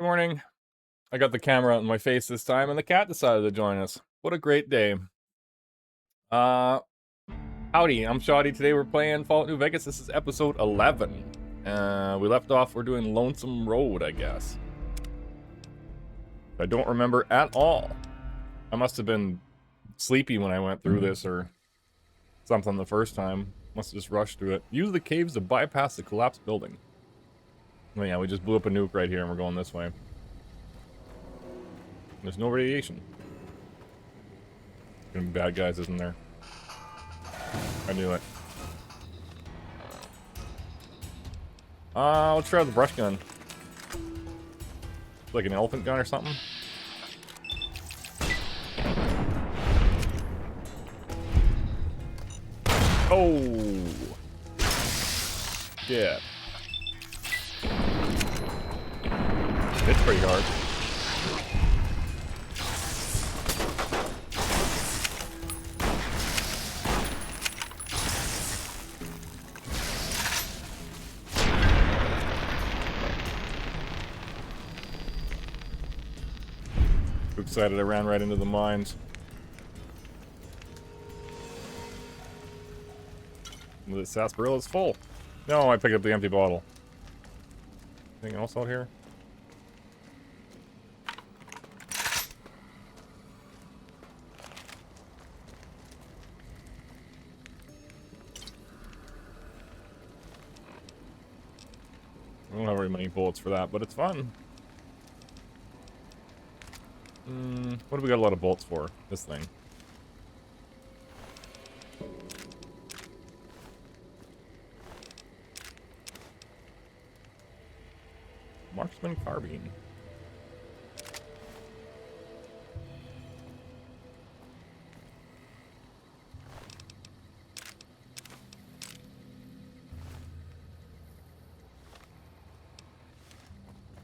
Good morning. I got the camera on my face this time, and the cat decided to join us. What a great day. Uh, Howdy, I'm Shoddy. Today we're playing Fallout New Vegas. This is episode 11. We left off, we're doing Lonesome Road, I guess. I don't remember at all. I must have been sleepy when I went through this, or something the first time. Must have just rushed through it. Use the caves to bypass the collapsed building. Oh yeah, we just blew up a nuke right here, and we're going this way. There's no radiation. Gonna be bad guys, isn't there? I knew it. Let's try the brush gun. Like an elephant gun or something. Oh! Yeah. It's pretty hard. Too excited, I ran right into the mines. The sarsaparilla's full. No, I picked up the empty bottle. Anything else out here? I don't have very many bullets for that, but it's fun. What do we got a lot of bolts for? This thing. Marksman carbine.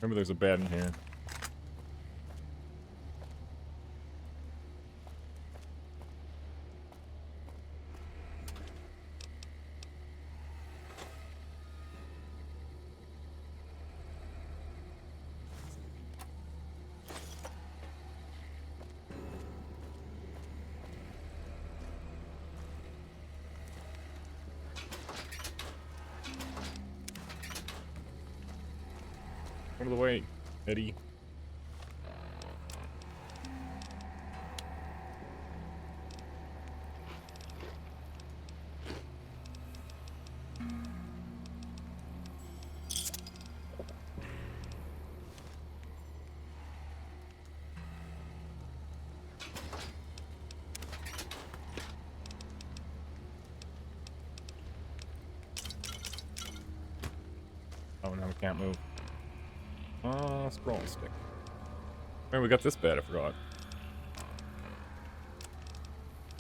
Remember there's a bed in here. Out of the way, Eddie. Oh, now we can't move. Scroll stick. Man, we got this bed, I forgot.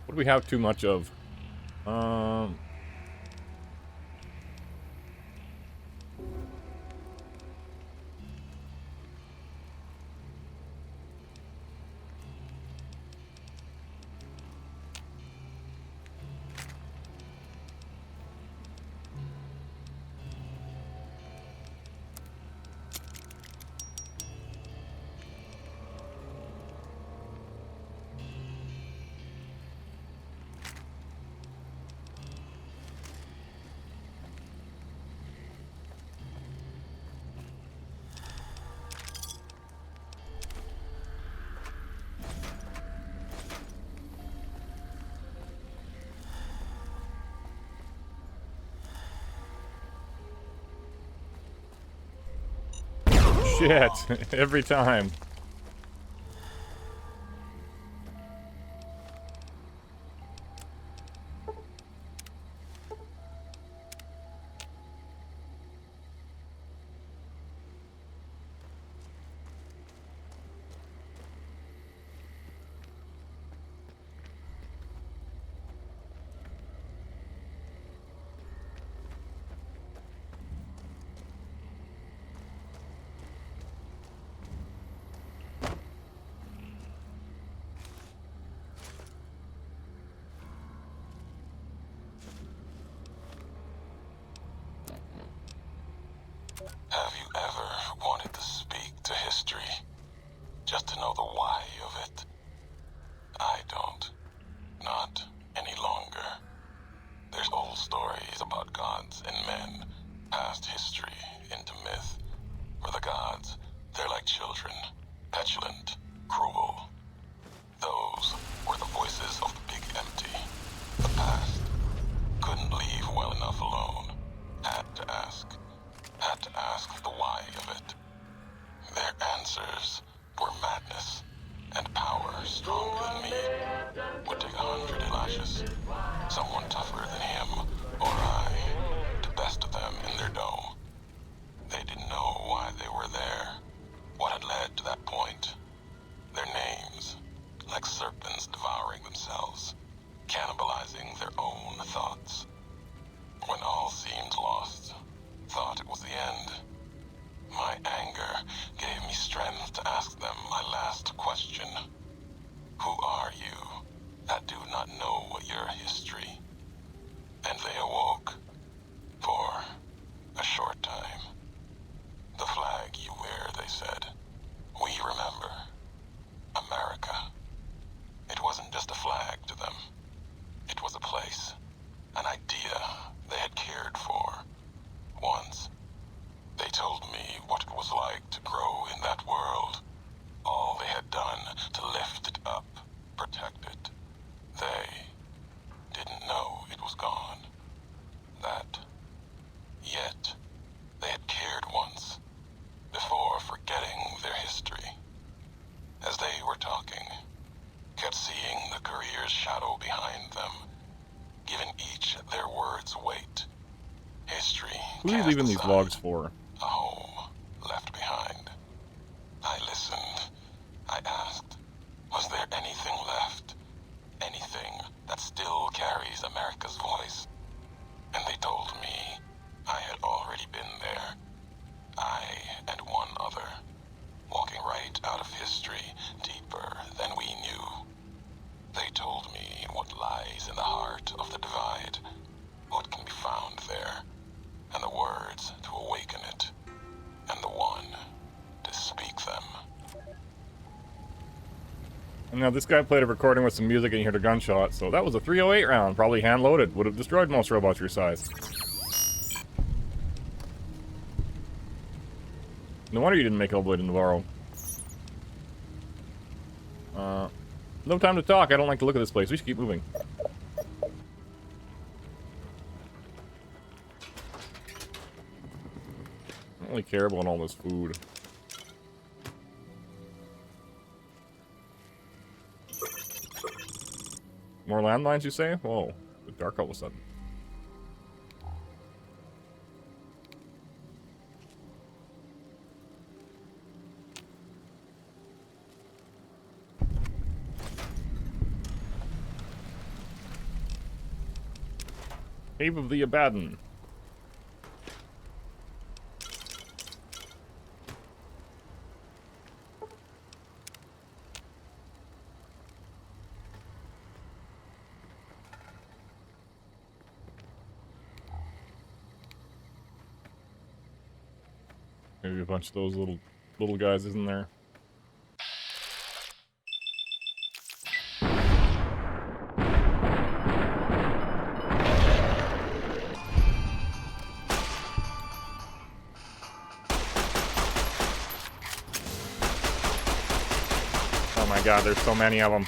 What do we have too much of? Shit, every time. Someone tougher than him or I to best them in their dome. They didn't know why they were there, what had led to that point. Their names, like serpents devouring themselves, cannibalizing their own thoughts. When all seemed lost, thought it was the end. My anger gave me strength to ask them my last question. Who are you that do not know your history? And they awoke for a short time. The flag you wear, they said. We remember. America. It wasn't just a flag to them. It was a place, an idea they had cared for. Once, they told me what it was like to grow in that world. All they had done to lift it up, protect it. They didn't know it was gone. That, yet, they had cared once, before forgetting their history. As they were talking, kept seeing the career's shadow behind them, giving each their words weight. History. Who are you leaving these vlogs for? A home left behind. I listened. I asked, was there anything left? Anything that still carries America's voice? And they told me I had already been there. I and one other, walking right out of history, deeper than we knew. They told me what lies in the heart of the divide, what can be found there, and the words to awaken it, and the one to speak them. And now this guy played a recording with some music and you heard a gunshot, so that was a 308 round, probably hand-loaded. Would have destroyed most robots your size. No wonder you didn't make Hellblade in Navarro. No time to talk. I don't like to look at this place. We should keep moving. I don't really care about all this food. More landmines, you say? Whoa, it's dark all of a sudden. Cave of the Abaddon. Maybe a bunch of those little guys, isn't there? Oh my god, there's so many of them.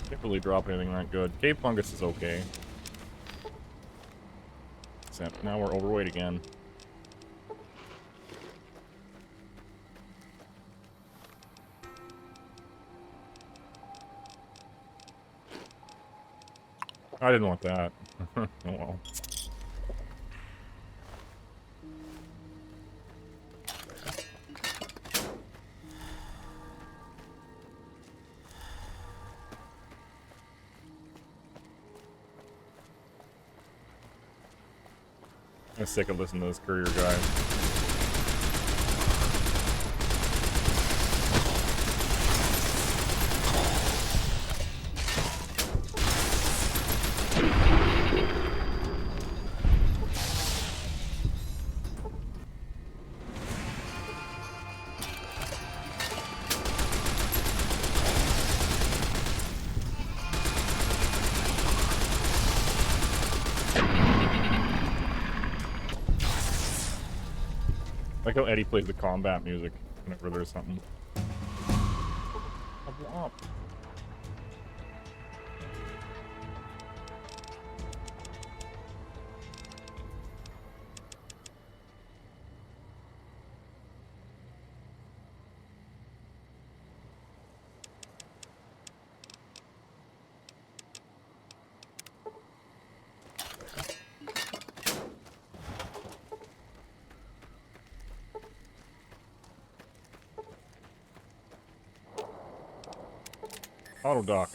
Can't really drop anything that good. Cave fungus is okay. Except now we're overweight again. I didn't want that. Oh well. I'm sick of listening to this courier guy. I like how Eddie plays the combat music whenever there's something. Level up. Auto dock.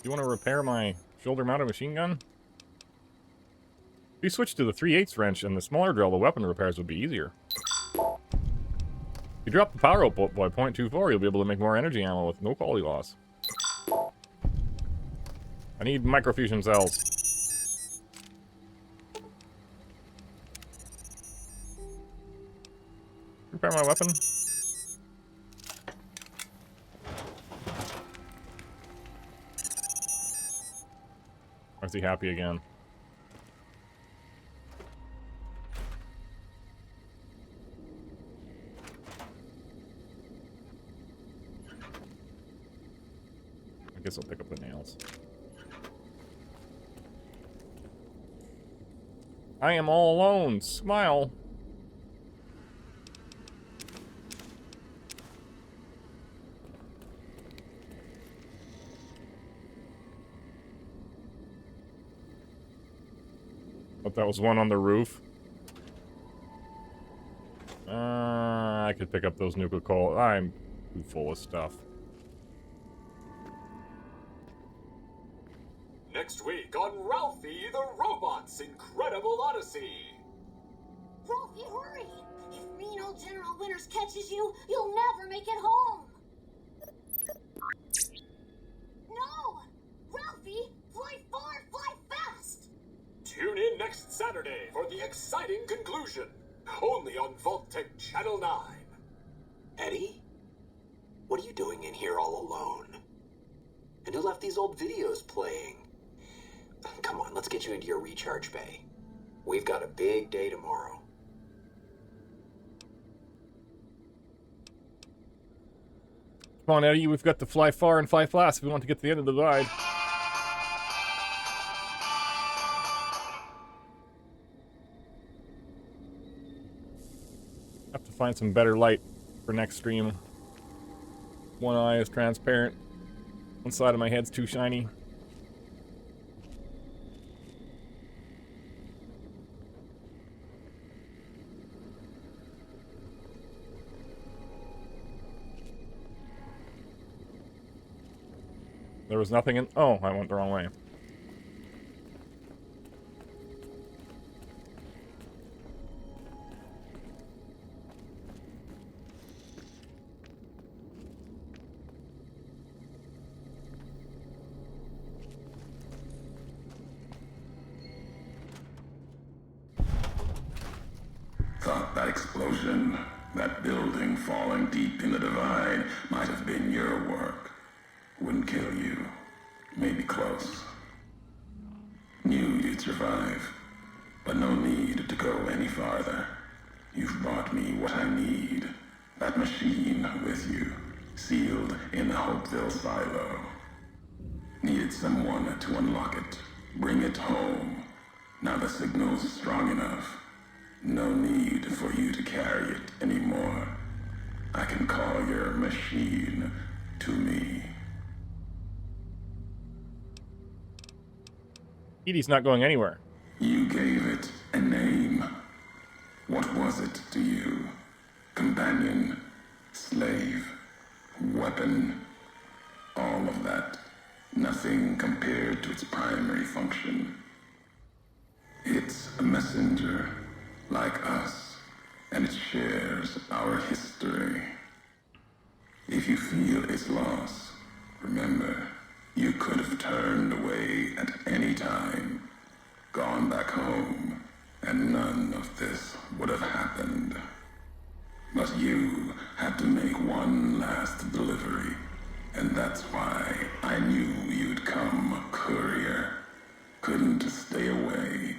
You want to repair my shoulder-mounted machine gun? If you switch to the 3/8 wrench and the smaller drill, the weapon repairs would be easier. If you drop the power output by 0.24, you'll be able to make more energy ammo with no quality loss. I need microfusion cells. Repair my weapon. Or is he happy again? I guess I'll pick up the nails. I am all alone. Smile. But that was one on the roof. I could pick up those nuclear coal. I'm too full of stuff. Next week on Ralphie the Robot's Incredible Odyssey. Ralphie, hurry! If mean old General Winters catches you, you'll never make it home! No! Ralphie, fly far, fly fast! Tune in next Saturday for the exciting conclusion. Only on Vault-Tec Channel 9. Eddie? What are you doing in here all alone? And who left these old videos playing? Come on, let's get you into your recharge bay. We've got a big day tomorrow. Come on, Eddie, we've got to fly far and fly fast if we want to get to the end of the ride. Have to find some better light for next stream. One eye is transparent. One side of my head's too shiny. There was nothing in... Oh, I went the wrong way. Thought that explosion, that building falling deep in the divide, might have been your work. Wouldn't kill you. Maybe close. Knew you'd survive, but no need to go any farther. You've brought me what I need. That machine with you, sealed in the Hopeville silo. Needed someone to unlock it, bring it home. Now the signal's strong enough. No need for you to carry it anymore. I can call your machine to me. Edie's not going anywhere. You gave it a name. What was it to you? Companion, slave, weapon, all of that. Nothing compared to its primary function. It's a messenger, like us, and it shares our history. If you feel its loss, remember, you could have turned away at any time, gone back home, and none of this would have happened. But you had to make one last delivery, and that's why I knew you'd come, courier. Couldn't stay away.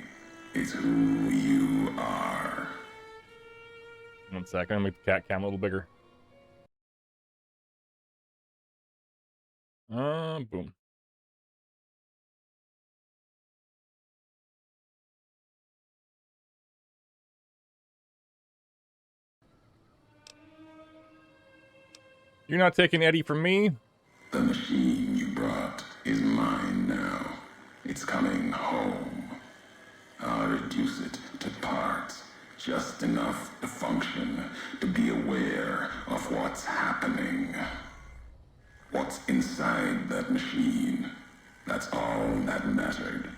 It is who you are. 1 second, I'm gonna make the cat cam a little bigger. Boom. You're not taking Eddie from me? The machine you brought is mine now. It's coming home. I'll reduce it to parts, just enough to function, to be aware of what's happening. What's inside that machine? That's all that mattered.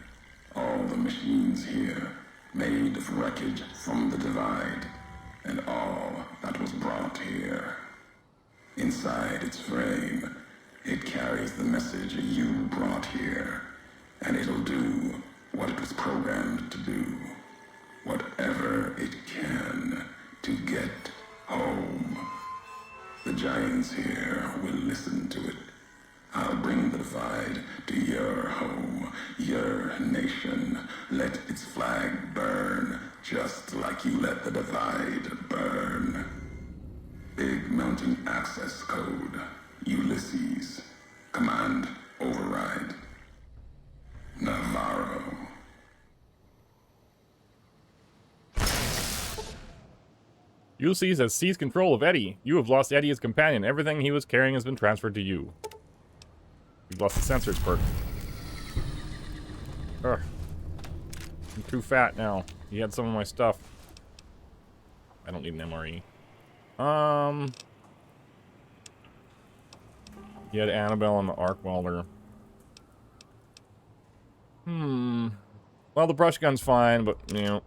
All the machines here, made of wreckage from the divide, and all that was brought here. Inside its frame, it carries the message you brought here, and it'll do what it was programmed to do. Whatever it can to get home. The giants here will listen to it. I'll bring the divide to your home, your nation. Let its flag burn, just like you let the divide burn. Big mountain access code. Ulysses. Command override. Navarro. Ulysses has seized control of Eddie. You have lost Eddie as companion. Everything he was carrying has been transferred to you. You've lost the sensors perk. Ugh. I'm too fat now. He had some of my stuff. I don't need an MRE. He had Annabelle and the arc welder. Well, the brush gun's fine, but, you know.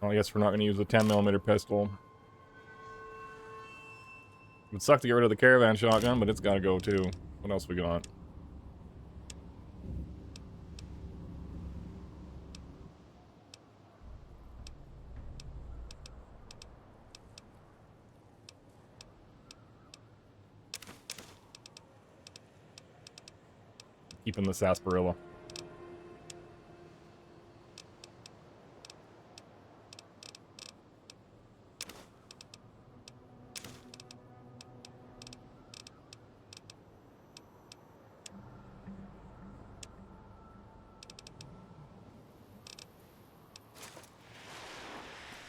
Well, I guess we're not going to use the 10mm pistol. It would suck to get rid of the caravan shotgun, but it's got to go too. What else we got? Keeping the sarsaparilla.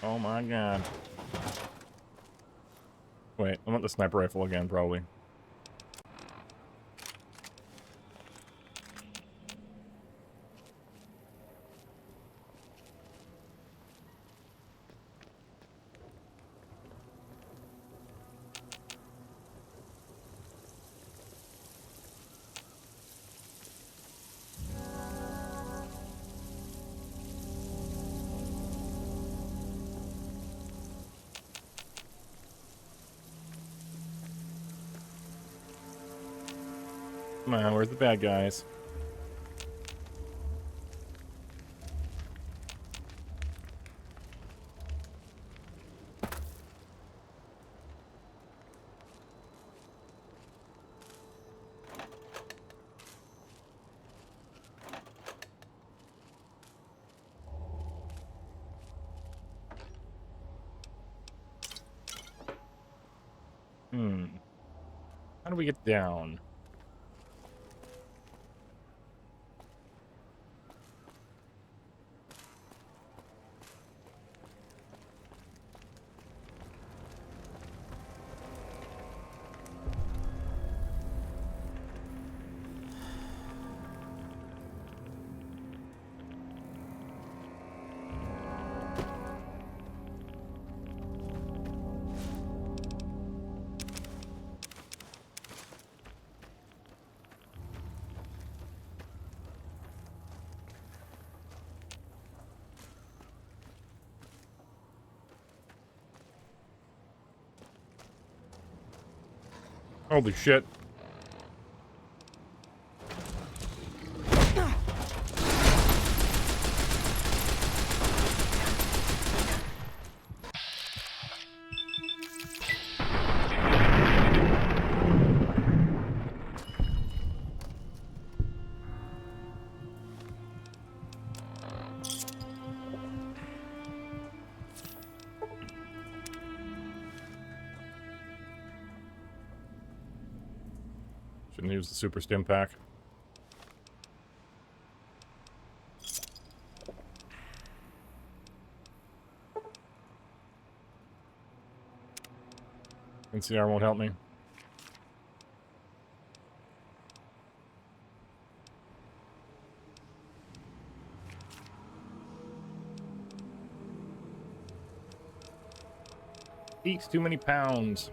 Oh my god. Wait, I want the sniper rifle again, probably. Come on, where's the bad guys? How do we get down? Holy shit. Shouldn't use the super stim pack. NCR won't help me. Eats too many pounds.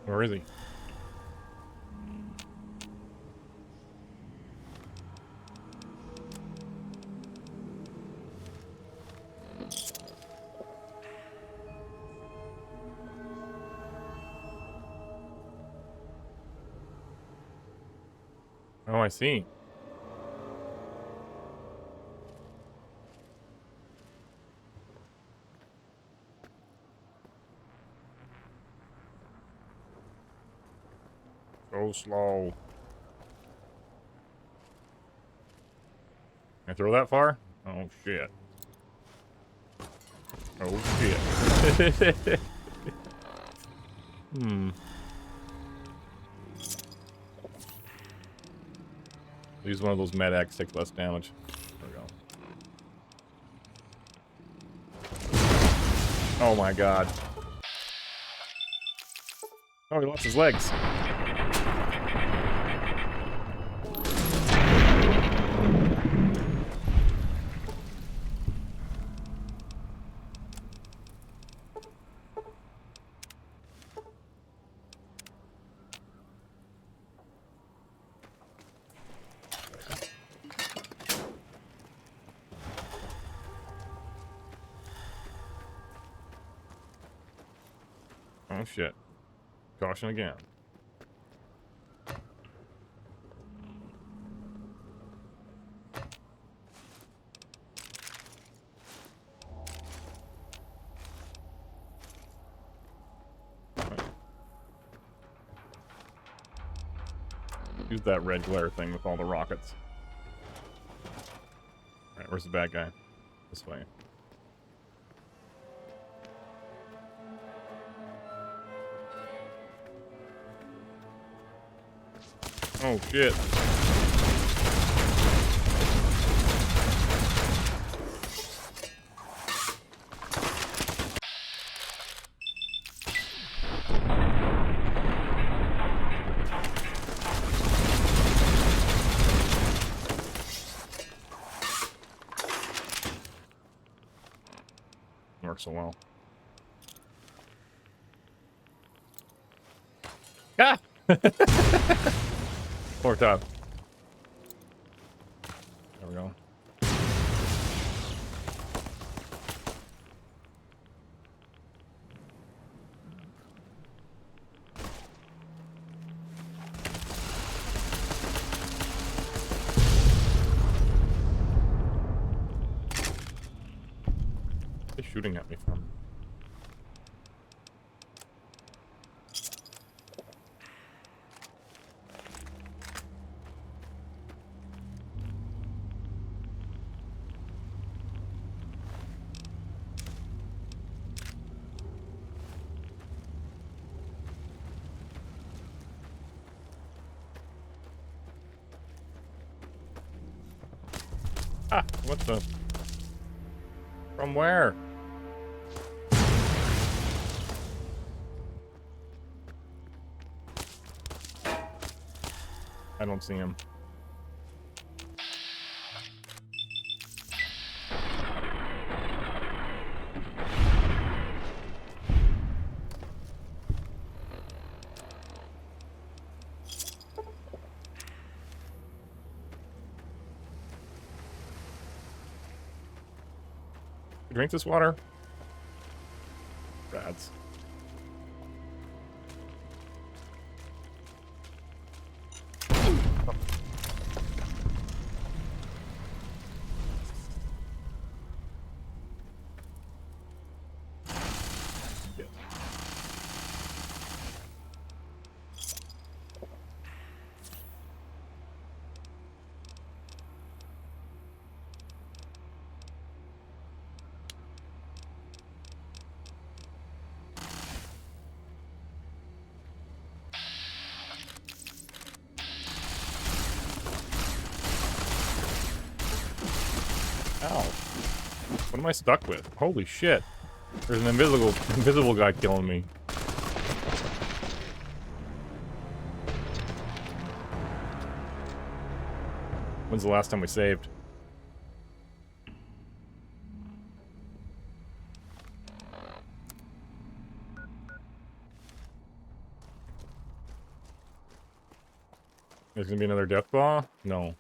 Where is he? Oh, I see. So slow. Can I throw that far? Oh, shit. Oh, shit. Use one of those med-X, take less damage. There we go. Oh my god. Oh, he lost his legs. Oh shit. Caution again. Use that red glare thing with all the rockets. Alright, where's the bad guy? This way. Oh shit. Works so well. Ah! Poor top. There we go. What are they shooting at me from? Ah, what the? From where? I don't see him. Drink this water. Rats. Ow. What am I stuck with? Holy shit. There's an invisible guy killing me. When's the last time we saved? There's gonna be another death claw? No.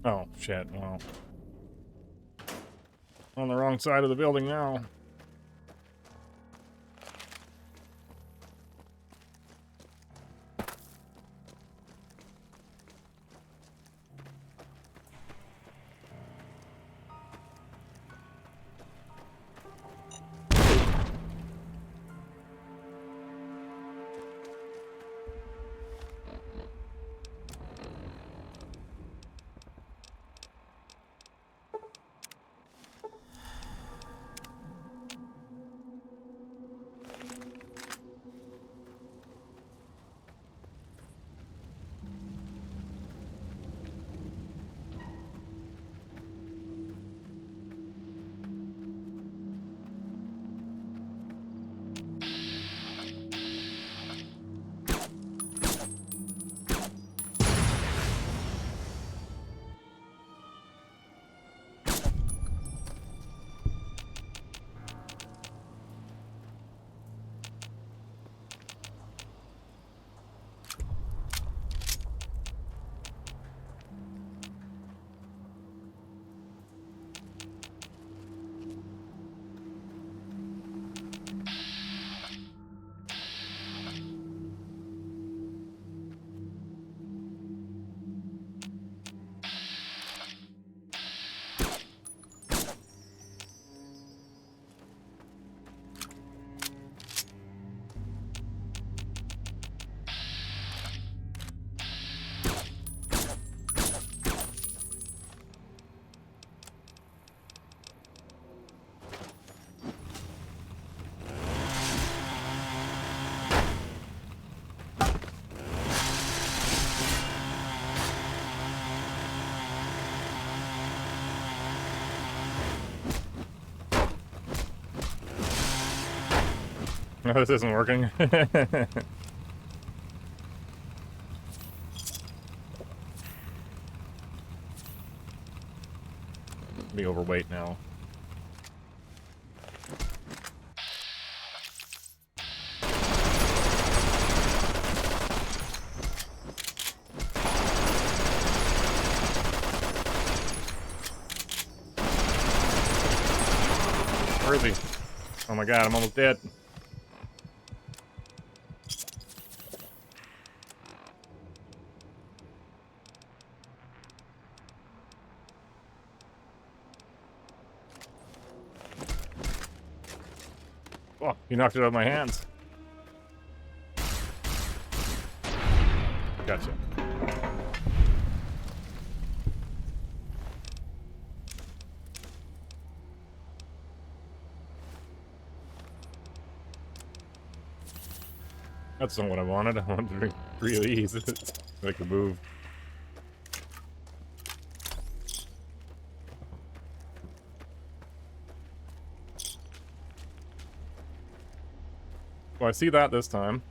Oh, shit. Well. On the wrong side of the building now. No, this isn't working. Be overweight now. Where is he? Oh my god, I'm almost dead. Oh, he knocked it out of my hands. Gotcha. That's not what I wanted. I wanted to drink 3 of these so I could move. Well, I see that this time.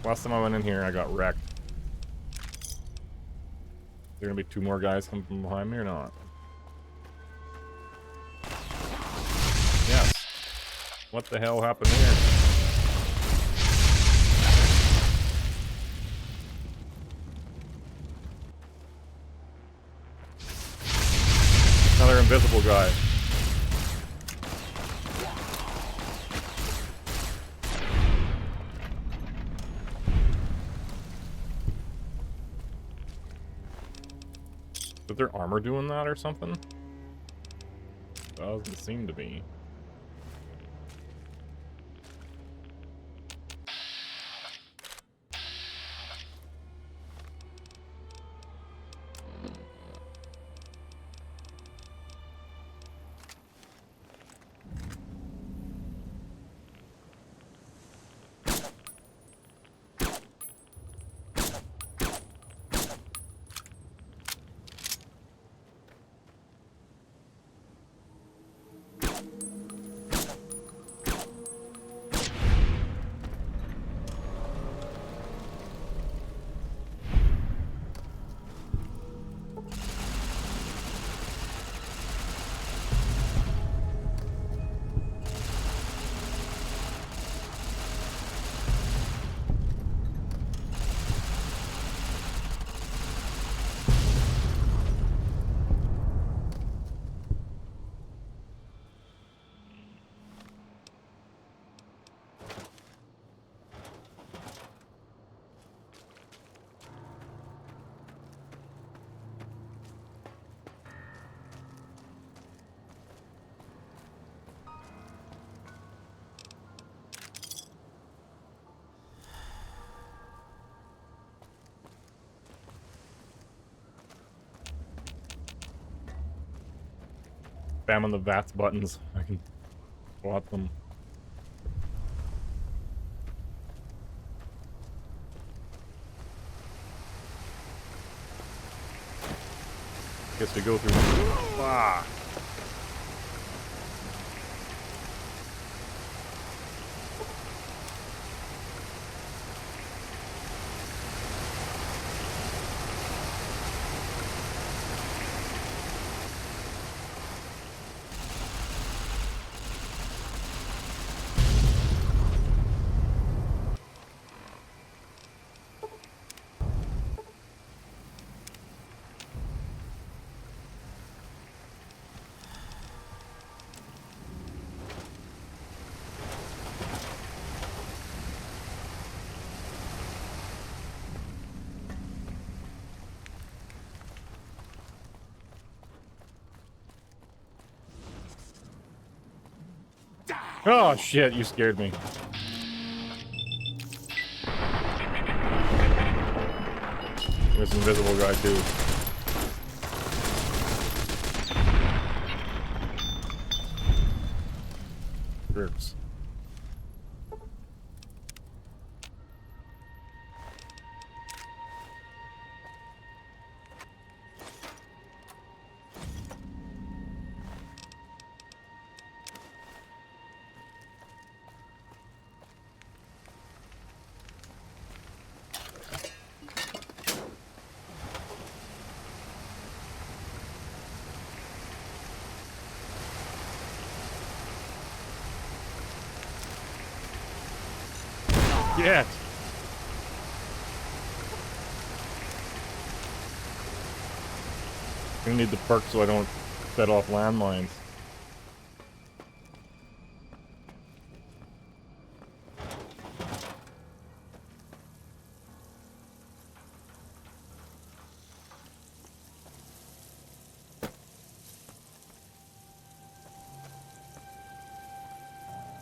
Last time I went in here, I got wrecked. Is there gonna be 2 more guys coming from behind me or not? Yes. What the hell happened here? Another invisible guy. Is their armor doing that or something? Doesn't seem to be. Spam on the VATS buttons. I can swap them. Guess we go through. Ah. Oh shit, you scared me. There's an invisible guy too. Jerks. Shit. I need the perk so I don't set off landmines.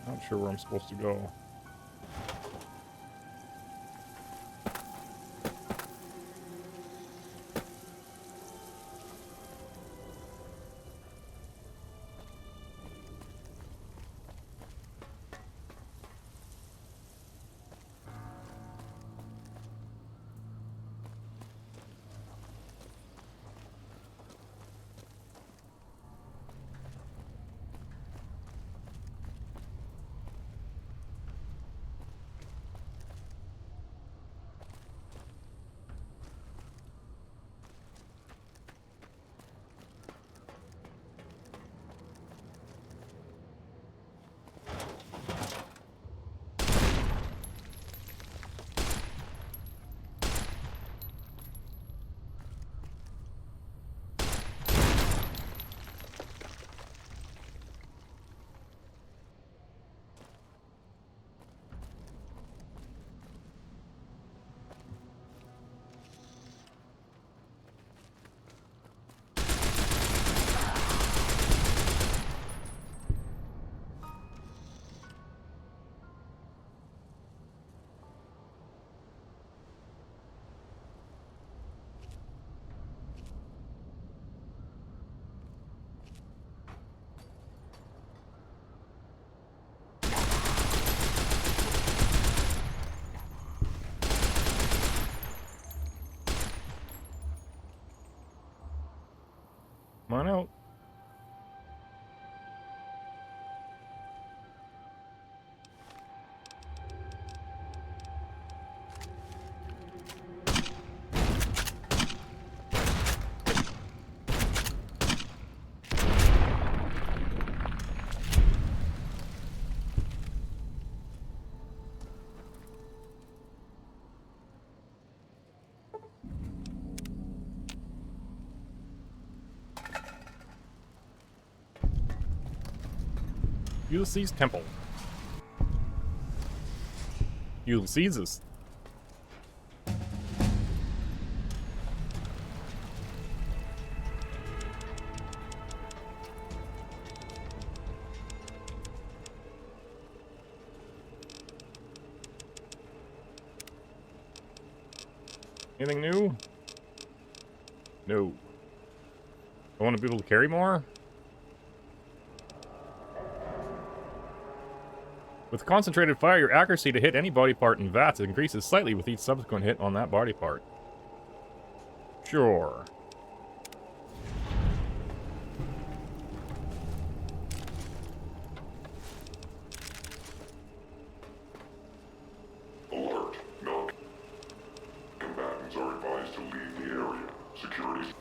Not sure where I'm supposed to go. Come on out. Ulysses Temple. Ulysses. Anything new? No. I want to be able to carry more? With concentrated fire, your accuracy to hit any body part in VATS increases slightly with each subsequent hit on that body part. Sure. Alert. Non-combatants are advised to leave the area. Security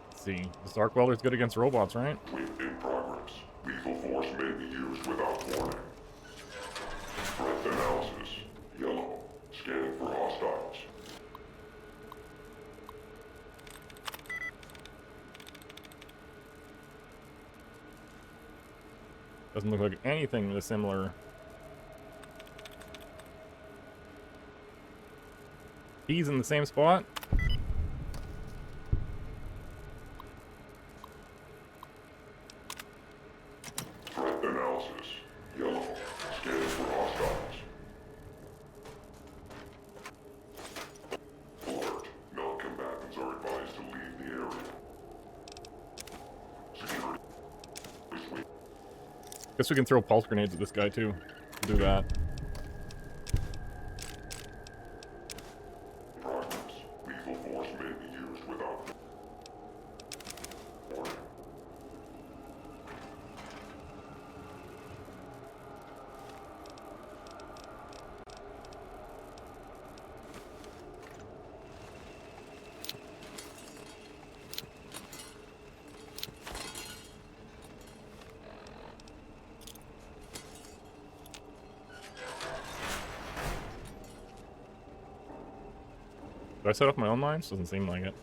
Let's see. This arc welder's good against robots, right? in progress. Lethal force may be used without warning. Threat analysis. Yellow. Scanning for hostiles. Doesn't look like anything similar. He's in the same spot. Threat analysis. Yellow. Scanning for hostiles. Alert. Non-combatants are advised to leave the area. Security. Guess we can throw pulse grenades at this guy too. Do that. Progress. Lethal force may be used without warning. Do I set up my own mines? Doesn't seem like it.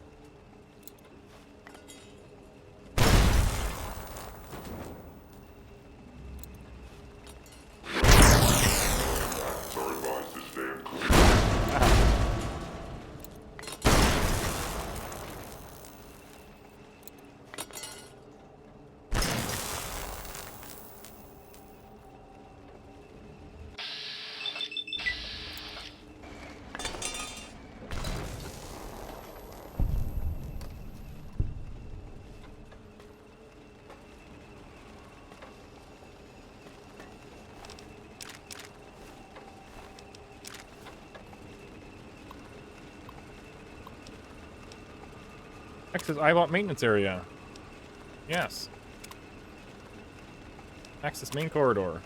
Access IBOT maintenance area. Yes. Access main corridor.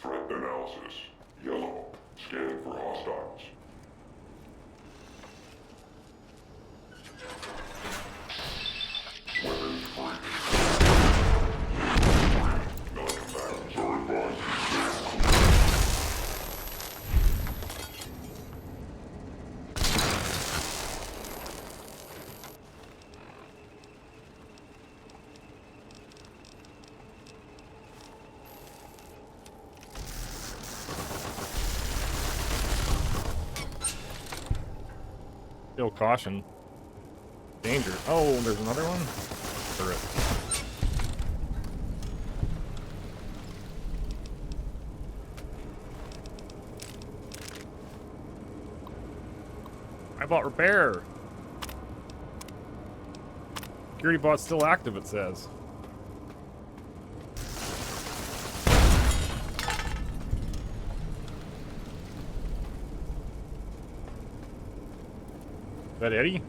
Threat analysis. Yellow. Scanning for hostiles. Weapons free. Non-combatants are advised to stay clear. Still caution. Danger. Oh, there's another one? Turret. I bought repair. Security bot's still active, it says. Is that Eddie?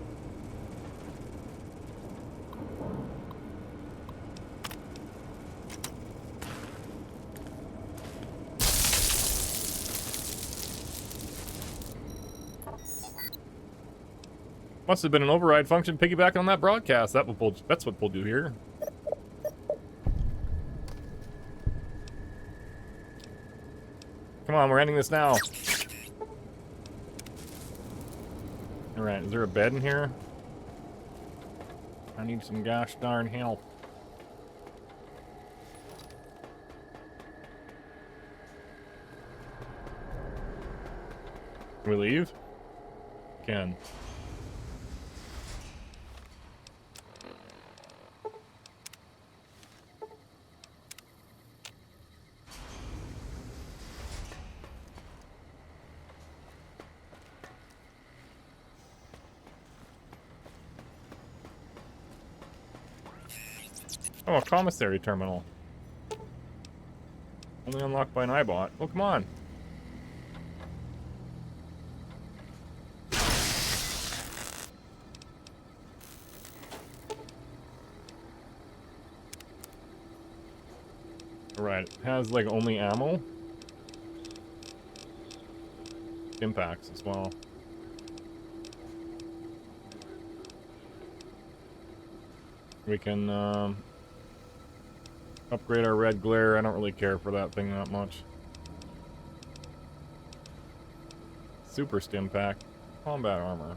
Must have been an override function piggybacking on that broadcast. That's what we'll do here. Come on, we're ending this now. Alright, is there a bed in here? I need some gosh darn help. Can we leave? Can. Oh, a commissary terminal. Only unlocked by an iBot. Oh, come on. Right, it has like only ammo. Impacts as well. We can upgrade our red glare. I don't really care for that thing that much. Super stim pack. Combat armor.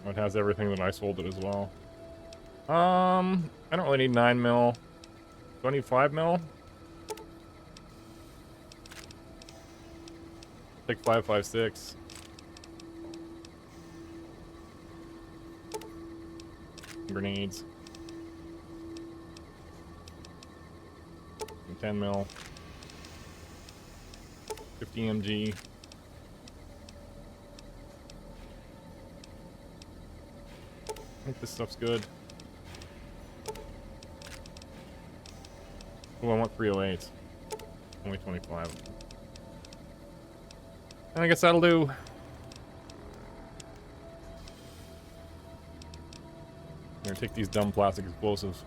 Oh, it has everything that I sold it as well. I don't really need 9 mil. 25 mil? Take 5.56. Grenades. 10 mil. 50 mg. I think this stuff's good. Oh, I want 308. Only 25. And I guess that'll do. I'm gonna take these dumb plastic explosives.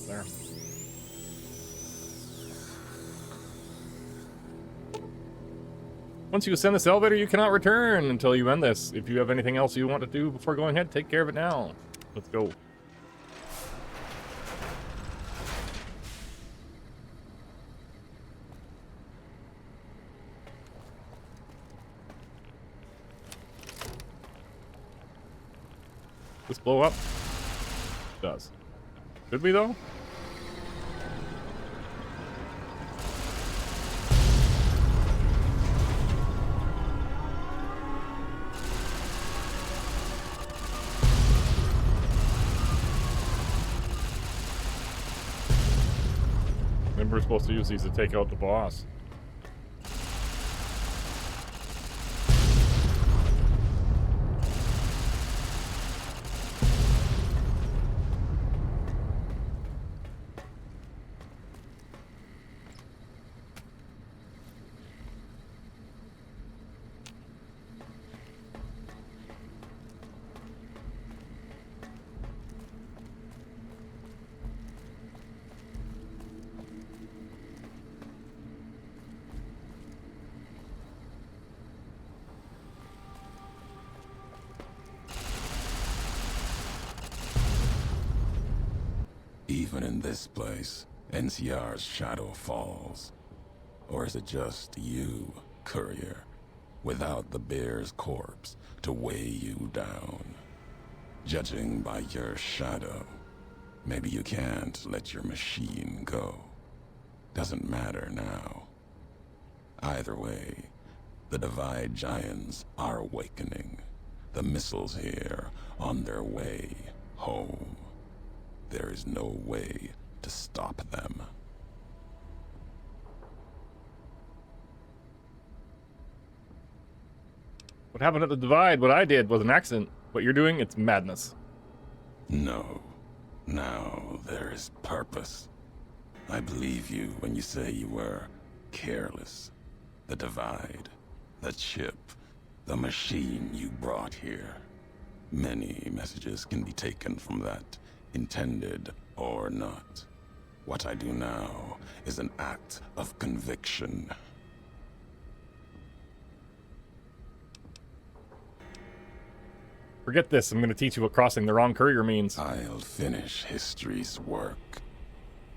Almost there. Once you ascend this elevator, you cannot return until you end this. If you have anything else you want to do before going ahead, take care of it now. Let's go. This blow up? It does. Should we though? Maybe we're supposed to use these to take out the boss. Even in this place, NCR's shadow falls. Or is it just you, courier, without the bear's corpse to weigh you down? Judging by your shadow, maybe you can't let your machine go. Doesn't matter now. Either way, the Divide Giants are awakening. The missiles here on their way home. There is no way to stop them. What happened at the Divide? What I did was an accident. What you're doing, it's madness. No. Now there is purpose. I believe you when you say you were careless. The Divide, the chip, the machine you brought here. Many messages can be taken from that, intended or not. What I do now is an act of conviction. Forget this. I'm going to teach you what crossing the wrong courier means. I'll finish history's work.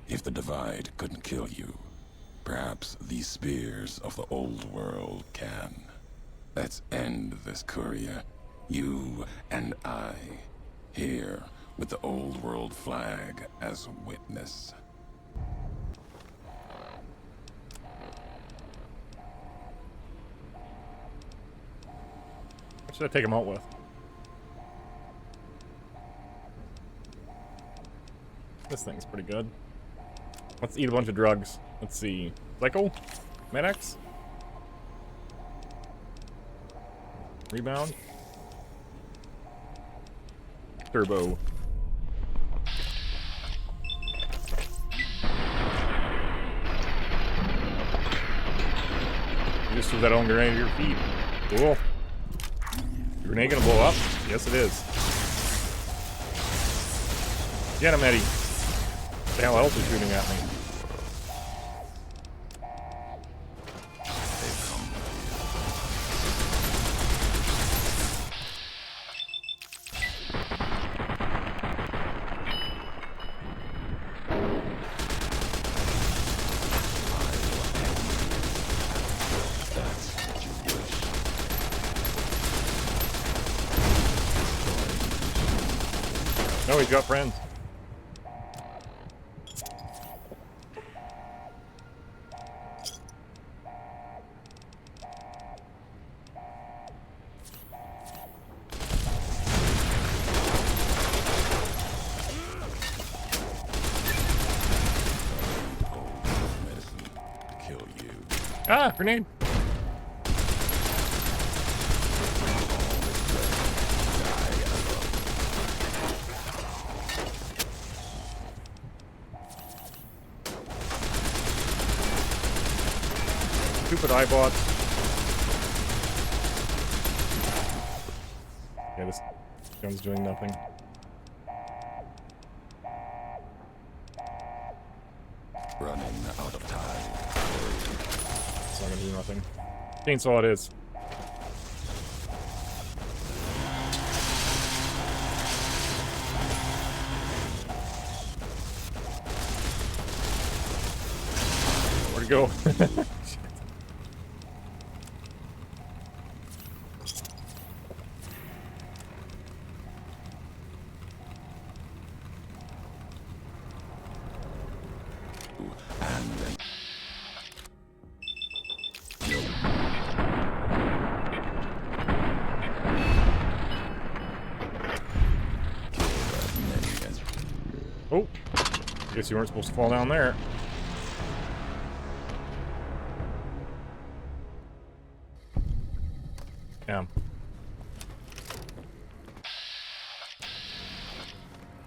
If the Divide couldn't kill you, perhaps these spears of the old world can. Let's end this, courier. You and I, here with the old world flag as witness. What should I take him out with? This thing's pretty good. Let's eat a bunch of drugs. Let's see. Psycho? Med-X? Rebound? Turbo. You just threw that on grenade at your feet. Cool. Your grenade gonna blow up? Yes, it is. Get him, Eddie. What the hell else is shooting at me? No, he's got friends. Ah, grenade. Stupid iBots. Yeah, this gun's doing nothing. Nothing. Chainsaw it is. Where'd it go? Oh, guess you weren't supposed to fall down there. Yeah.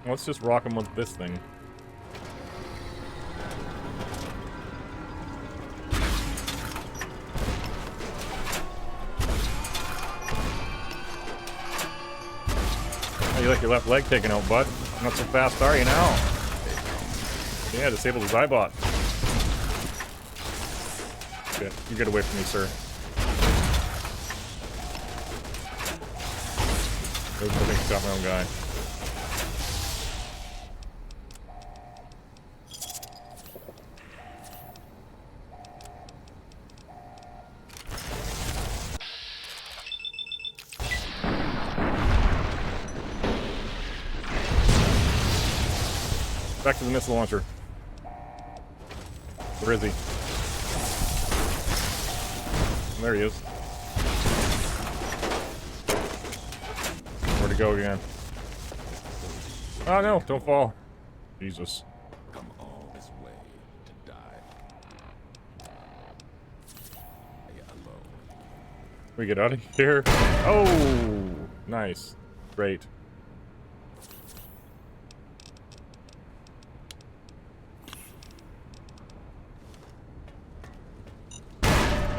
Let's just rock him with this thing. How you like your left leg taken out, bud? Not so fast, are you now? Yeah, disabled his eyebot. Shit, you get away from me, sir. I think I got my own guy. Back to the missile launcher. Where is he? There he is. Where'd he go again? Oh no, don't fall. Jesus. Come all this way to die. Alone. We get out of here. Oh, nice. Great.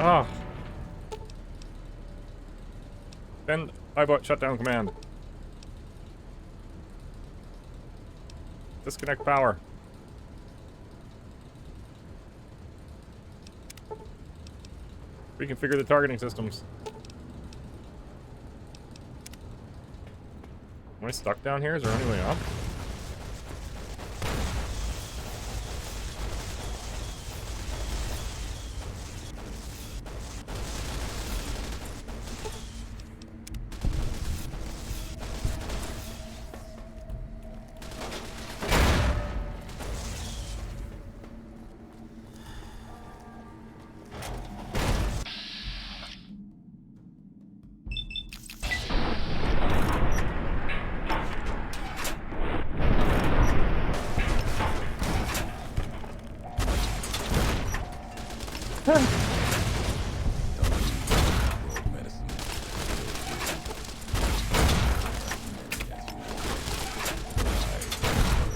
Ah. Send iBot shutdown command. Disconnect power. Reconfigure the targeting systems. Am I stuck down here? Is there any way up?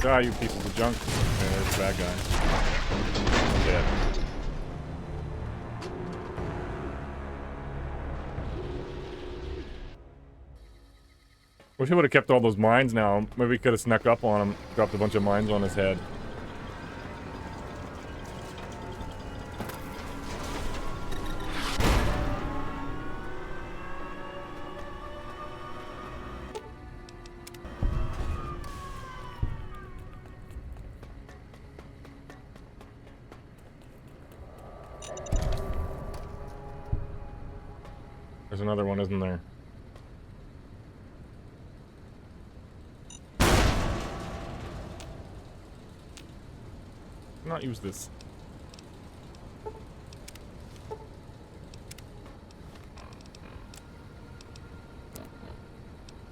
Die, you pieces of junk. Okay, there's the bad guy. I'm dead. Wish he would have kept all those mines now. Maybe we could have snuck up on him, dropped a bunch of mines on his head. There's another one, isn't there? Not use this.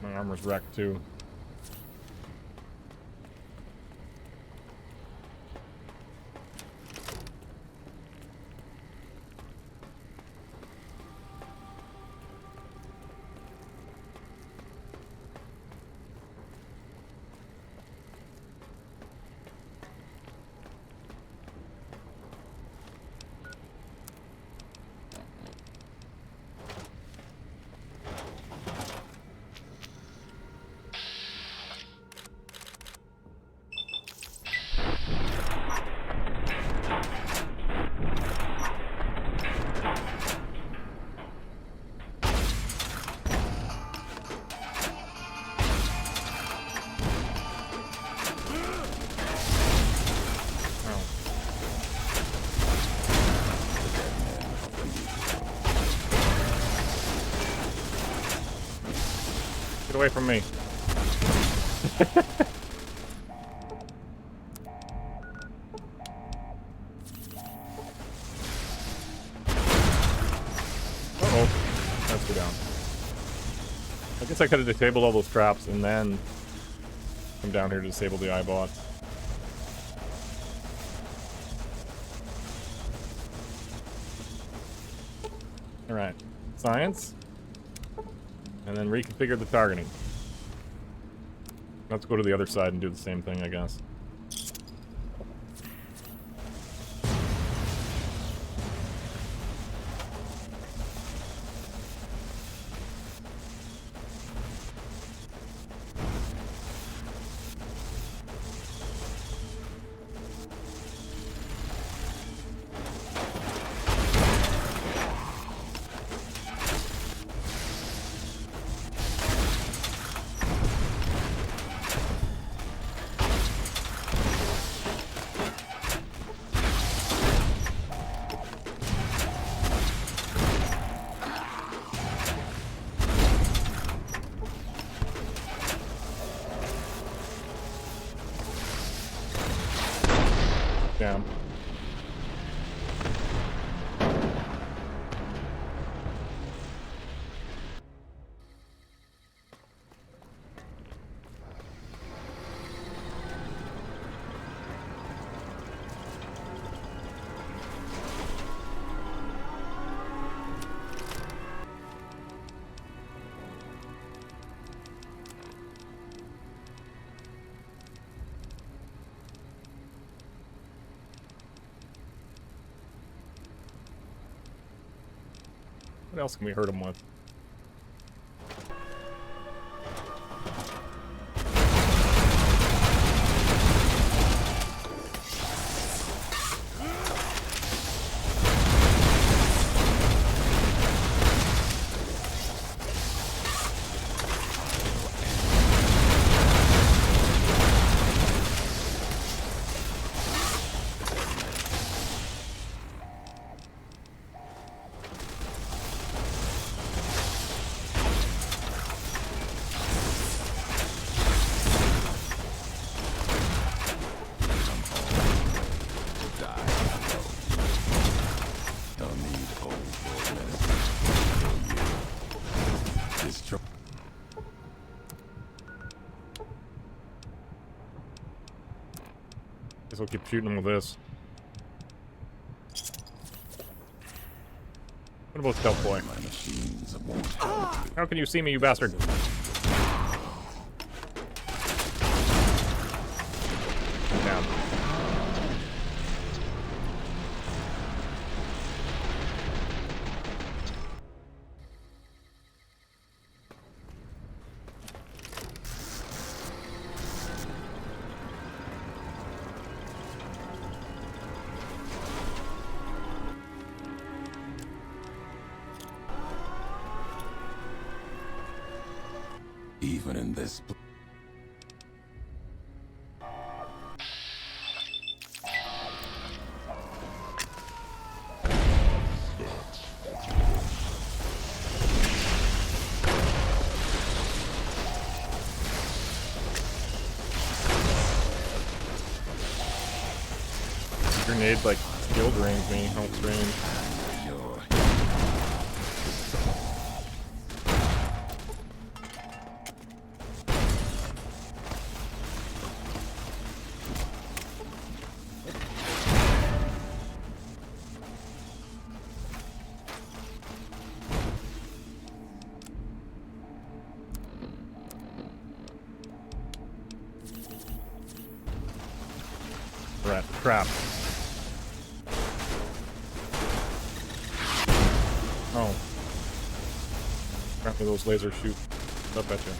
My armor's wrecked too. Get away from me. Uh-oh. Let's go down. I guess I could have disabled all those traps and then come down here to disable the iBots. Alright. Science. And then reconfigure the targeting. Let's go to the other side and do the same thing, I guess. Down. What else can we hurt him with? Guess we'll keep shooting him with this. What about Stealth Boy? My machines won't How can you see me, you bastard? Down. even in this. Grenade like skilled range me, helps range. Rat trap. Oh. Apparently those lasers shoot up at you.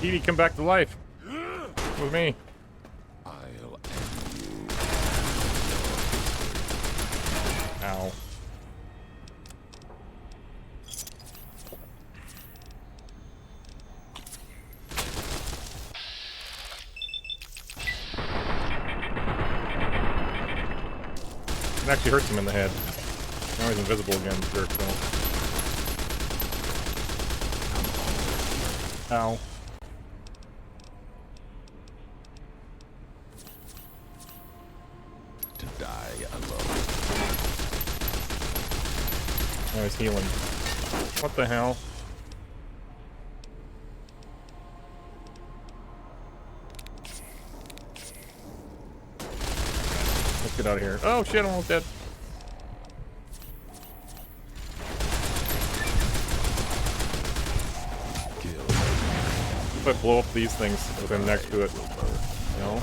Petey, come back to life. With me. I'll end you. Ow. It actually hurts him in the head. Now he's invisible again, jerk, so. Ow. To die alone. Now he's healing. What the hell? Let's get out of here. Oh shit, I'm almost dead. If I blow up these things with him next to it, you know?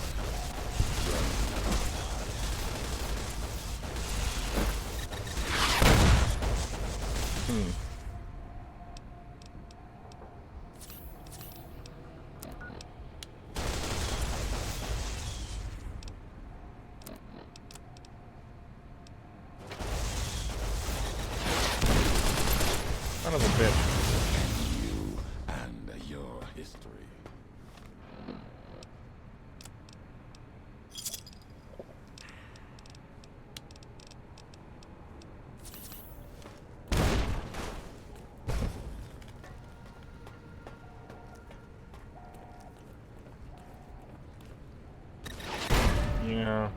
Son of a bitch. You and your history. Yeah.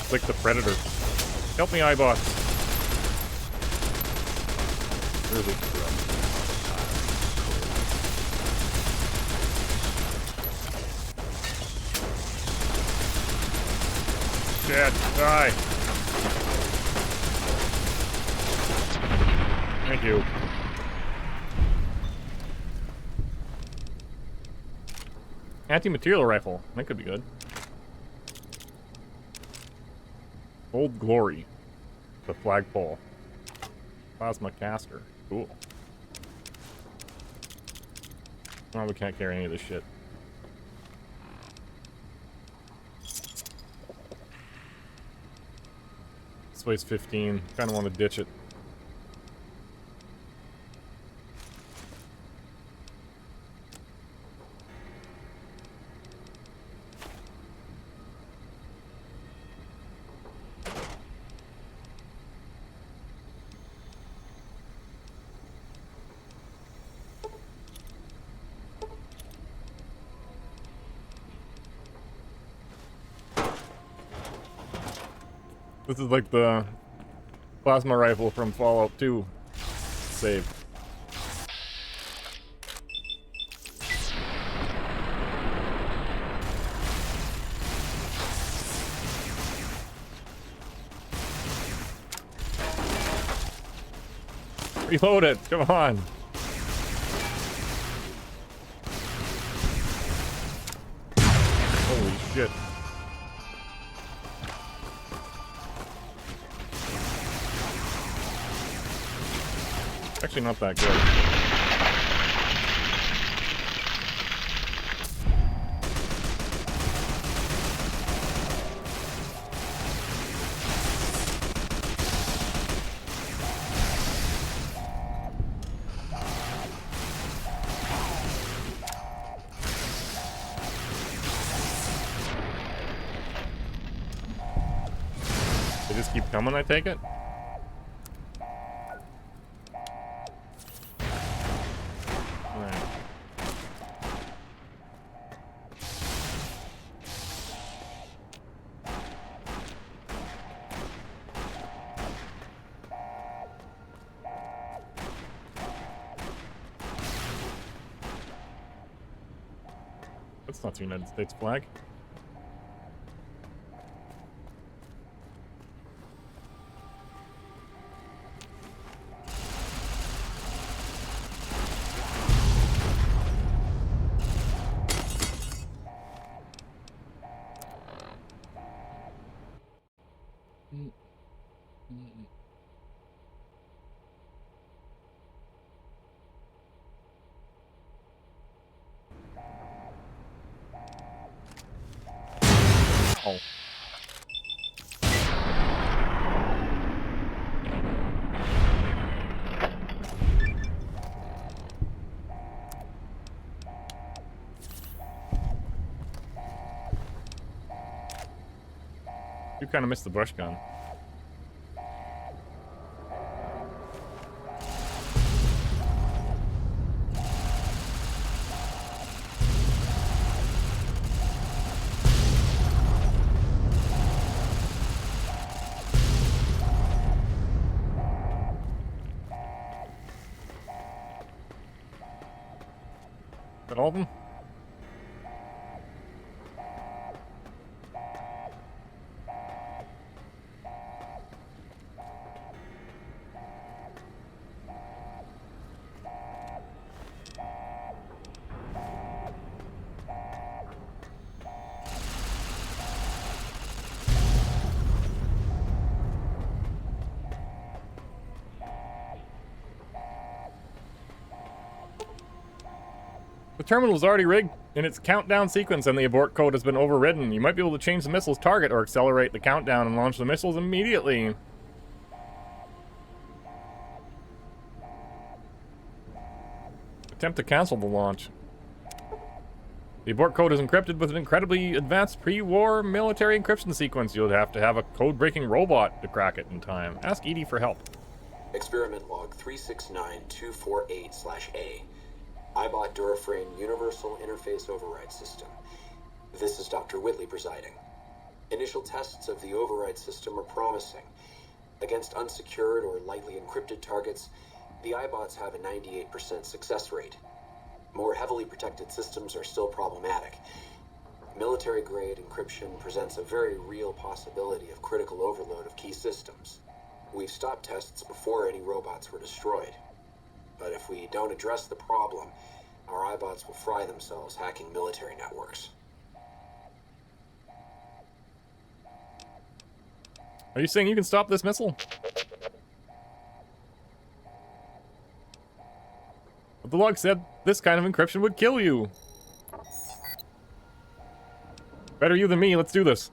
It's like the Predator. Help me, iBots. Where is it? Shit, die. Thank you. Anti-material rifle. That could be good. Old Glory. The flagpole. Plasma caster. Cool. Oh, we can't carry any of this shit. This weighs 15. Kinda want to ditch it. This is like the plasma rifle from Fallout 2 save. Reload it, come on. Holy shit. Actually not that good. They just keep coming, I take it? That's not the United States flag. You kind of missed the bush gun. Got all of them? The terminal is already rigged in its countdown sequence and the abort code has been overridden. You might be able to change the missile's target or accelerate the countdown and launch the missiles immediately. Attempt to cancel the launch. The abort code is encrypted with an incredibly advanced pre-war military encryption sequence. You'll have to have a code-breaking robot to crack it in time. Ask Edie for help. Experiment log 369248/A. iBot Duraframe Universal Interface Override System. This is Dr. Whitley presiding. Initial tests of the override system are promising. Against unsecured or lightly encrypted targets, the iBots have a 98% success rate. More heavily protected systems are still problematic. Military-grade encryption presents a very real possibility of critical overload of key systems. We've stopped tests before any robots were destroyed. But if we don't address the problem, our iBots will fry themselves hacking military networks. Are you saying you can stop this missile? But the log said this kind of encryption would kill you. Better you than me, let's do this.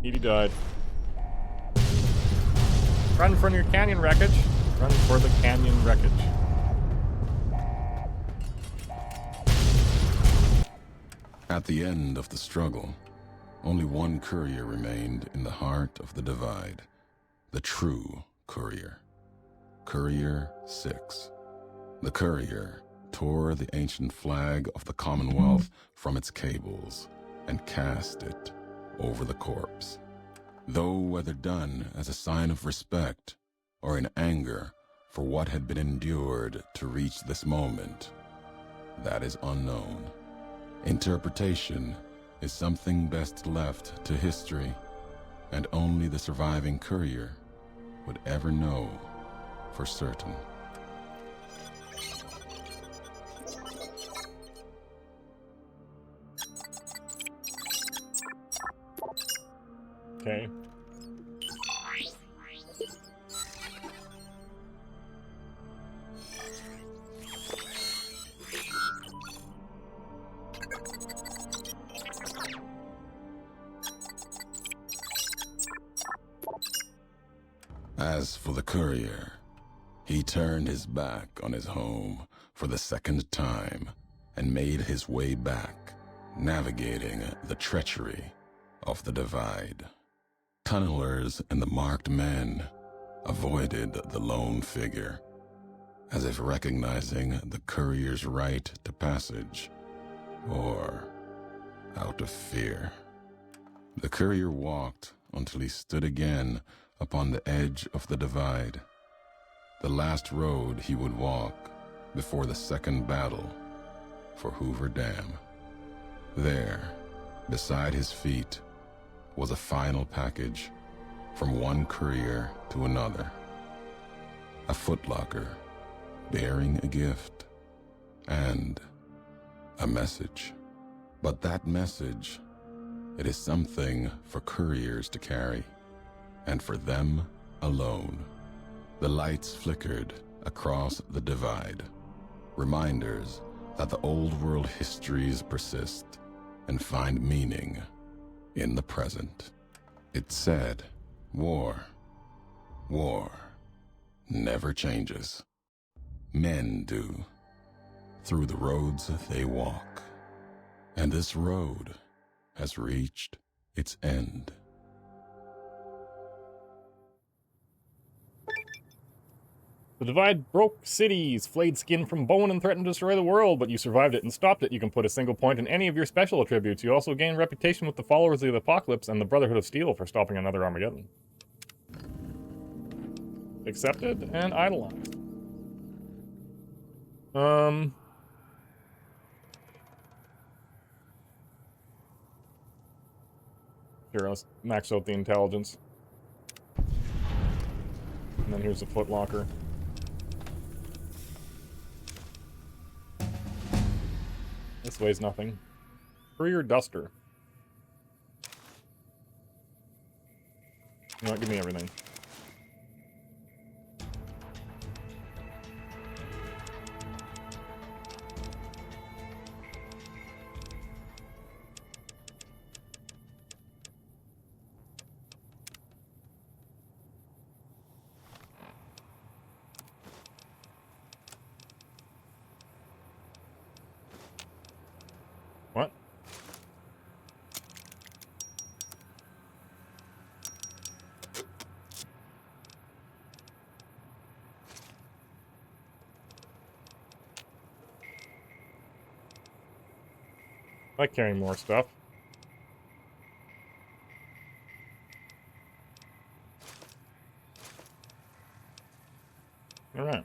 Edie died. Run from your canyon wreckage. Run for the canyon wreckage. At the end of the struggle, only one courier remained in the heart of the divide. The true courier. Courier 6. The courier tore the ancient flag of the Commonwealth from its cables and cast it over the corpse. Though whether done as a sign of respect or in anger for what had been endured to reach this moment, that is unknown. Interpretation is something best left to history, and only the surviving courier would ever know for certain. Okay. As for the courier, he turned his back on his home for the second time and made his way back, navigating the treachery of the divide. Tunnelers and the marked men avoided the lone figure, as if recognizing the courier's right to passage, or out of fear. The courier walked until he stood again upon the edge of the divide, the last road he would walk before the second battle for Hoover Dam. There, beside his feet, was a final package from one courier to another. A footlocker bearing a gift, and a message. But that message, it is something for couriers to carry, and for them alone. The lights flickered across the divide, reminders that the old world histories persist and find meaning in the present. It said, war never changes. Men do, through the roads they walk. And this road has reached its end. The divide broke cities, flayed skin from bone, and threatened to destroy the world, but you survived it and stopped it. You can put a single point in any of your special attributes. You also gain reputation with the followers of the Apocalypse and the Brotherhood of Steel for stopping another Armageddon. Accepted and idolized. Here, let's max out the intelligence. And then here's the footlocker. This weighs nothing. Courier Duster. You know what, give me everything. What? I like carrying more stuff. All right.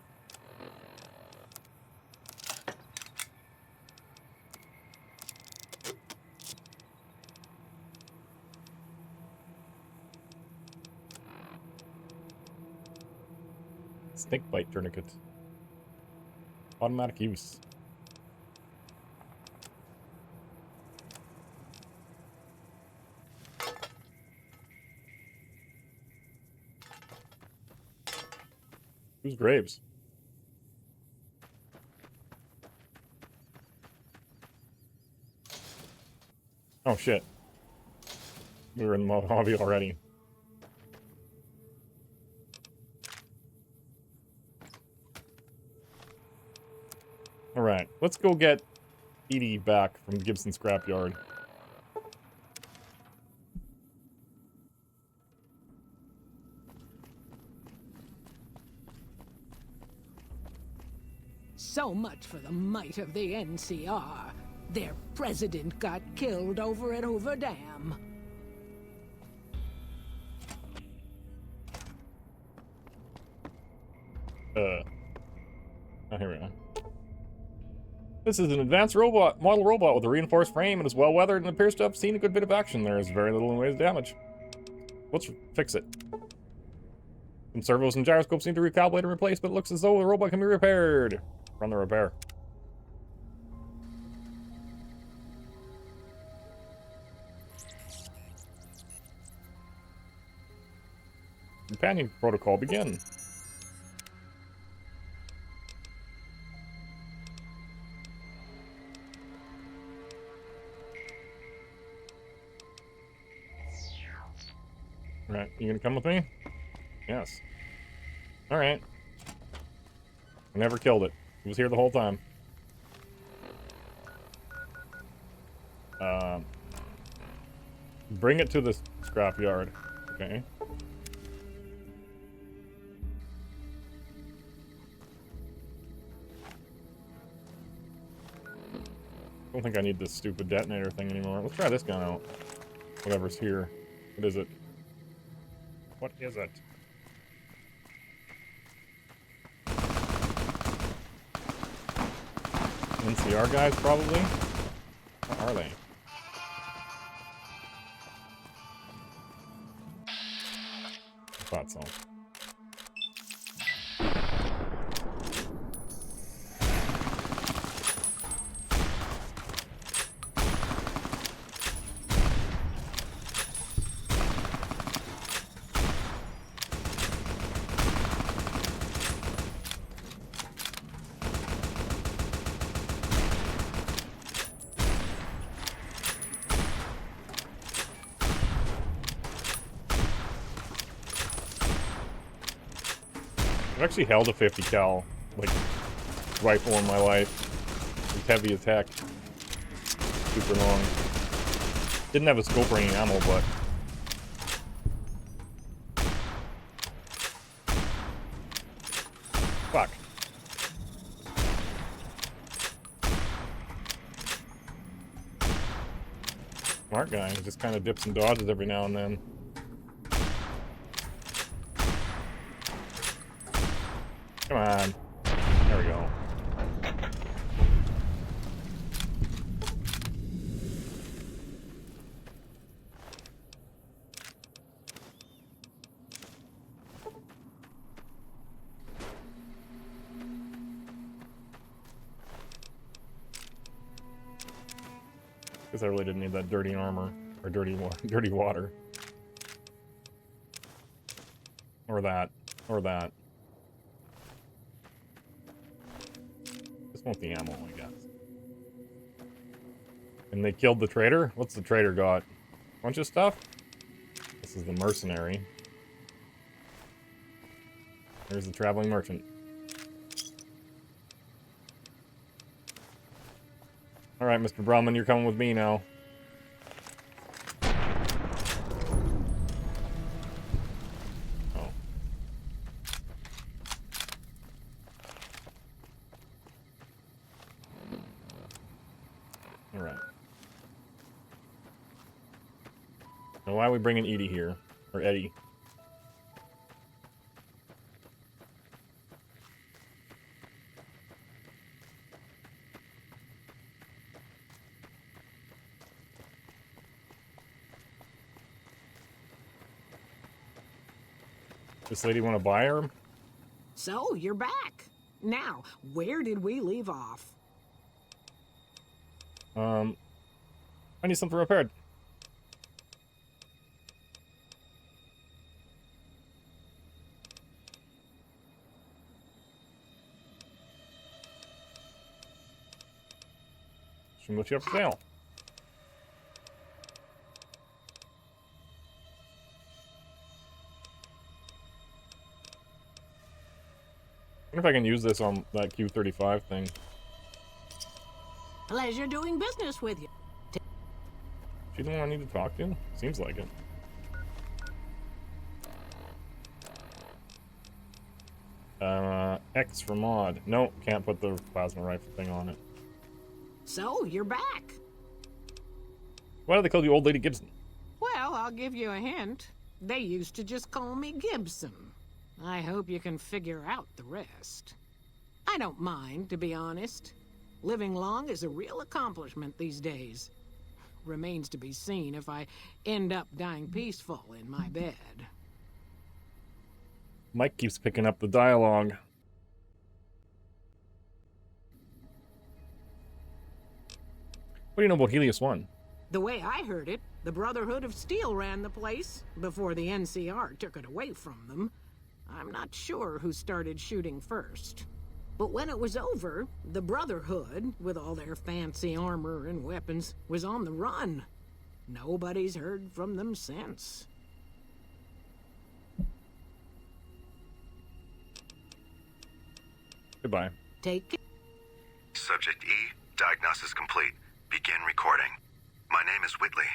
Snakebite tourniquet. Automatic use. Who's Graves? Oh shit. We were in the hobby already. Alright, let's go get Edie back from Gibson Scrapyard. So much for the might of the NCR. Their president got killed over at Hoover Dam. Oh, here we go. This is an advanced model robot with a reinforced frame and is well weathered and appears to have seen a good bit of action. There is very little in the way of damage. Let's fix it. Some servos and gyroscopes seem to recalibrate and replace, but it looks as though the robot can be repaired. Run the repair. Companion protocol begin. Right, you gonna come with me? Yes. Alright. I never killed it. It was here the whole time. Bring it to the scrapyard. Okay. I don't think I need this stupid detonator thing anymore. Let's try this gun out. Whatever's here. What is it? What is it? NCR guys, probably? What are they? I thought so. I've actually held a 50 cal, like, rifle in my life. It's heavy as heck. Super long. Didn't have a scope or any ammo, but... Fuck. Smart guy, he just kind of dips and dodges every now and then. Come on. There we go. Guess I really didn't need that dirty armor. Or dirty water. Or that. Or that. Just want the ammo, I guess. And they killed the trader? What's the trader got? Bunch of stuff? This is the mercenary. There's the traveling merchant. Alright, Mr. Brahman, you're coming with me now. Oh. Alright. Now why are we bringing Edie here? Or Eddie? This lady want to buy her? So, you're back. Now, where did we leave off? I need something repaired. Should what you have for sale. I wonder if I can use this on that Q35 thing. Pleasure doing business with you. She the one I need to talk to? Seems like it. X for mod. No, can't put the plasma rifle thing on it. So, you're back. Why do they call you Old Lady Gibson? Well, I'll give you a hint. They used to just call me Gibson. I hope you can figure out the rest. I don't mind, to be honest. Living long is a real accomplishment these days. Remains to be seen if I end up dying peaceful in my bed. Mike keeps picking up the dialogue. What do you know about Helios 1? The way I heard it, the Brotherhood of Steel ran the place before the NCR took it away from them. I'm not sure who started shooting first. But when it was over, the Brotherhood, with all their fancy armor and weapons, was on the run. Nobody's heard from them since. Goodbye. Take it. Subject E, diagnosis complete. Begin recording. My name is Whitley.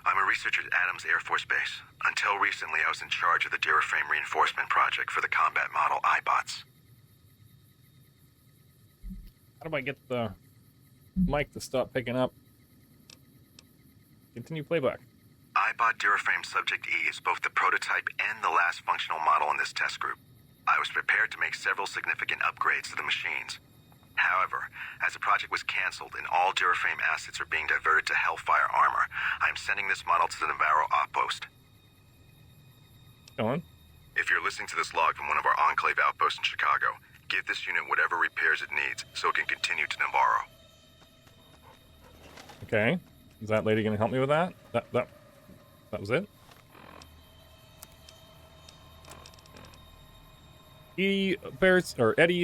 I'm a researcher at Adams Air Force Base. Until recently, I was in charge of the Duraframe reinforcement project for the combat model iBots. How do I get the mic to stop picking up? Continue playback. iBot Duraframe Subject E is both the prototype and the last functional model in this test group. I was prepared to make several significant upgrades to the machines. However, as the project was canceled and all Duraframe assets are being diverted to Hellfire armor, I am sending this model to the Navarro outpost. Go on. If you're listening to this log from one of our Enclave outposts in Chicago, give this unit whatever repairs it needs so it can continue to Navarro. Okay. Is that lady gonna help me with that? That was it? Eddie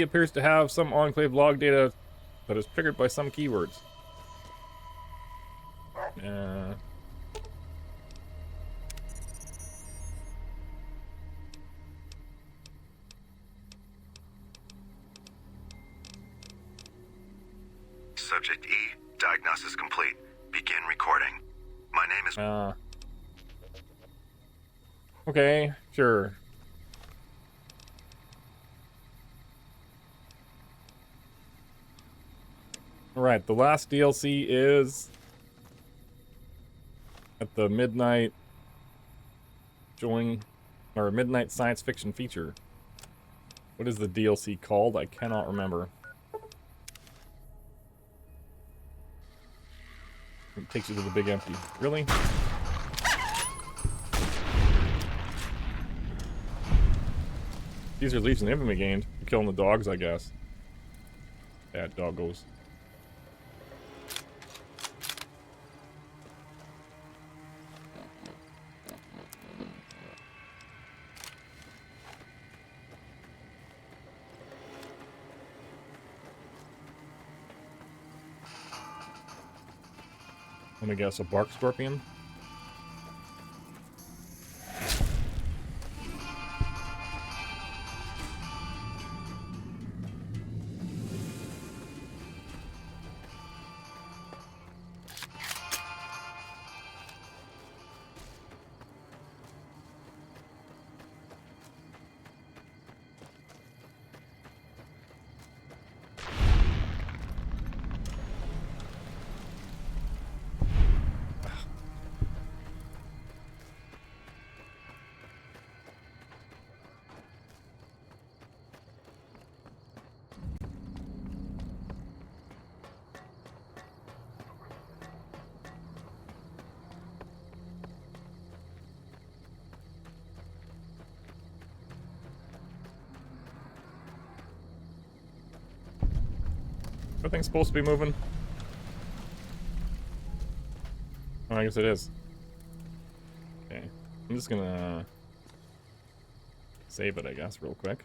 appears to have some Enclave log data that is triggered by some keywords. Subject E, diagnosis complete. Begin recording. My name is... Okay, sure. Alright, the last DLC is at the midnight midnight science fiction feature. What is the DLC called? I cannot remember. It takes you to the big empty. Really? These are Legion of Infamy gained. Killing the dogs, I guess. Bad doggos. Let me guess, a bark scorpion? Everything's supposed to be moving. Oh, I guess it is. Okay. I'm just gonna save it, I guess, real quick.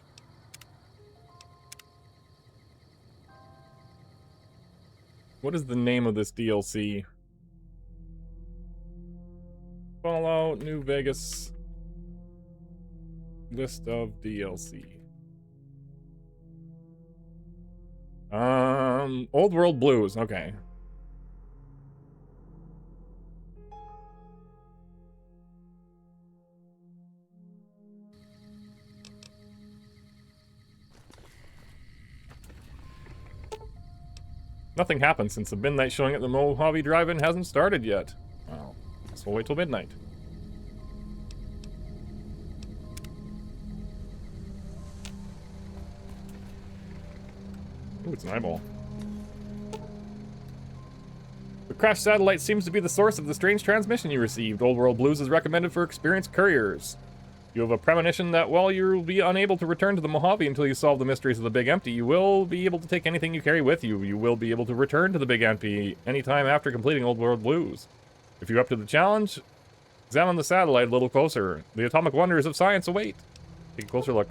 What is the name of this DLC? Fallout New Vegas list of DLC. Old World Blues, okay. Nothing happened since the midnight showing at the Mojave Drive-In hasn't started yet. Well, guess we'll wait till midnight. Ooh, it's an eyeball. The crashed satellite seems to be the source of the strange transmission you received. Old World Blues is recommended for experienced couriers. You have a premonition that while you'll be unable to return to the Mojave until you solve the mysteries of the Big Empty, you will be able to take anything you carry with you. You will be able to return to the Big Empty anytime after completing Old World Blues. If you're up to the challenge, examine the satellite a little closer. The atomic wonders of science await. Take a closer look.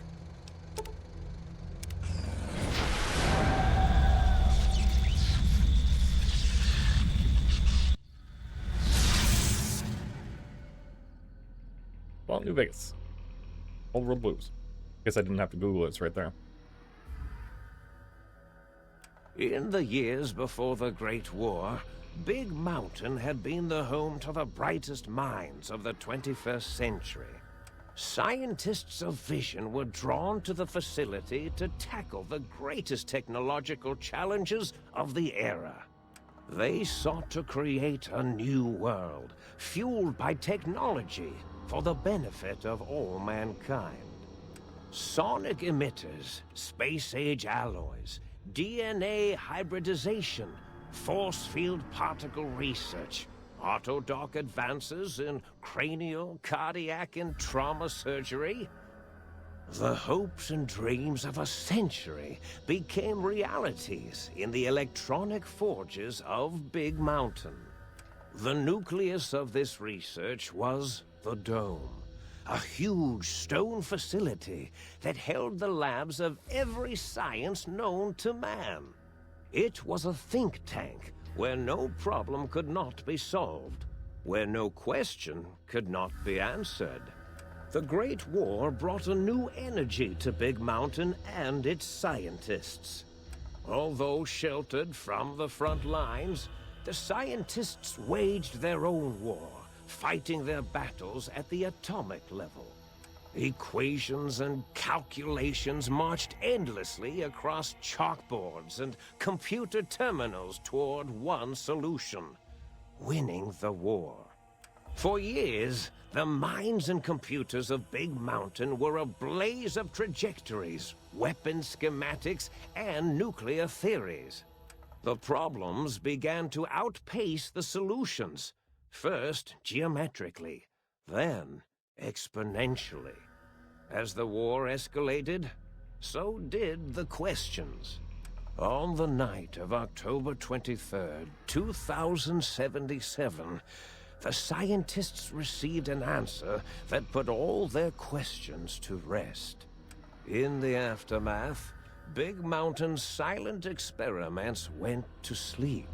Well, New Vegas. Old World Blues. Guess I didn't have to Google it, it's right there. In the years before the Great War, Big Mountain had been the home to the brightest minds of the 21st century. Scientists of vision were drawn to the facility to tackle the greatest technological challenges of the era. They sought to create a new world, fueled by technology for the benefit of all mankind. Sonic emitters, space-age alloys, DNA hybridization, force field particle research, autodoc advances in cranial, cardiac, and trauma surgery. The hopes and dreams of a century became realities in the electronic forges of Big Mountain. The nucleus of this research was the Dome, a huge stone facility that held the labs of every science known to man. It was a think tank where no problem could not be solved, where no question could not be answered. The Great War brought a new energy to Big Mountain and its scientists. Although sheltered from the front lines, the scientists waged their own war, fighting their battles at the atomic level. Equations and calculations marched endlessly across chalkboards and computer terminals toward one solution: winning the war. For years, the minds and computers of Big Mountain were a blaze of trajectories, weapon schematics, and nuclear theories. The problems began to outpace the solutions, first geometrically, then exponentially. As the war escalated, so did the questions. On the night of October 23rd, 2077, the scientists received an answer that put all their questions to rest. In the aftermath, Big Mountain's silent experiments went to sleep,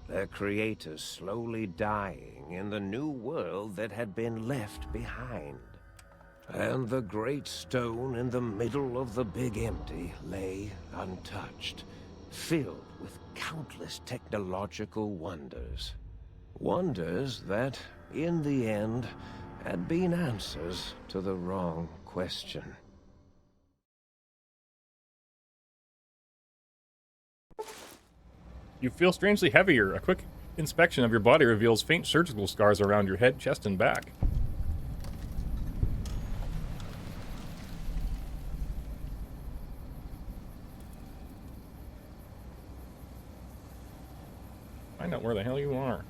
their creators slowly dying in the new world that had been left behind. And the great stone in the middle of the Big Empty lay untouched, filled with countless technological wonders. Wonders that, in the end, had been answers to the wrong question. You feel strangely heavier. A quick inspection of your body reveals faint surgical scars around your head, chest, and back. Find out where the hell you are.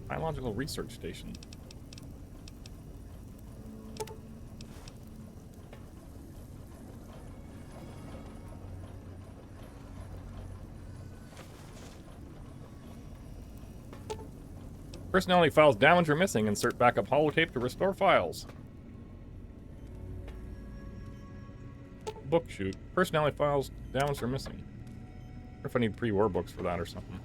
Biological research station. Personality files damaged or missing. Insert backup holotape to restore files. Book shoot. Personality files damaged or missing. Or if I need pre-war books for that or something.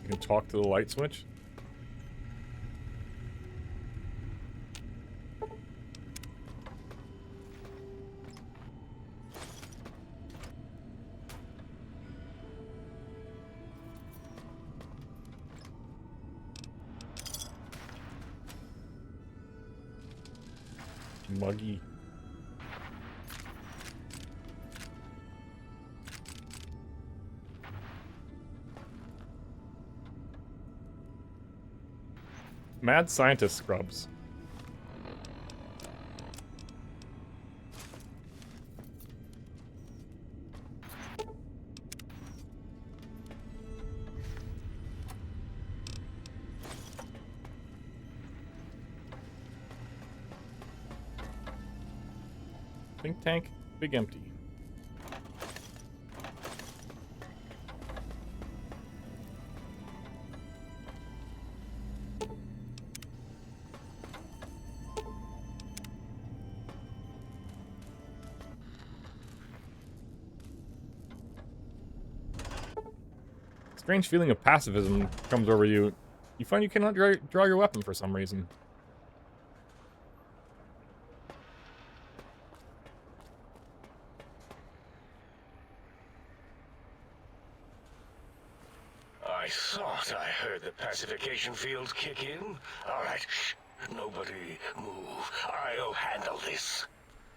You can talk to the light switch. Muggy. Mad scientist scrubs. Think tank, Big Empty. Strange feeling of pacifism comes over you. You find you cannot draw your weapon for some reason. I thought I heard the pacification fields kick in. All right, shh. Nobody move. I'll handle this.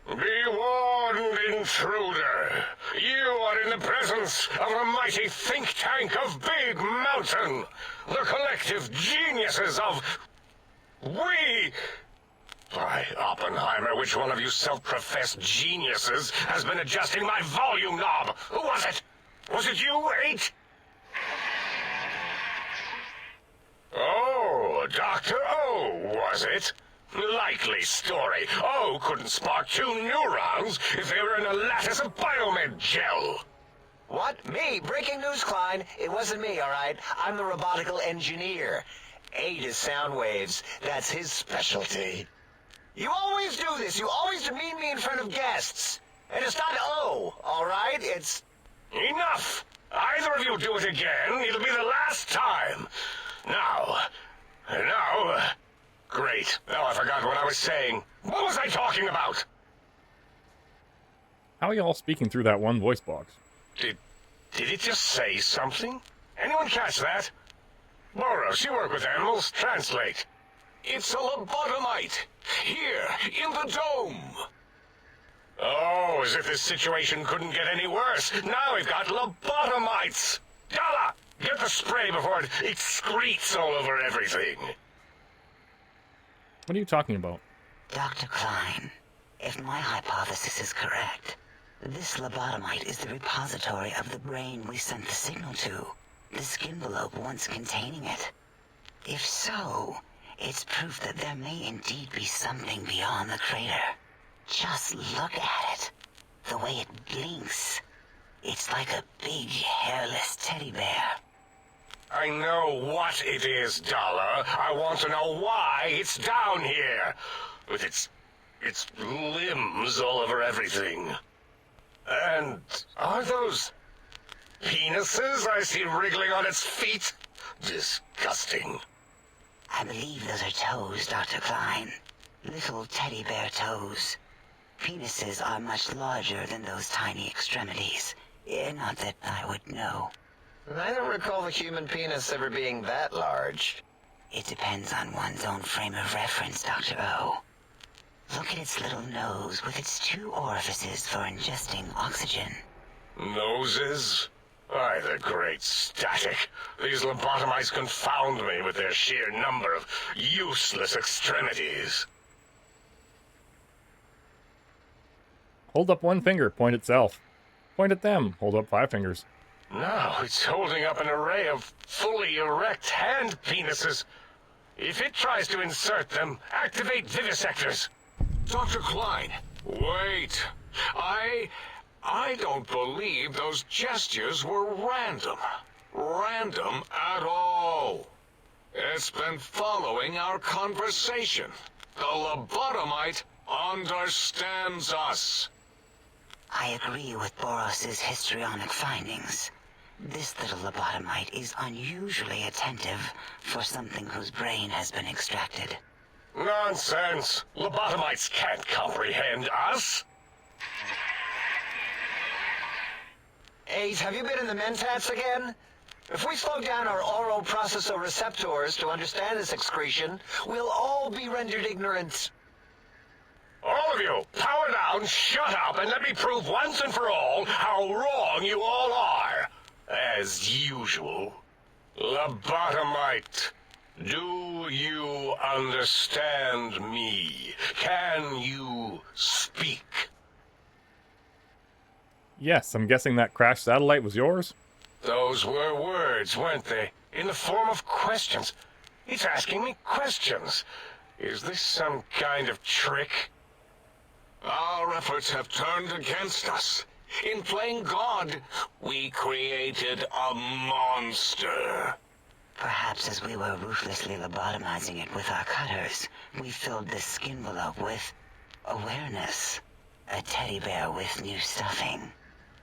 Be warned, intruder. You are in the presence of a mighty think tank of Big Mountain, the collective geniuses of... we... By Oppenheimer, which one of you self-professed geniuses has been adjusting my volume knob? Who was it? Was it you, 8? Oh, Dr. O, was it? Likely story. O couldn't spark 2 neurons if they were in a lattice of biomed gel. What? Me? Breaking news, Klein. It wasn't me, all right? I'm the robotical engineer. 8 is sound waves. That's his specialty. You always do this. You always demean me in front of guests. And it's not O, all right? It's... Enough! Either of you do it again, it'll be the last time. Now... Great. Now I forgot what I was saying. What was I talking about? How are y'all speaking through that one voice box? Did it just say something? Anyone catch that? Boros, you work with animals. Translate. It's a lobotomite. Here, in the dome. Oh, as if this situation couldn't get any worse. Now we've got lobotomites. Dala, get the spray before it excretes all over everything. What are you talking about? Dr. Klein, if my hypothesis is correct, this lobotomite is the repository of the brain we sent the signal to, the skinvelope once containing it. If so, it's proof that there may indeed be something beyond the crater. Just look at it. The way it blinks. It's like a big, hairless teddy bear. I know what it is, Dollar. I want to know why it's down here. With its limbs all over everything. And are those penises I see wriggling on its feet? Disgusting. I believe those are toes, Dr. Klein. Little teddy bear toes. Penises are much larger than those tiny extremities. Not that I would know. I don't recall the human penis ever being that large. It depends on one's own frame of reference, Dr. O. Look at its little nose with its 2 orifices for ingesting oxygen. Noses? By the great static. These lobotomites confound me with their sheer number of useless extremities. Hold up 1 finger, point itself. Point at them, hold up 5 fingers. Now it's holding up an array of fully erect hand penises. If it tries to insert them, activate vivisectors. Dr. Klein, wait. I don't believe those gestures were random. Random at all. It's been following our conversation. The lobotomite understands us. I agree with Boros's histrionic findings. This little lobotomite is unusually attentive for something whose brain has been extracted. Nonsense! Lobotomites can't comprehend us! 8, have you been in the mentats again? If we slow down our oral processoreceptors to understand this excretion, we'll all be rendered ignorant. All of you, power down, shut up, and let me prove once and for all how wrong you all are. As usual. Lobotomite, do you understand me? Can you speak? Yes, I'm guessing that crashed satellite was yours? Those were words, weren't they? In the form of questions. It's asking me questions. Is this some kind of trick? Our efforts have turned against us. In playing God, we created a monster. Perhaps as we were ruthlessly lobotomizing it with our cutters, we filled this skinvelope with awareness. A teddy bear with new stuffing.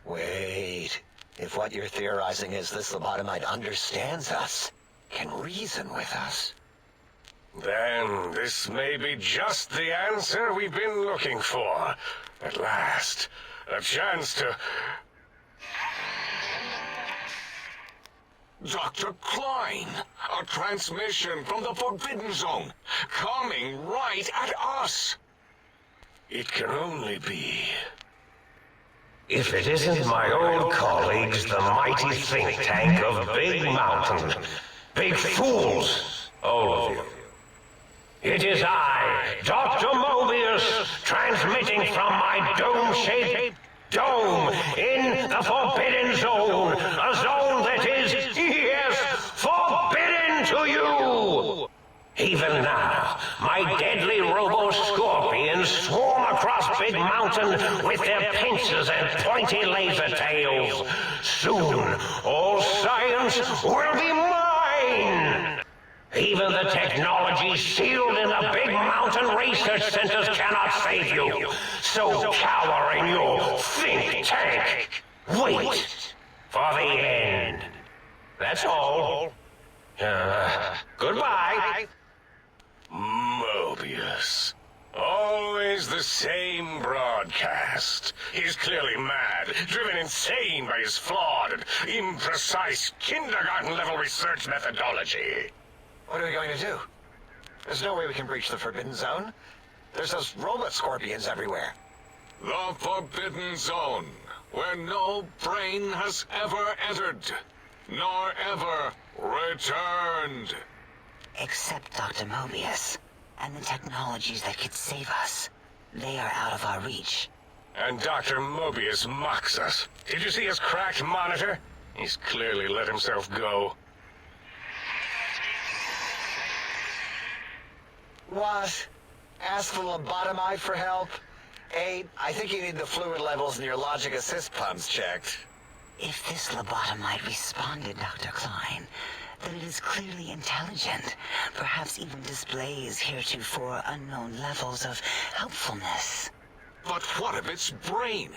Wait. If what you're theorizing is this lobotomite understands us, can reason with us, then this may be just the answer we've been looking for. At last, a chance to... Dr. Klein, a transmission from the Forbidden Zone, coming right at us. It can only be... If it isn't my old colleagues, the mighty think tank of Big Mountain. Big fools, all of you. It is I, Dr. Mobius, transmitting from my dome-shaped dome in the Forbidden Zone. A zone that is, yes, forbidden to you! Even now, my deadly robo-scorpions swarm across Big Mountain with their pincers and pointy laser tails. Soon, all science will be mine! Even the technology sealed in the Big Mountain research centers cannot save you. So cower in your think tank. Wait for the end. That's all. Goodbye. Mobius. Always the same broadcast. He's clearly mad, driven insane by his flawed and imprecise kindergarten-level research methodology. What are we going to do? There's no way we can breach the Forbidden Zone. There's those robot scorpions everywhere. The Forbidden Zone, where no brain has ever entered, nor ever returned. Except Dr. Mobius, and the technologies that could save us. They are out of our reach. And Dr. Mobius mocks us. Did you see his cracked monitor? He's clearly let himself go. What? Ask the lobotomite for help? Aid, I think you need the fluid levels in your logic assist pumps checked. If this lobotomite responded, Dr. Klein, then it is clearly intelligent, perhaps even displays heretofore unknown levels of helpfulness. But what of its brain?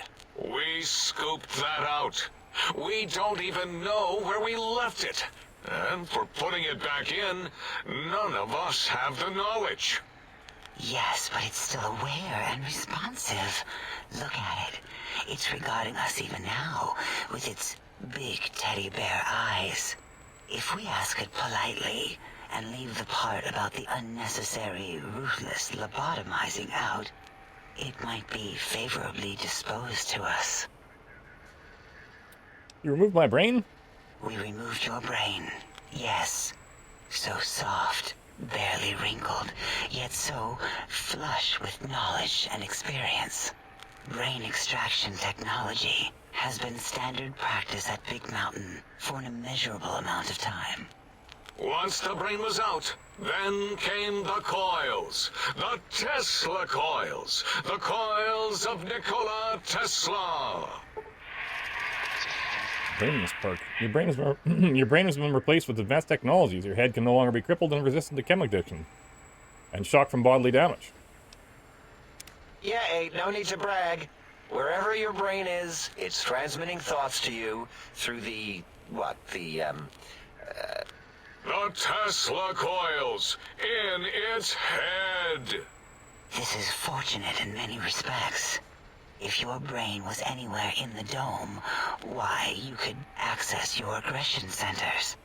We scooped that out. We don't even know where we left it. And for putting it back in, none of us have the knowledge. Yes, but it's still aware and responsive. Look at it. It's regarding us even now, with its big teddy bear eyes. If we ask it politely, and leave the part about the unnecessary, ruthless lobotomizing out, it might be favorably disposed to us. You removed my brain? We removed your brain, yes. So soft, barely wrinkled, yet so flush with knowledge and experience. Brain extraction technology has been standard practice at Big Mountain for an immeasurable amount of time. Once the brain was out, then came the coils. The Tesla coils. The coils of Nikola Tesla. Brainless perk. Your brain has been replaced with advanced technologies. Your head can no longer be crippled and resistant to chemical addiction. And shock from bodily damage. Yeah, Aid, no need to brag. Wherever your brain is, it's transmitting thoughts to you through the Tesla coils in its head. This is fortunate in many respects. If your brain was anywhere in the dome, why, you could access your aggression centers.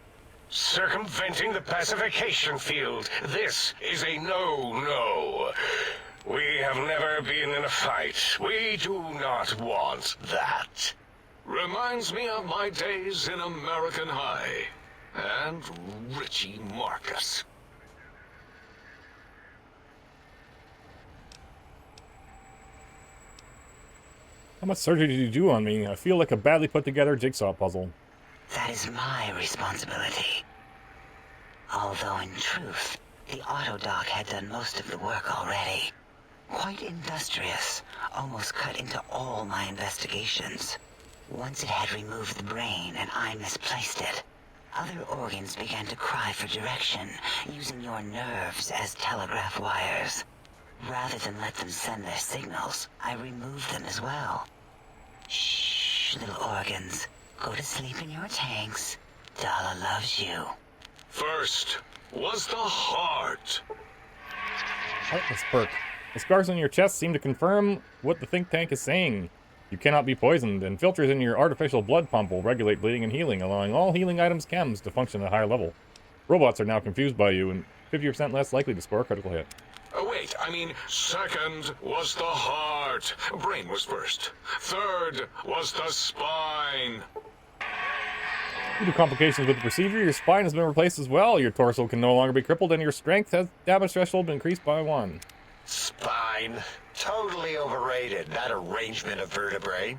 Circumventing the pacification field. This is a no-no. We have never been in a fight. We do not want that. Reminds me of my days in American High. And Richie Marcus. How much surgery did you do on me? I feel like a badly put together jigsaw puzzle. That is my responsibility. Although in truth, the autodoc had done most of the work already. Quite industrious, almost cut into all my investigations. Once it had removed the brain and I misplaced it, other organs began to cry for direction, using your nerves as telegraph wires. Rather than let them send their signals, I removed them as well. Shh, little organs. Go to sleep in your tanks. Dala loves you. First was the heart. Heartless perk. The scars on your chest seem to confirm what the think tank is saying. You cannot be poisoned, and filters in your artificial blood pump will regulate bleeding and healing, allowing all healing items chems to function at a higher level. Robots are now confused by you, and 50% less likely to score a critical hit. Wait, I mean, second was the heart. Brain was first. Third was the spine. Due to complications with the procedure, your spine has been replaced as well. Your torso can no longer be crippled, and your strength has damage threshold been increased by 1. Spine. Totally overrated, that arrangement of vertebrae.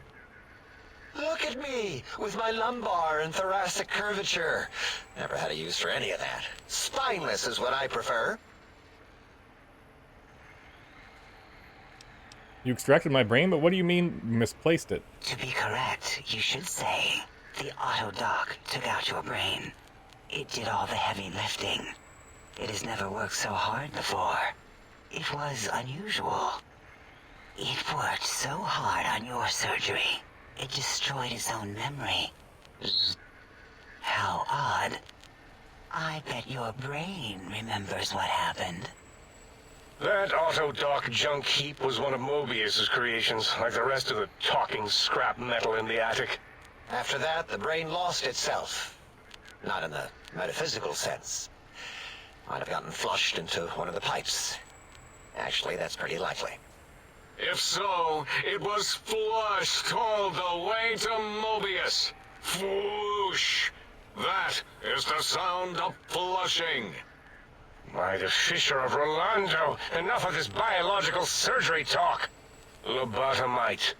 Look at me, with my lumbar and thoracic curvature. Never had a use for any of that. Spineless is what I prefer. You extracted my brain, but what do you mean misplaced it? To be correct, you should say, the auto-dock took out your brain. It did all the heavy lifting. It has never worked so hard before. It was unusual. It worked so hard on your surgery, it destroyed its own memory. How odd. I bet your brain remembers what happened. That auto-dock junk heap was one of Mobius's creations, like the rest of the talking scrap metal in the attic. After that, the brain lost itself. Not in the metaphysical sense. Might have gotten flushed into one of the pipes. Actually, that's pretty likely. If so, it was flushed all the way to Mobius. Flush. That is the sound of flushing. By the Fisher of Rolando, enough of this biological surgery talk. Lobotomite,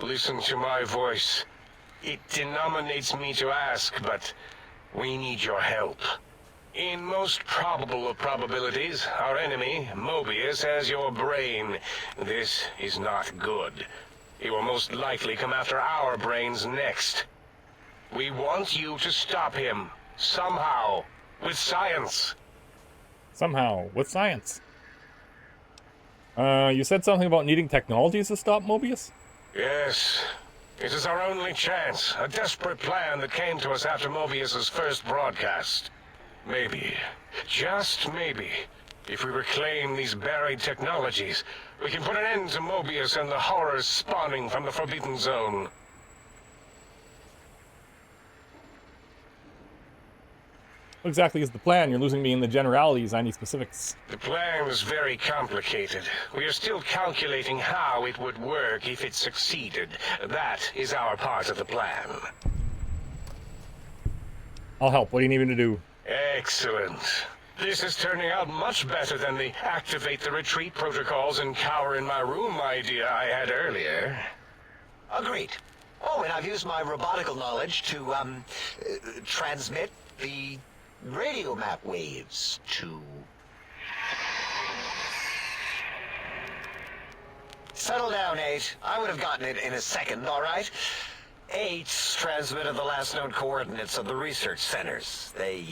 listen to my voice. It denominates me to ask, but we need your help. In most probable of probabilities, our enemy, Mobius, has your brain. This is not good. He will most likely come after our brains next. We want you to stop him, somehow, with science. Somehow, with science. You said something about needing technologies to stop Mobius? Yes. It is our only chance. A desperate plan that came to us after Mobius's first broadcast. Maybe, just maybe, if we reclaim these buried technologies, we can put an end to Mobius and the horrors spawning from the Forbidden Zone. What exactly is the plan? You're losing me in the generalities. I need specifics. The plan was very complicated. We are still calculating how it would work if it succeeded. That is our part of the plan. I'll help. What do you need me to do? Excellent. This is turning out much better than the activate the retreat protocols and cower in my room idea I had earlier. Agreed. Oh, and I've used my robotical knowledge to, transmit the radio map waves to... Settle down, 8. I would have gotten it in a second, all right? 8 transmitted the last known coordinates of the research centers. They,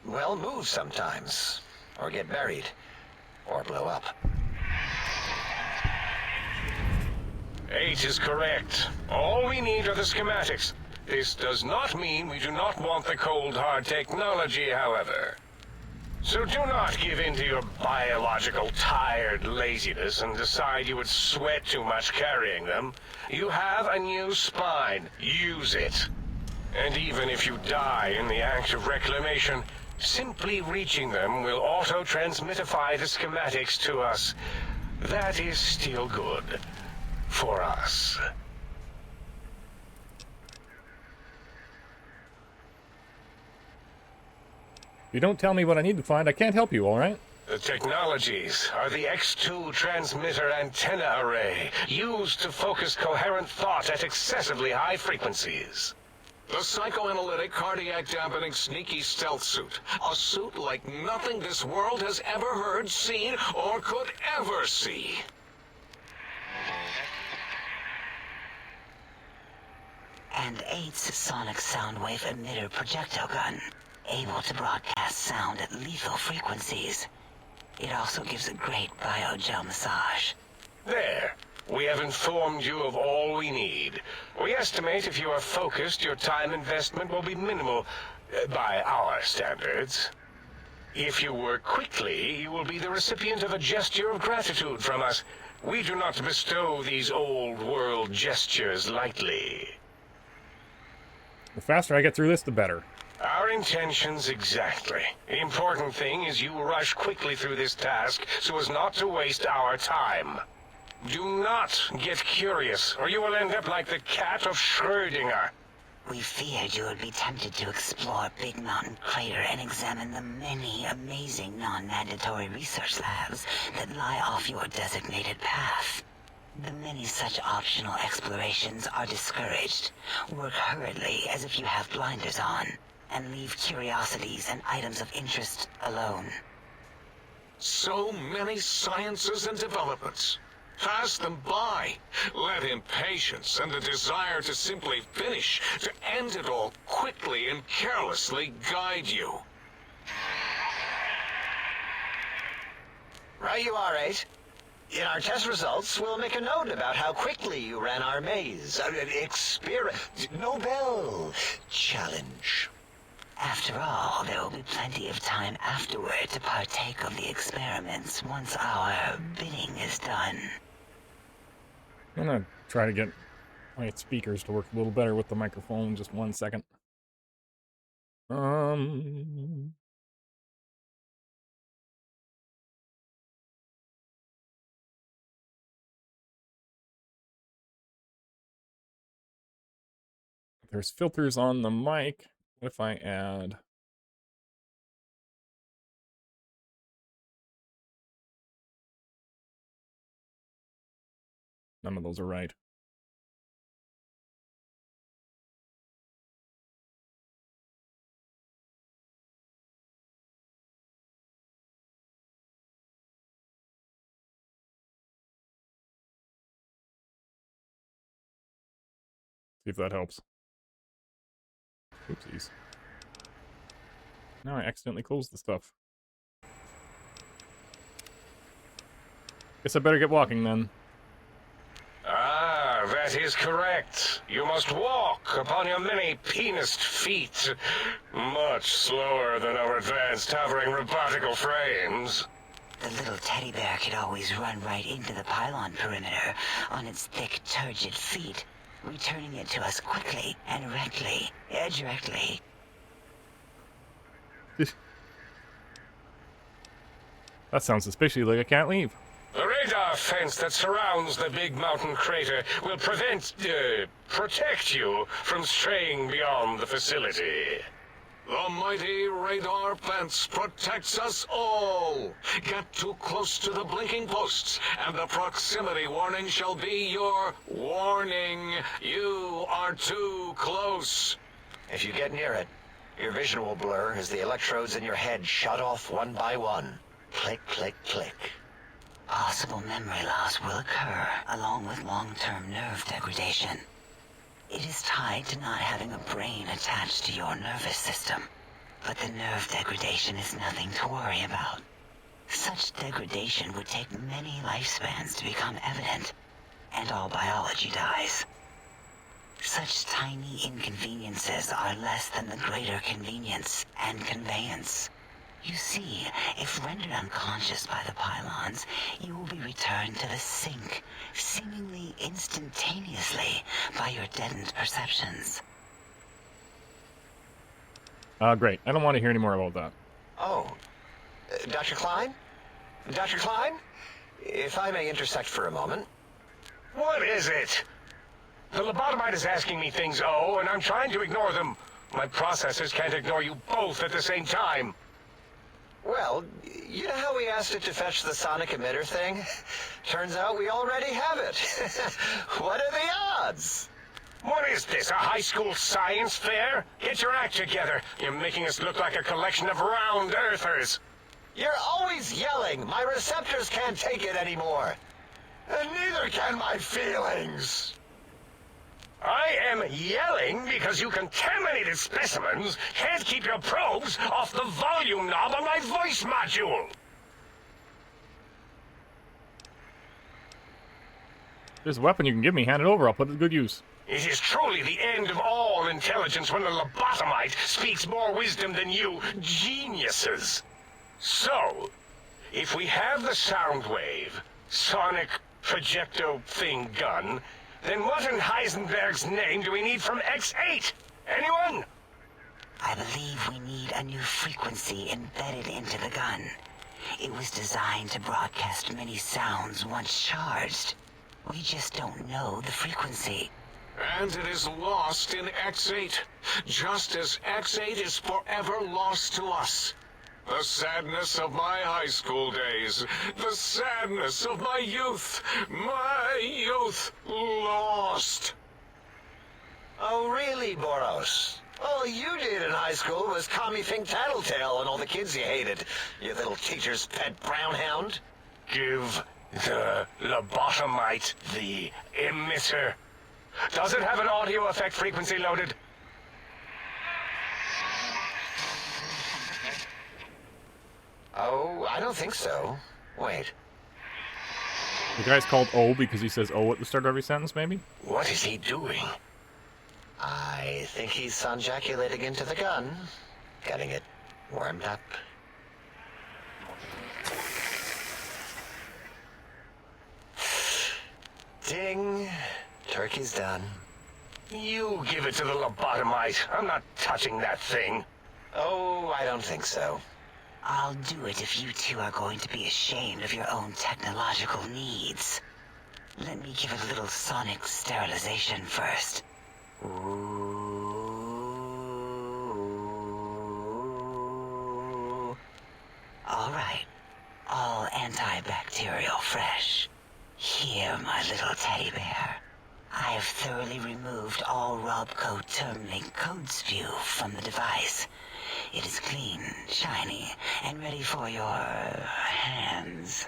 well, move sometimes. Or get buried. Or blow up. 8 is correct. All we need are the schematics. This does not mean we do not want the cold hard technology, however. So do not give in to your biological tired laziness and decide you would sweat too much carrying them. You have a new spine. Use it. And even if you die in the act of reclamation, simply reaching them will auto-transmitify the schematics to us. That is still good. For us. If you don't tell me what I need to find, I can't help you, alright? The technologies are the X2 transmitter antenna array, used to focus coherent thought at excessively high frequencies. The psychoanalytic, cardiac dampening, sneaky stealth suit. A suit like nothing this world has ever heard, seen, or could ever see. And 8's sonic sound wave emitter projectile gun, able to broadcast sound at lethal frequencies. It also gives a great biogel massage. There. We have informed you of all we need. We estimate if you are focused, your time investment will be minimal, by our standards. If you work quickly, you will be the recipient of a gesture of gratitude from us. We do not bestow these old-world gestures lightly. The faster I get through this, the better. Our intentions exactly. The important thing is you rush quickly through this task so as not to waste our time. Do not get curious, or you will end up like the cat of Schrödinger. We feared you would be tempted to explore Big Mountain Crater and examine the many amazing non-mandatory research labs that lie off your designated path. The many such optional explorations are discouraged. Work hurriedly as if you have blinders on, and leave curiosities and items of interest alone. So many sciences and developments. Pass them by. Let impatience and the desire to simply finish, to end it all quickly and carelessly guide you. Right you are, 8. In our test results, we'll make a note about how quickly you ran our maze. Nobel challenge. After all, there will be plenty of time afterward to partake of the experiments once our bidding is done. I'm gonna try to get my speakers to work a little better with the microphone. Just 1 second. There's filters on the mic. What if I add... None of those are right. See if that helps. Oopsies. Now I accidentally closed the stuff. Guess I better get walking then. Ah, that is correct. You must walk upon your many penised feet. Much slower than our advanced hovering robotical frames. The little teddy bear could always run right into the pylon perimeter on its thick, turgid feet, returning it to us quickly and directly. That sounds suspiciously like I can't leave. The radar fence that surrounds the Big Mountain Crater will protect you from straying beyond the facility. The mighty radar fence protects us all. Get too close to the blinking posts, and the proximity warning shall be your warning. You are too close. If you get near it, your vision will blur as the electrodes in your head shut off one by one. Click, click, click. Possible memory loss will occur, along with long-term nerve degradation. It is tied to not having a brain attached to your nervous system, but the nerve degradation is nothing to worry about. Such degradation would take many lifespans to become evident, and all biology dies. Such tiny inconveniences are less than the greater convenience and conveyance. You see, if rendered unconscious by the pylons, you will be returned to the sink, seemingly instantaneously, by your deadened perceptions. Great. I don't want to hear any more about that. Oh, Dr. Klein? Dr. Klein? If I may intersect for a moment. What is it? The lobotomite is asking me things, and I'm trying to ignore them. My processors can't ignore you both at the same time. Well, you know how we asked it to fetch the sonic emitter thing? Turns out we already have it. What are the odds? What is this, a high school science fair? Get your act together. You're making us look like a collection of round earthers. You're always yelling. My receptors can't take it anymore. And neither can my feelings. I am yelling because you contaminated specimens can't keep your probes off the volume knob on my voice module. There's a weapon you can give me. Hand it over. I'll put it to good use. It is truly the end of all intelligence when the lobotomite speaks more wisdom than you geniuses. So, if we have the sound wave, sonic projecto thing gun, then what in Heisenberg's name do we need from X8? Anyone? I believe we need a new frequency embedded into the gun. It was designed to broadcast many sounds once charged. We just don't know the frequency. And it is lost in X8, just as X8 is forever lost to us. The sadness of my high school days, the sadness of my youth lost. Oh, really, Boros? All you did in high school was call me Fink Tattletale and all the kids you hated, you little teacher's pet brown hound. Give the lobotomite the emitter. Does it have an audio effect frequency loaded? Oh, I don't think so. Wait. The guy's called O because he says O at the start of every sentence, maybe? What is he doing? I think he's sonjaculating into the gun, getting it warmed up. Ding. Turkey's done. You give it to the lobotomite. I'm not touching that thing. Oh, I don't think so. I'll do it if you two are going to be ashamed of your own technological needs. Let me give it a little sonic sterilization first. Ooh. All right. All antibacterial fresh. Here, my little teddy bear. I have thoroughly removed all Robco Termlink code spew from the device. It is clean, shiny, and ready for your hands.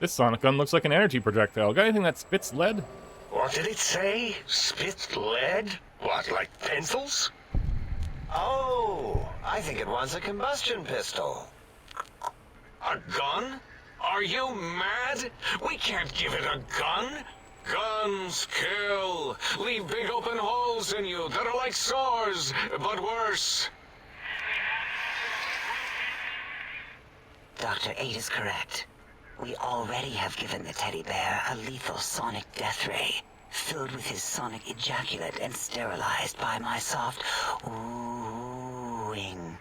This sonic gun looks like an energy projectile. Got anything that spits lead? What did it say? Spit lead? What, like pencils? Oh, I think it wants a combustion pistol. A gun? Are you mad? We can't give it a gun. Guns kill. Leave big open holes in you that are like sores, but worse. Dr. 8 is correct. We already have given the teddy bear a lethal sonic death ray, filled with his sonic ejaculate and sterilized by my soft oohing.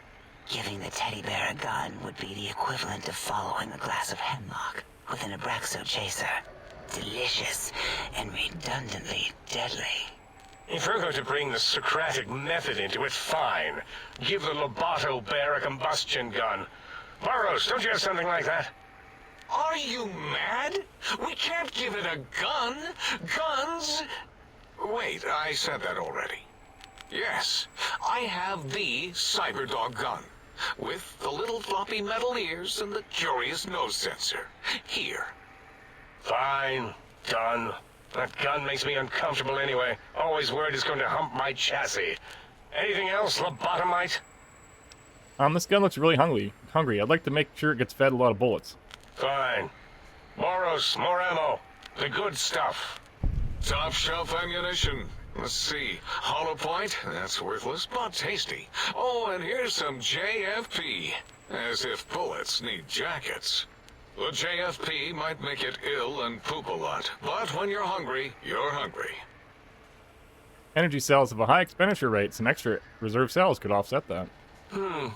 Giving the teddy bear a gun would be the equivalent of following a glass of hemlock with an Abraxo chaser. Delicious and redundantly deadly. If you're going to bring the Socratic method into it, fine. Give the Loboto bear a combustion gun. Burroughs, don't you have something like that? Are you mad? We can't give it a gun. Guns... Wait, I said that already. Yes, I have the Cyberdog gun, with the little floppy metal ears and the curious nose sensor. Here. Fine. Done. That gun makes me uncomfortable anyway. Always worried it's going to hump my chassis. Anything else, lobotomite? This gun looks really hungry. I'd like to make sure it gets fed a lot of bullets. Fine. Moros, more ammo. The good stuff. Top shelf ammunition. Let's see. Hollow point? That's worthless, but tasty. Oh, and here's some JFP. As if bullets need jackets. The JFP might make it ill and poop a lot, but when you're hungry, you're hungry. Energy cells have a high expenditure rate. Some extra reserve cells could offset that.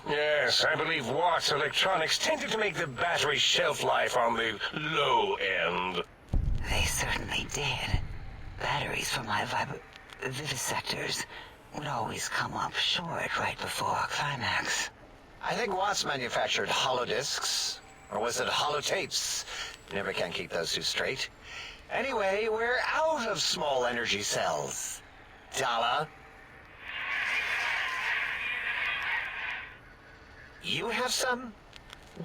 Yes, I believe Watt's Electronics tended to make the battery shelf life on the low end. They certainly did. Batteries for my vivisectors would always come up short right before climax. I think Watts manufactured holodiscs. Or was it holotapes? Never can keep those two straight. Anyway, we're out of small energy cells. Dala? You have some?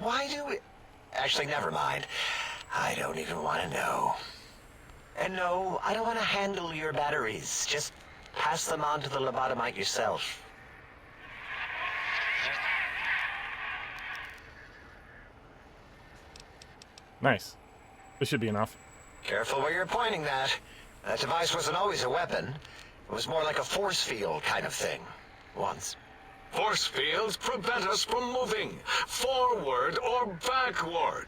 Why do we... Actually, never mind. I don't even want to know. And no, I don't want to handle your batteries. Just pass them on to the lobotomite yourself. Nice. This should be enough. Careful where you're pointing that. That device wasn't always a weapon. It was more like a force field kind of thing. Once. Force fields prevent us from moving, forward or backward.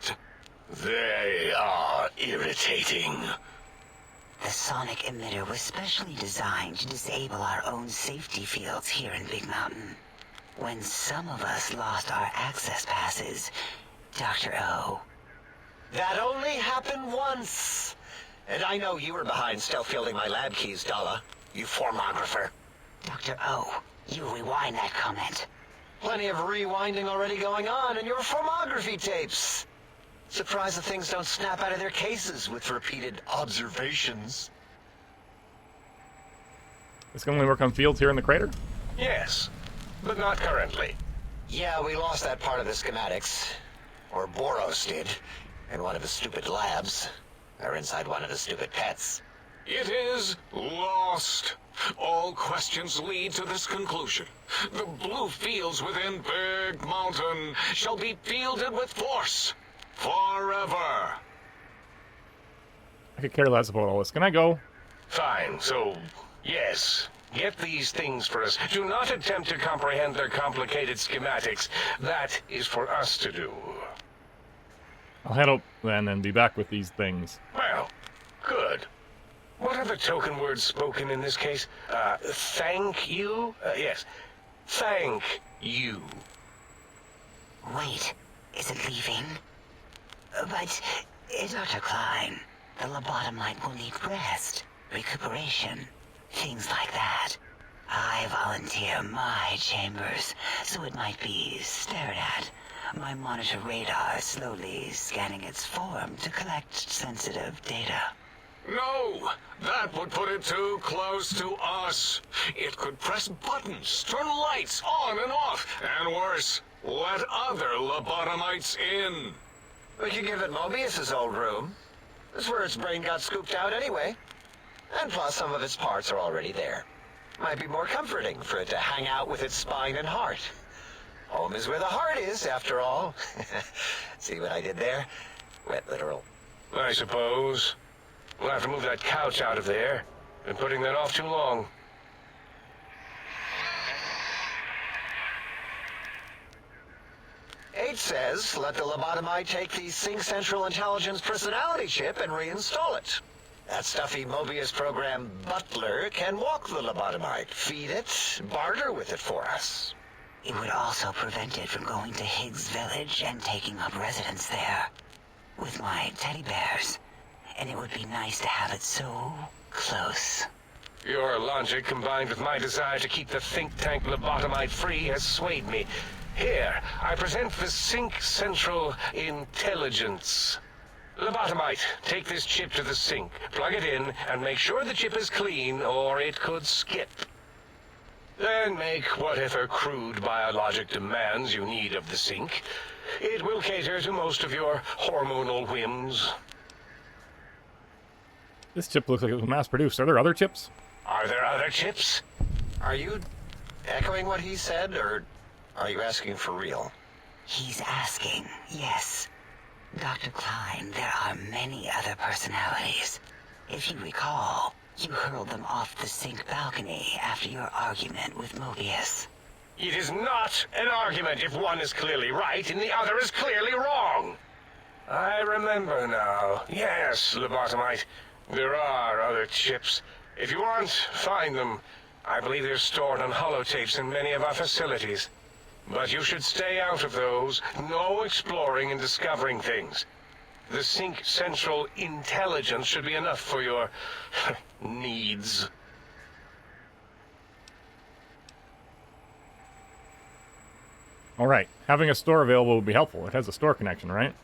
They are irritating. The sonic emitter was specially designed to disable our own safety fields here in Big Mountain. When some of us lost our access passes, Dr. O. That only happened once. And I know you were behind stealth fielding my lab keys, Dala. You formographer. Dr. O, you rewind that comment. Plenty of rewinding already going on in your formography tapes. Surprised the things don't snap out of their cases with repeated observations. This can only work on fields here in the crater? Yes, but not currently. Yeah, we lost that part of the schematics. Or Boros did. In one of his stupid labs. Or inside one of his stupid pets. It is lost. All questions lead to this conclusion. The blue fields within Big Mountain shall be fielded with force. Forever. I could care less about all this. Can I go? Fine, so, yes. Get these things for us. Do not attempt to comprehend their complicated schematics. That is for us to do. I'll head up then and be back with these things. Well, good. What are the token words spoken in this case? Thank you? Yes. Thank you. Wait, is it leaving? But, Dr. Klein, the lobotomite will need rest, recuperation, things like that. I volunteer my chambers, so it might be stared at. My monitor radar slowly scanning its form to collect sensitive data. No, that would put it too close to us. It could press buttons, turn lights on and off, and worse, let other lobotomites in. We could give it Mobius's old room. That's where its brain got scooped out anyway. And plus, some of its parts are already there. Might be more comforting for it to hang out with its spine and heart. Home is where the heart is, after all. See what I did there? Wet literal. I suppose. We'll have to move that couch out of there. Been putting that off too long. H says, let the lobotomite take the Sync Central Intelligence personality chip and reinstall it. That stuffy Mobius program Butler can walk the lobotomite, feed it, barter with it for us. It would also prevent it from going to Higgs Village and taking up residence there. With my teddy bears. And it would be nice to have it so close. Your logic, combined with my desire to keep the think tank lobotomite free, has swayed me. Here, I present the Sync Central Intelligence. Lobotomite, take this chip to the sink, plug it in, and make sure the chip is clean, or it could skip. Then make whatever crude biologic demands you need of the sink. It will cater to most of your hormonal whims. This chip looks like it was mass-produced. Are there other chips? Are there other chips? Are you echoing what he said, or are you asking for real? He's asking, yes. Dr. Klein, there are many other personalities. If you recall, you hurled them off the sink balcony after your argument with Mobius. It is not an argument if one is clearly right and the other is clearly wrong. I remember now. Yes, lobotomite. There are other chips. If you want, find them. I believe they're stored on holotapes in many of our facilities. But you should stay out of those. No exploring and discovering things. The Sync Central Intelligence should be enough for your needs. Alright, having a store available would be helpful. It has a store connection, right?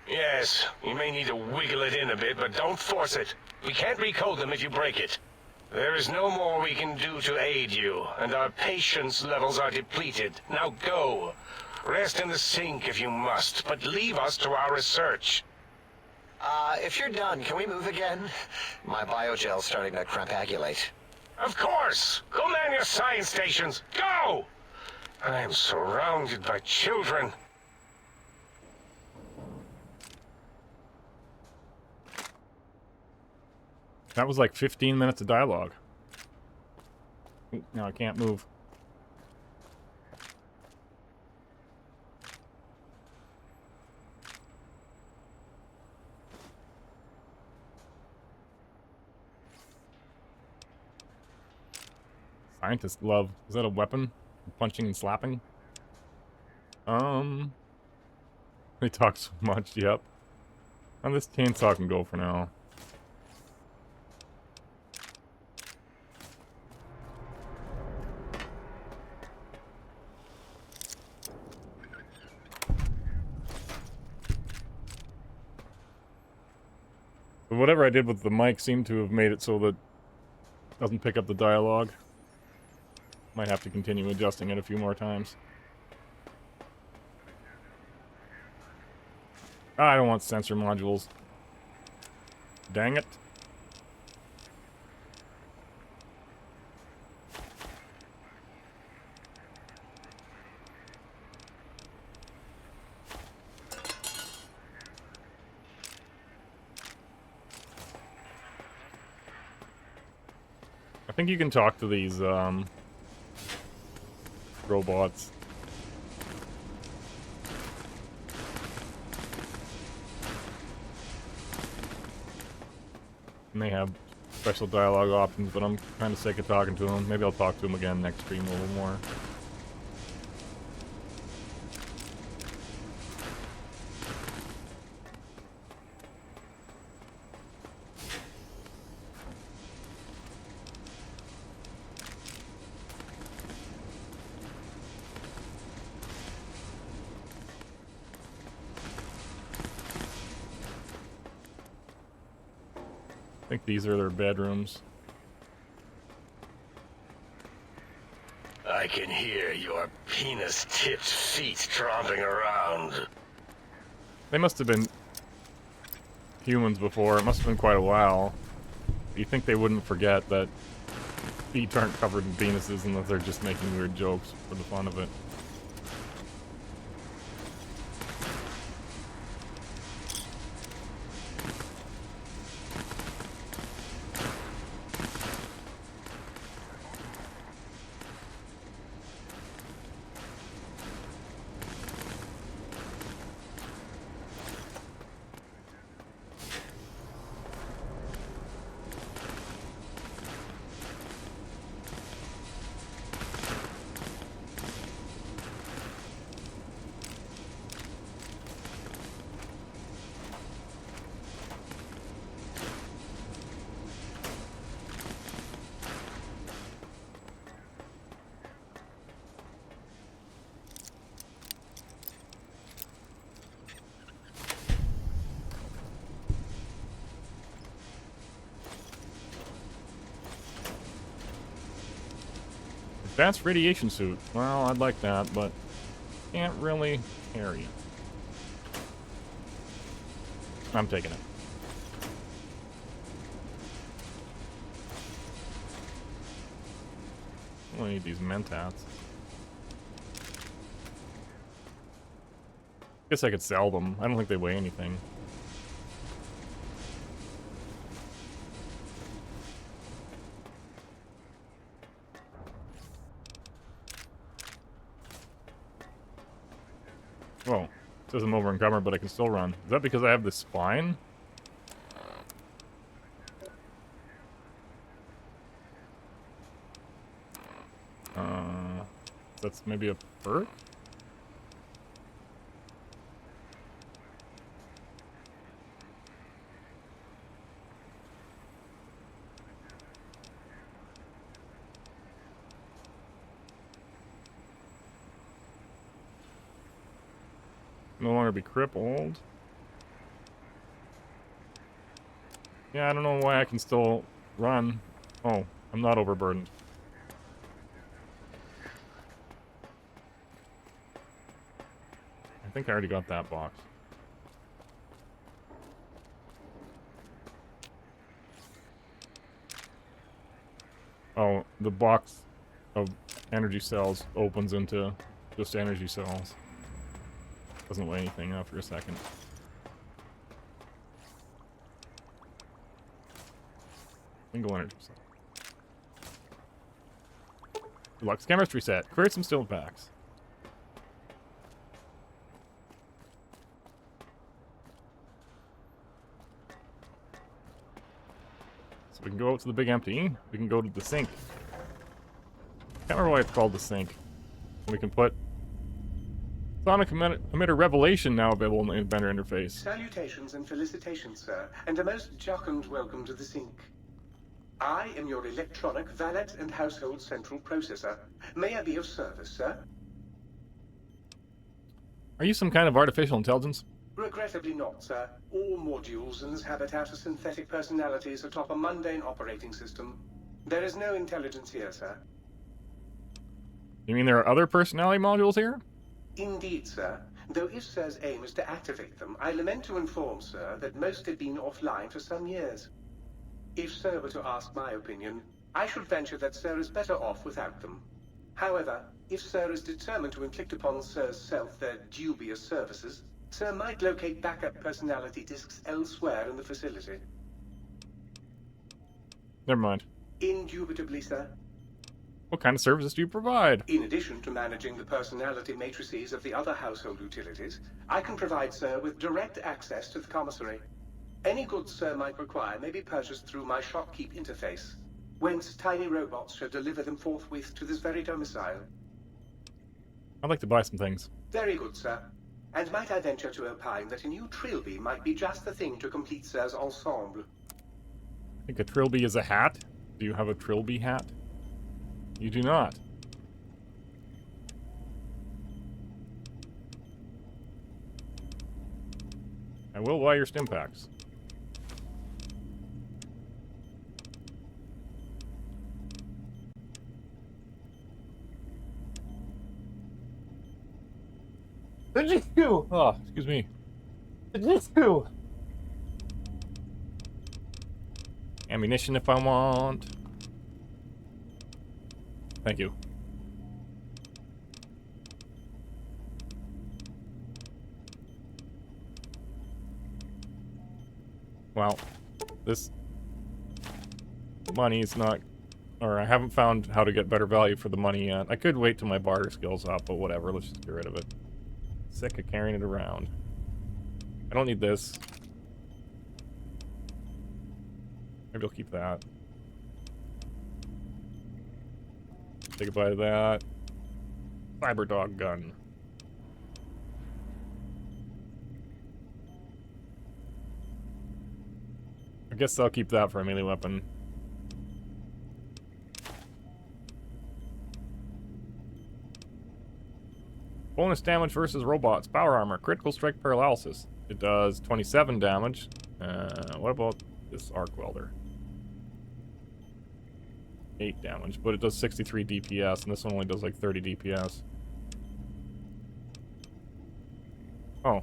Yes, you may need to wiggle it in a bit, but don't force it. We can't recode them if you break it. There is no more we can do to aid you, and our patience levels are depleted. Now go. Rest in the sink if you must, but leave us to our research. If you're done, can we move again? My biogel's starting to crampagulate. Of course! Go man your science stations! Go! I am surrounded by children. That was like 15 minutes of dialogue. Ooh, now I can't move. Scientist glove. Is that a weapon? Punching and slapping? They talk so much, yep. And this chainsaw can go for now. But whatever I did with the mic seemed to have made it so that it doesn't pick up the dialogue. Might have to continue adjusting it a few more times. I don't want sensor modules. Dang it. I think you can talk to these, robots. And they have special dialogue options, but I'm kind of sick of talking to them. Maybe I'll talk to them again next stream a little more. I think these are their bedrooms. I can hear your penis-tipped feet tromping around. They must have been humans before. It must have been quite a while. You think they wouldn't forget that feet aren't covered in penises unless they're just making weird jokes for the fun of it. Advanced radiation suit. Well, I'd like that, but can't really carry it. I'm taking it. I need these mentats. Guess I could sell them. I don't think they weigh anything. Whoa. It says I'm over encumbered, but I can still run. Is that because I have the spine? That's maybe a perk? No longer be crippled. Yeah, I don't know why I can still run. Oh, I'm not overburdened. I think I already got that box. Oh, the box of energy cells opens into just energy cells. Doesn't weigh anything after a second. Single energy cell. Deluxe chemistry set. Create some still packs. So we can go out to the big empty. We can go to the sink. Can't remember why it's called the sink. We can put sonic emitter revelation now available in the vendor interface. Salutations and felicitations, sir, and a most jocund welcome to the sink. I am your electronic valet and household central processor. May I be of service, sir? Are you some kind of artificial intelligence? Regrettably not, sir. All modules in this habitat are synthetic personalities atop a mundane operating system. There is no intelligence here, sir. You mean there are other personality modules here? Indeed, sir. Though if sir's aim is to activate them, I lament to inform, sir, that most have been offline for some years. If sir were to ask my opinion, I should venture that sir is better off without them. However, if sir is determined to inflict upon sir's self their dubious services, sir might locate backup personality disks elsewhere in the facility. Never mind. Indubitably, sir. What kind of services do you provide? In addition to managing the personality matrices of the other household utilities, I can provide sir with direct access to the commissary. Any goods sir might require may be purchased through my shopkeep interface, whence tiny robots shall deliver them forthwith to this very domicile. I'd like to buy some things. Very good, sir. And might I venture to opine that a new trilby might be just the thing to complete sir's ensemble? I think a trilby is a hat. Do you have a trilby hat? You do not. I will buy your stim packs. Oh, excuse me. Ammunition if I want. Thank you. Well, this money is not, or I haven't found how to get better value for the money yet. I could wait till my barter skill's up, but whatever, let's just get rid of it. Sick of carrying it around. I don't need this. Maybe I'll keep that. Say goodbye to that. Cyberdog gun. I guess I'll keep that for a melee weapon. Bonus damage versus robots. Power armor. Critical strike paralysis. It does 27 damage. What about this arc welder? 8 damage, but it does 63 DPS, and this one only does like 30 DPS. Oh.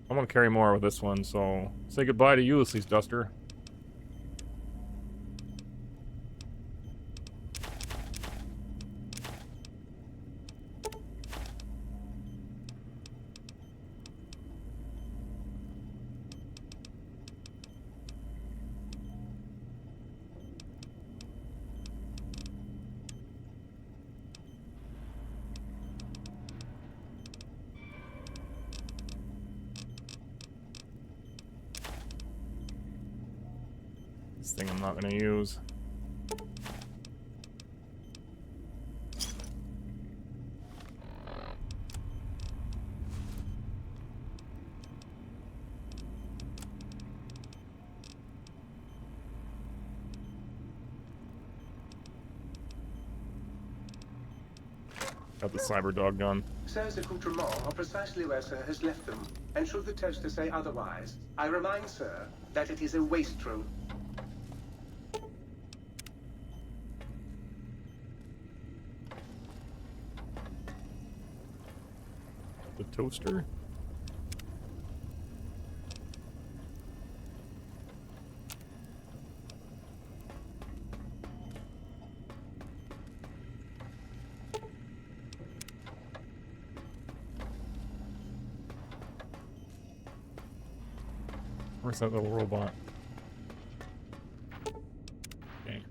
I'm gonna carry more with this one, so say goodbye to Ulysses Duster. This thing I'm not gonna use. Got the Cyberdog gun. Sir's accoutrements are precisely where sir has left them, and should the toaster say otherwise, I remind sir that it is a wastrel. The toaster? Where's that little robot? Okay.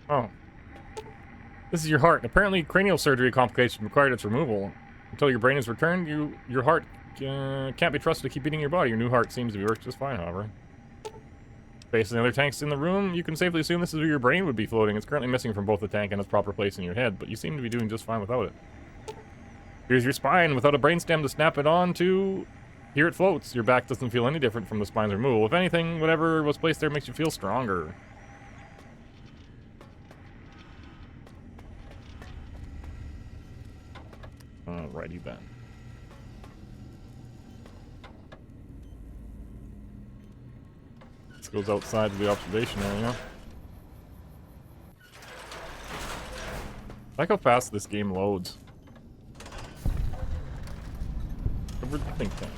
Oh. This is your heart. Apparently, cranial surgery complications required its removal. Until your brain is returned, your heart can't be trusted to keep eating your body. Your new heart seems to be working just fine, however. Based on the other tanks in the room, you can safely assume this is where your brain would be floating. It's currently missing from both the tank and its proper place in your head, but you seem to be doing just fine without it. Here's your spine without a brainstem to snap it on to. Here it floats. Your back doesn't feel any different from the spine's removal. If anything, whatever was placed there makes you feel stronger. Alrighty then. This goes outside of the observation area. I like how fast this game loads. Over the think tank.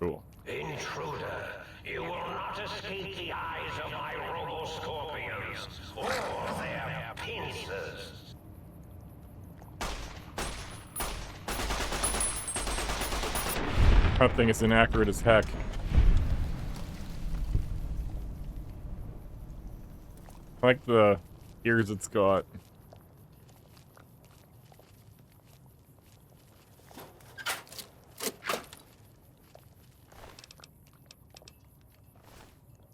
Cool. Intruder, you will not escape the eyes of my robo-scorpions or their pincers. That thing is inaccurate as heck. I like the ears it's got.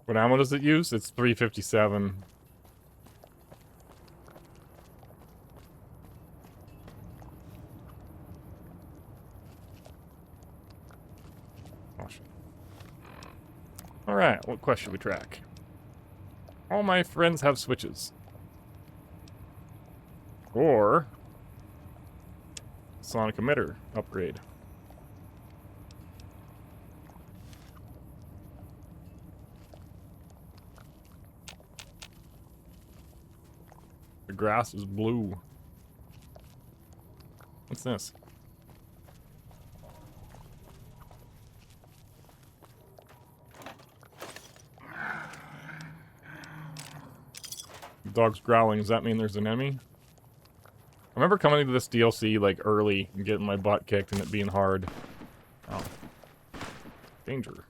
What ammo does it use? It's 357. Alright, what quest should we track? All my friends have switches. Or sonic emitter upgrade. The grass is blue. What's this? The dog's growling. Does that mean there's an enemy? I remember coming into this DLC like early and getting my butt kicked and it being hard. Oh. Danger.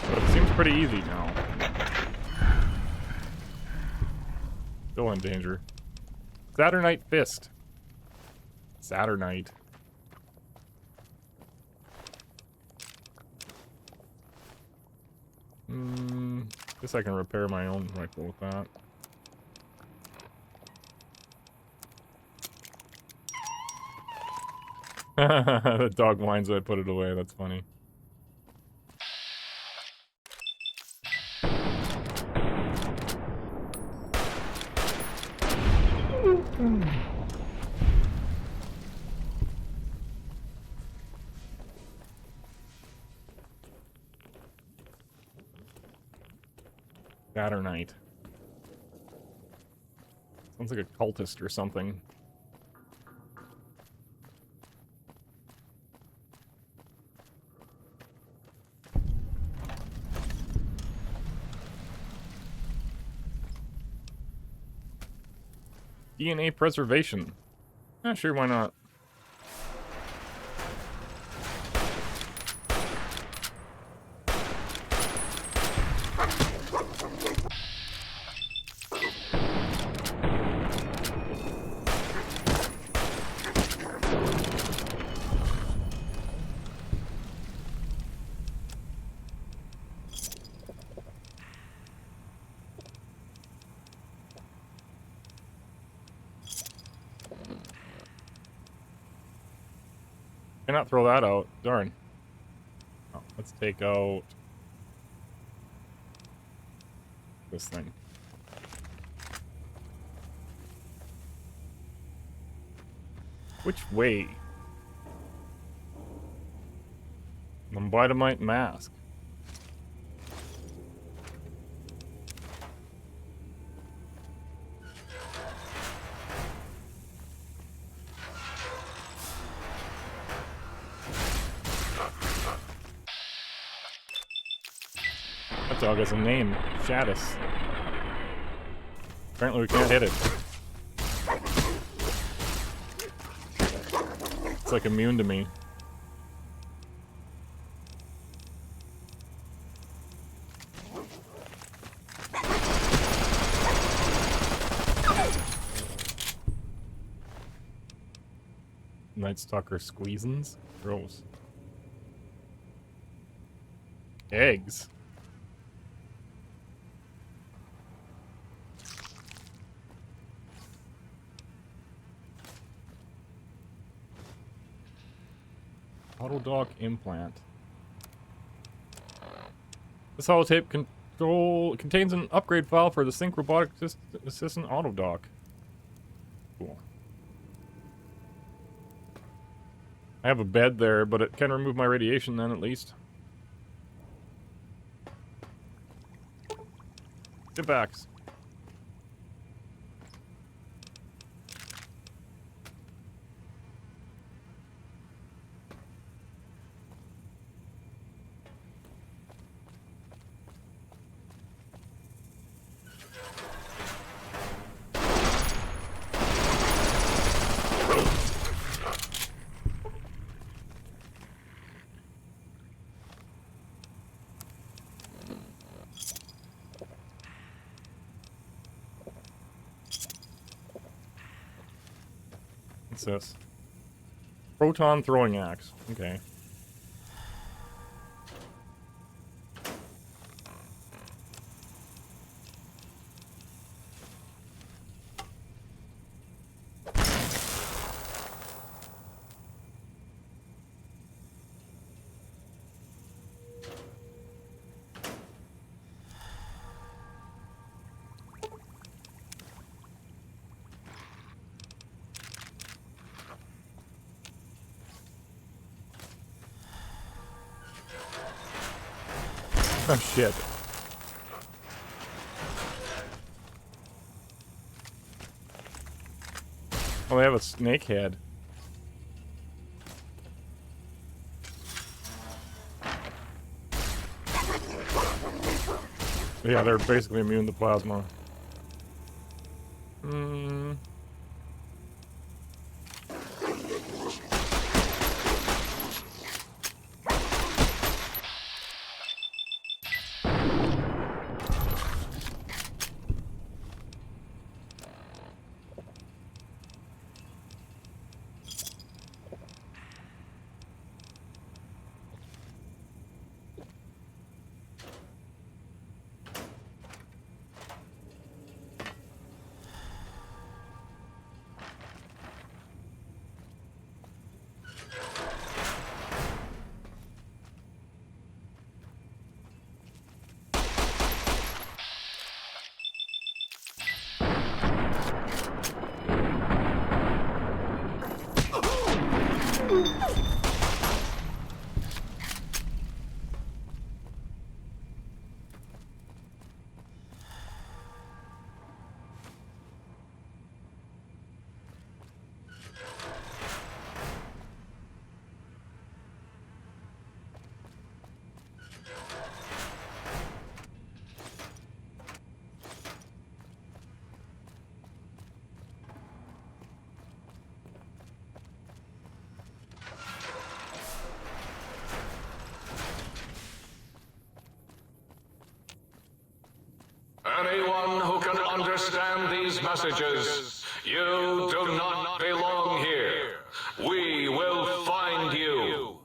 But it seems pretty easy now. Still in danger. Saturnite Fist. Saturnite. Guess I can repair my own rifle with that. The dog whines when I put it away, that's funny. Saturnite. Sounds like a cultist or something. DNA preservation. Yeah, sure, why not? Cannot throw that out. Darn. Oh, let's take out this thing. Which way? Lobotomite mask. That dog has a name. Shadis. Apparently we can't hit it. It's like immune to me. Night Stalker squeezins? Gross. Eggs? Autodock implant. This holotape contains an upgrade file for the Sync Robotic Assistant Autodock. Cool. I have a bed there, but it can remove my radiation then, at least. Get back. What's this? Proton throwing axe. Okay. Oh shit. Oh, they have a snake head. Yeah, they're basically immune to plasma. Hmm. Anyone who can understand these messages, you do not belong here. We will find you.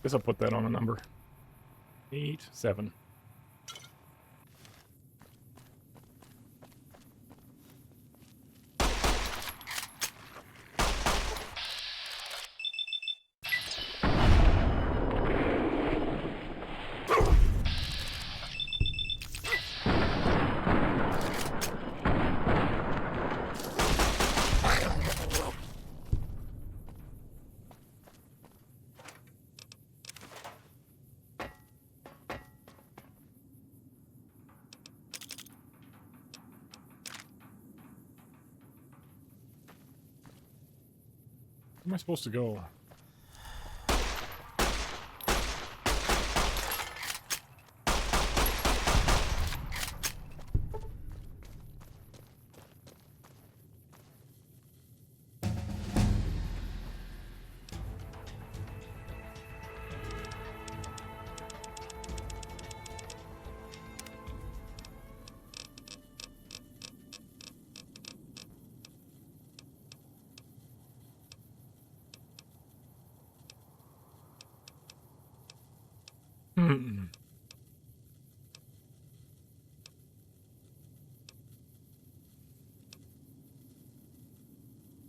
Guess I'll put that on a number. 8, 7. am I supposed to go?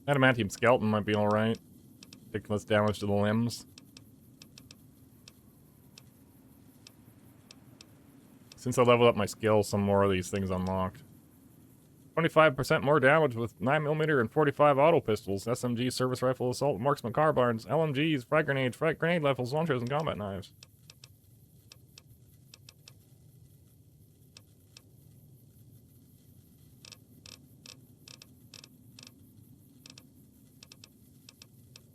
Adamantium skeleton might be alright. Take less damage to the limbs. Since I leveled up my skills, some more of these things unlocked. 25% more damage with 9mm and 45 auto pistols, SMG, service rifle, assault, marksman carbines, LMGs, frag grenade rifles, launchers, and combat knives.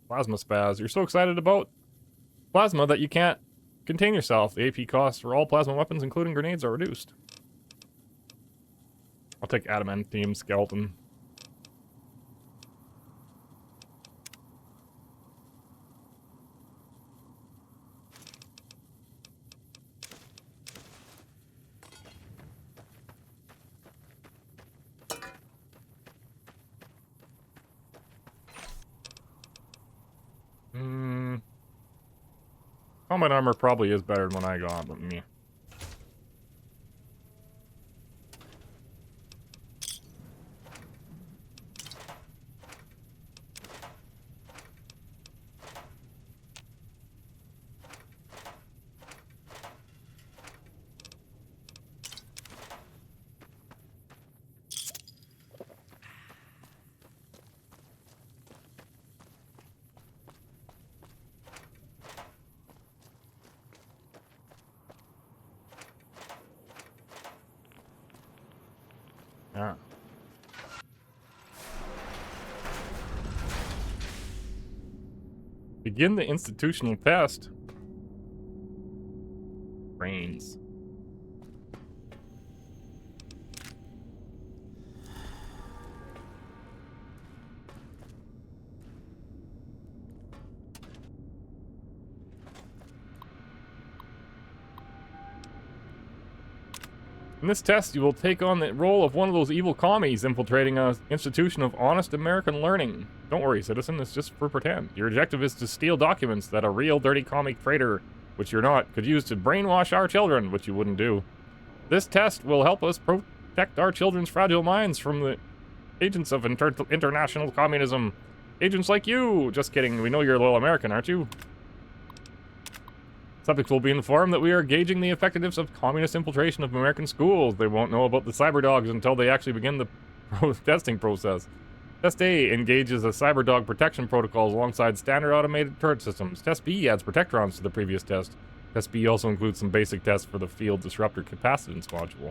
Plasma spaz. You're so excited about plasma that you can't contain yourself. The AP costs for all plasma weapons, including grenades, are reduced. I'll take adamantium skeleton. Combat armor probably is better than what I got, but me. Yeah. Begin the institutional test. Brains. In this test, you will take on the role of one of those evil commies infiltrating an institution of honest American learning. Don't worry, citizen, it's just for pretend. Your objective is to steal documents that a real dirty comic traitor, which you're not, could use to brainwash our children, which you wouldn't do. This test will help us protect our children's fragile minds from the agents of international communism. Agents like you! Just kidding, we know you're a loyal American, aren't you? Subjects will be informed that we are gauging the effectiveness of communist infiltration of American schools. They won't know about the cyberdogs until they actually begin the testing process. Test A engages a cyberdog protection protocols alongside standard automated turret systems. Test B adds protectrons to the previous test. Test B also includes some basic tests for the field disruptor capacitance module.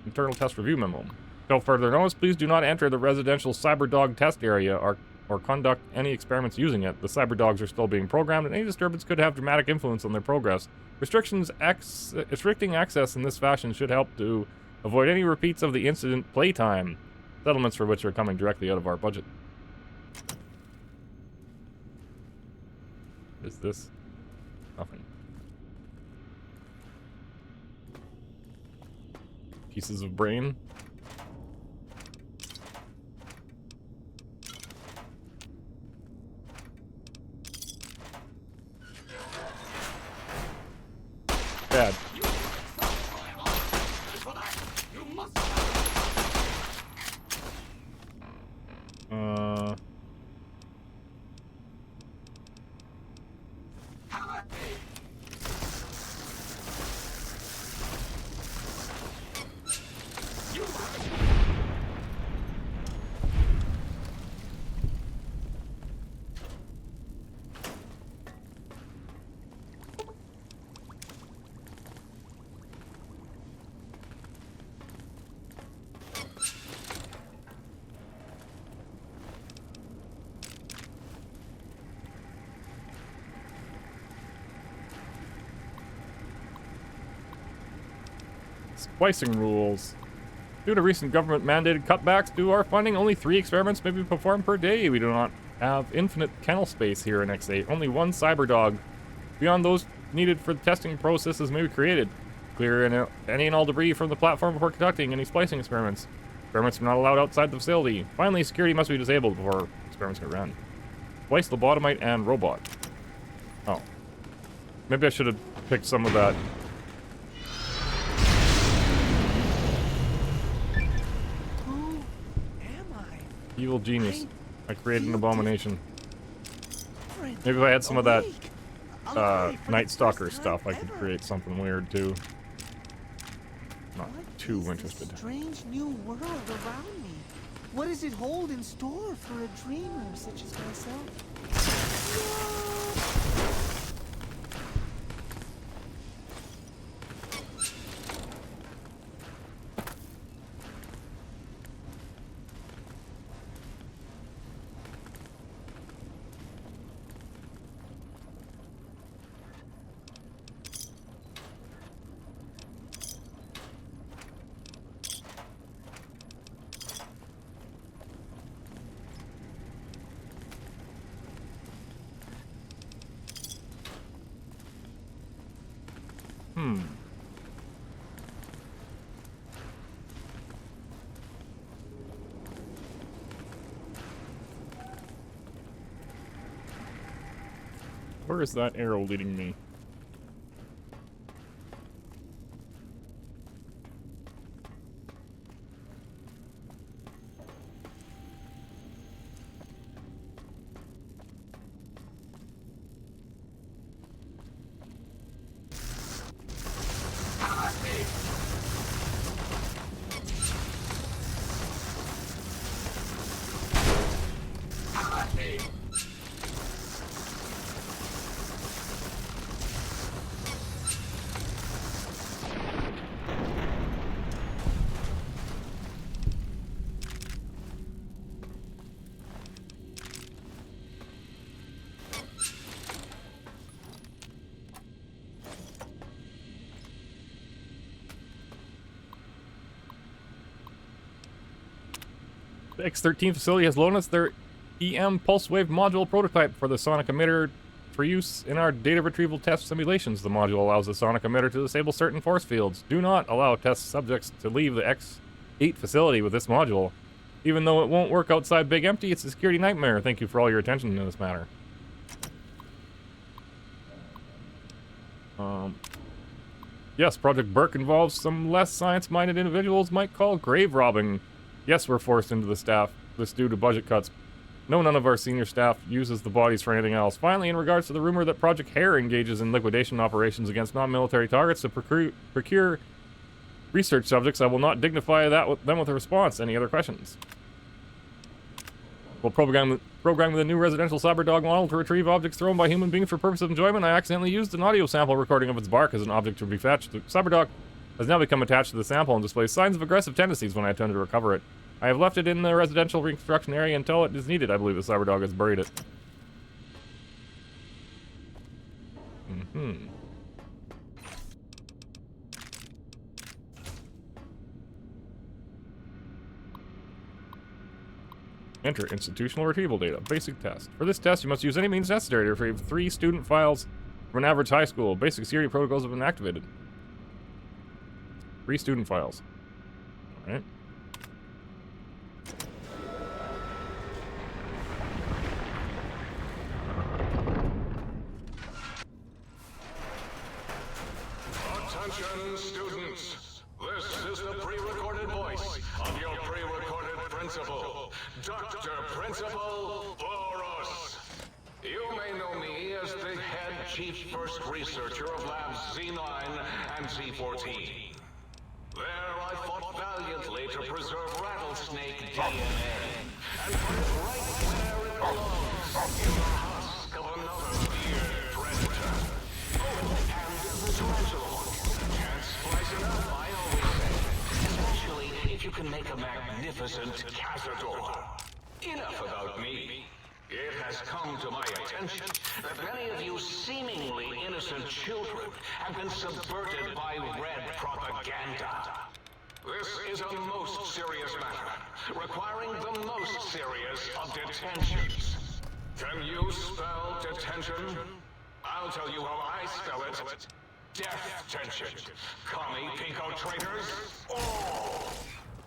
Internal test review memo. Until further notice, please do not enter the residential cyberdog test area or conduct any experiments using it. The cyberdogs are still being programmed, and any disturbance could have dramatic influence on their progress. Restricting access in this fashion should help to avoid any repeats of the incident playtime, settlements for which are coming directly out of our budget. What is this? Nothing. Pieces of brain. Bad. Splicing rules. Due to recent government-mandated cutbacks to our funding, only 3 experiments may be performed per day. We do not have infinite kennel space here in X8. Only 1 cyberdog. Beyond those needed for the testing processes may be created. Clear any and all debris from the platform before conducting any splicing experiments. Experiments are not allowed outside the facility. Finally, security must be disabled before experiments can run. Splice, lobotomite, and robot. Oh. Maybe I should have picked some of that. Who am I? Evil genius. I created an abomination. Maybe if I had some of that Night Stalker stuff, I could create something weird too. Not too interested. Strange new world around me. What does it hold in store for a dreamer such as myself? Where is that arrow leading me? The X13 facility has loaned us their EM pulse wave module prototype for the sonic emitter for use in our data retrieval test simulations. The module allows the sonic emitter to disable certain force fields. Do not allow test subjects to leave the X8 facility with this module. Even though it won't work outside Big Empty, it's a security nightmare. Thank you for all your attention in this matter. Yes, Project Burke involves some less science-minded individuals might call grave robbing. Yes, we're forced into this due to budget cuts. No, none of our senior staff uses the bodies for anything else. Finally, in regards to the rumor that Project Hare engages in liquidation operations against non-military targets to procure research subjects, I will not dignify them with a response. Any other questions? While programming the new residential cyberdog model to retrieve objects thrown by human beings for purpose of enjoyment, I accidentally used an audio sample recording of its bark as an object to be fetched. The cyberdog has now become attached to the sample and displays signs of aggressive tendencies when I attempt to recover it. I have left it in the residential reconstruction area until it is needed. I believe the cyberdog has buried it. Enter institutional retrieval data. Basic test. For this test, you must use any means necessary to retrieve 3 student files from an average high school. Basic security protocols have been activated. 3 student files. Alright. Attention, students. This is the pre-recorded voice of your pre-recorded principal, Dr. Principal Boros. You may know me as the head chief first researcher of Labs Z9 and Z14. There I fought valiantly to preserve rattlesnake DNA and put it right where it belongs, in the husk of another weird predator. Oh, and the tarantula. Can't splice it up, I always say. Especially if you can make a magnificent cazador. Enough about me. It has come to my attention that many of you seemingly innocent children have been subverted by red propaganda. This is a most serious matter, requiring the most serious of detentions. Can you spell detention? I'll tell you how I spell it. Death tension. Commie pinko traitors, all!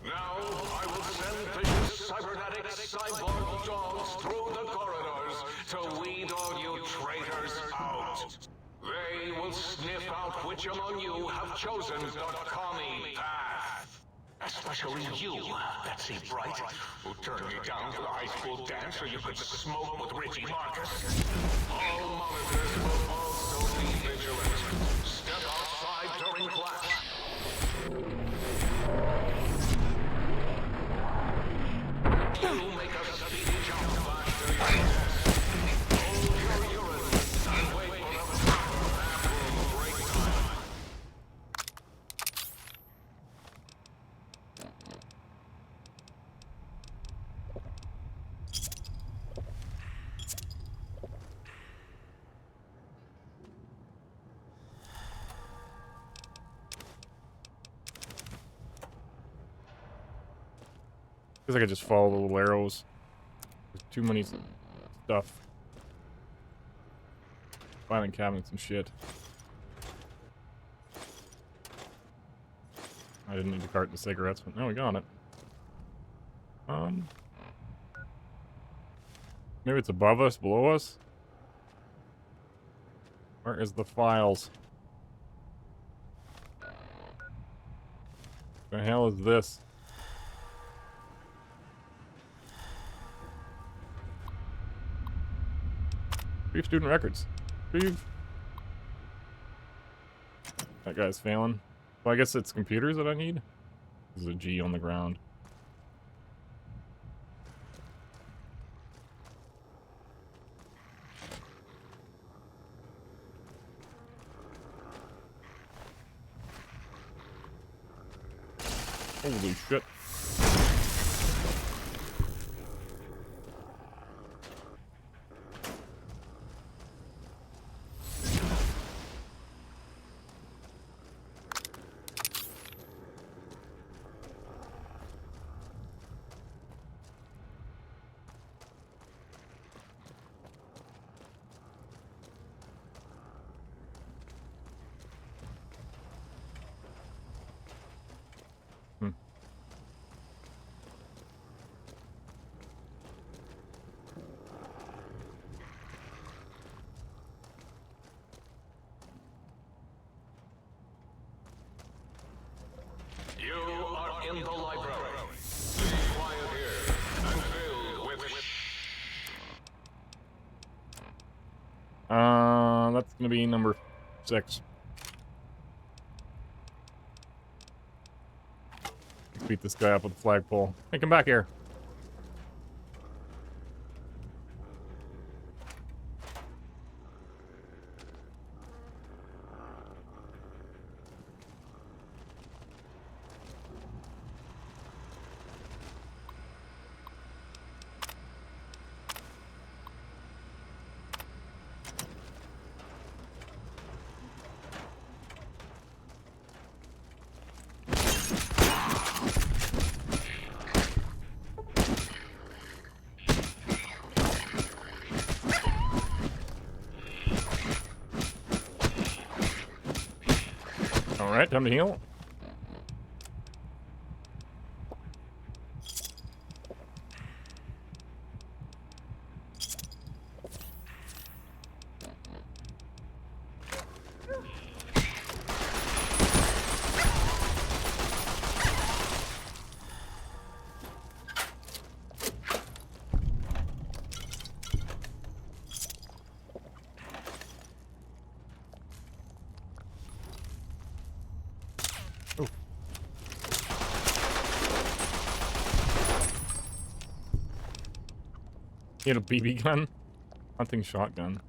Now, I will send vicious cybernetic cyborg dogs through the corridors to weed all you traitors out. They will sniff out which among you have chosen the commie path. Especially you, Betsy Bright, who turned me down for the high school dance so you could smoke with Richie Marcus. All monitors will also be vigilant. Step outside during class. You make a speedy jump back to your desk. Hold your urine and wait for the proper bathroom break time. Guess I could just follow the little arrows. There's too many stuff. Filing cabinets and shit. I didn't need to cart the cigarettes, but now we got it. Maybe it's above us, below us? Where is the files? The hell is this? Retrieve student records. Retrieve. That guy's failing. Well, I guess it's computers that I need. There's a G on the ground. Holy shit. You are in the library. Be quiet here and filled with That's gonna be number 6. Beat this guy up with a flagpole. Hey, come back here. Alright, time to heal. He had a BB gun? Hunting shotgun.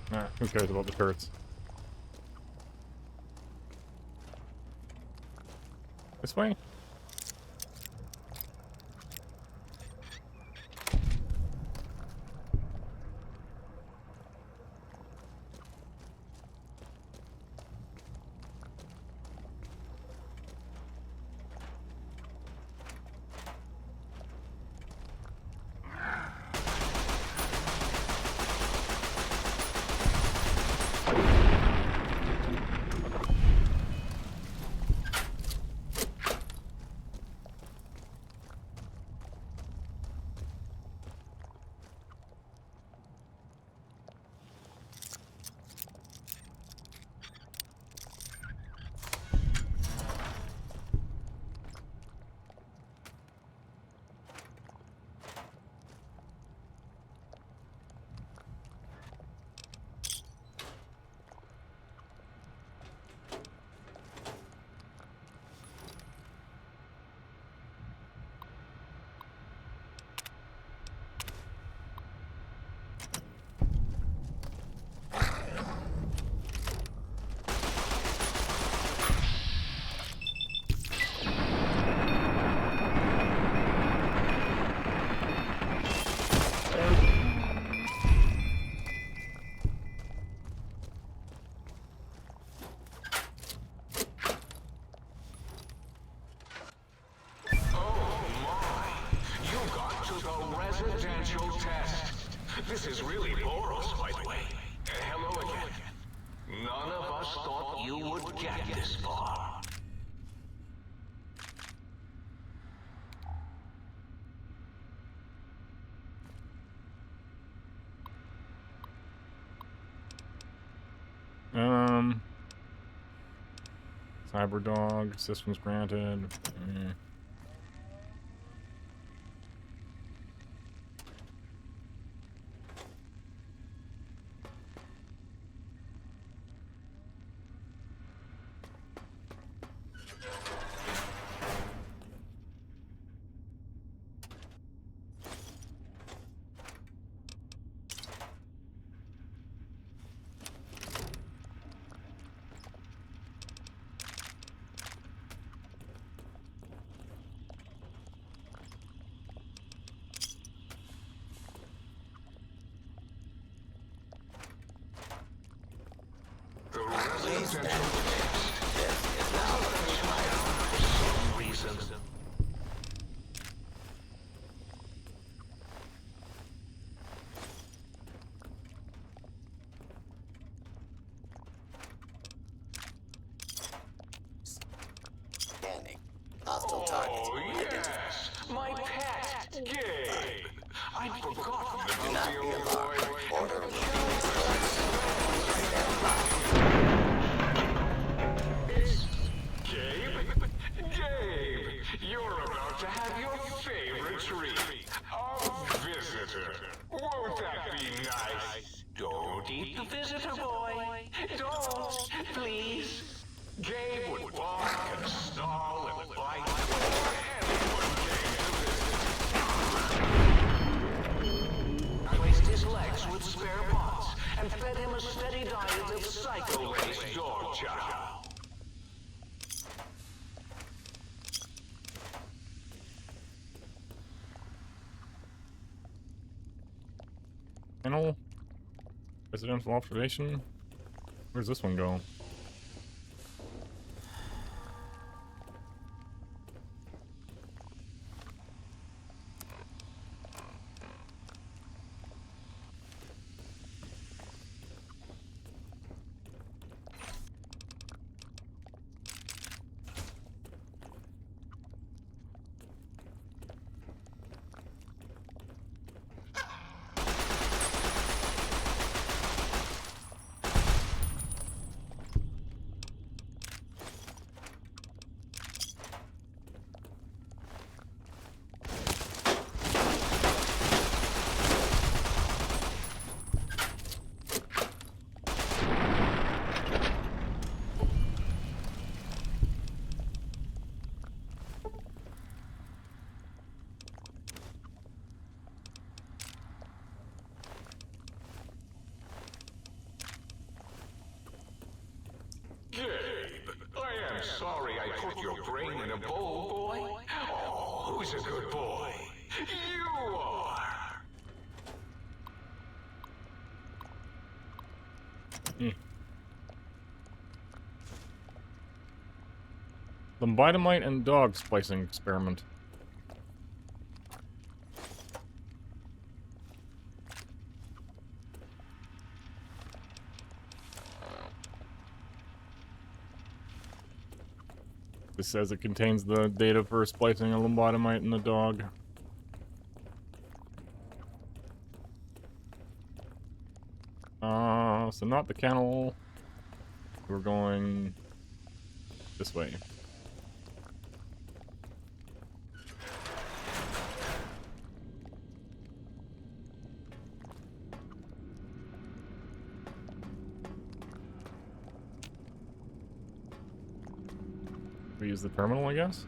Nah, who cares about the turrets? This way? Residential test. This is really Boros, by the way. Hello again. None of us thought you would get this far. Cyberdog, systems granted. The residential test is now for some reason. Scanning. Hostile targets. Oh, yes! My pet, Gabe! I'd forgotten Do about not the be old alarmed. boy. Order will be It's Gabe? Gabe! You're about to have your favorite treat. A visitor. Won't that be nice? Don't eat the visitor, boy. Don't, please. Gabe would walk and snarl and bite whenever anyone came to visit. I placed his legs with spare parts and fed him a steady diet of psycho-raised dog chow. Panel? Residential observation? Where's this one go? put your brain in a bowl, boy? Oh, who's a good boy? You are! Lobotomite and dog splicing experiment. This says it contains the data for splicing a lobotomite in the dog. So not the kennel. We're going this way. We use the terminal, I guess.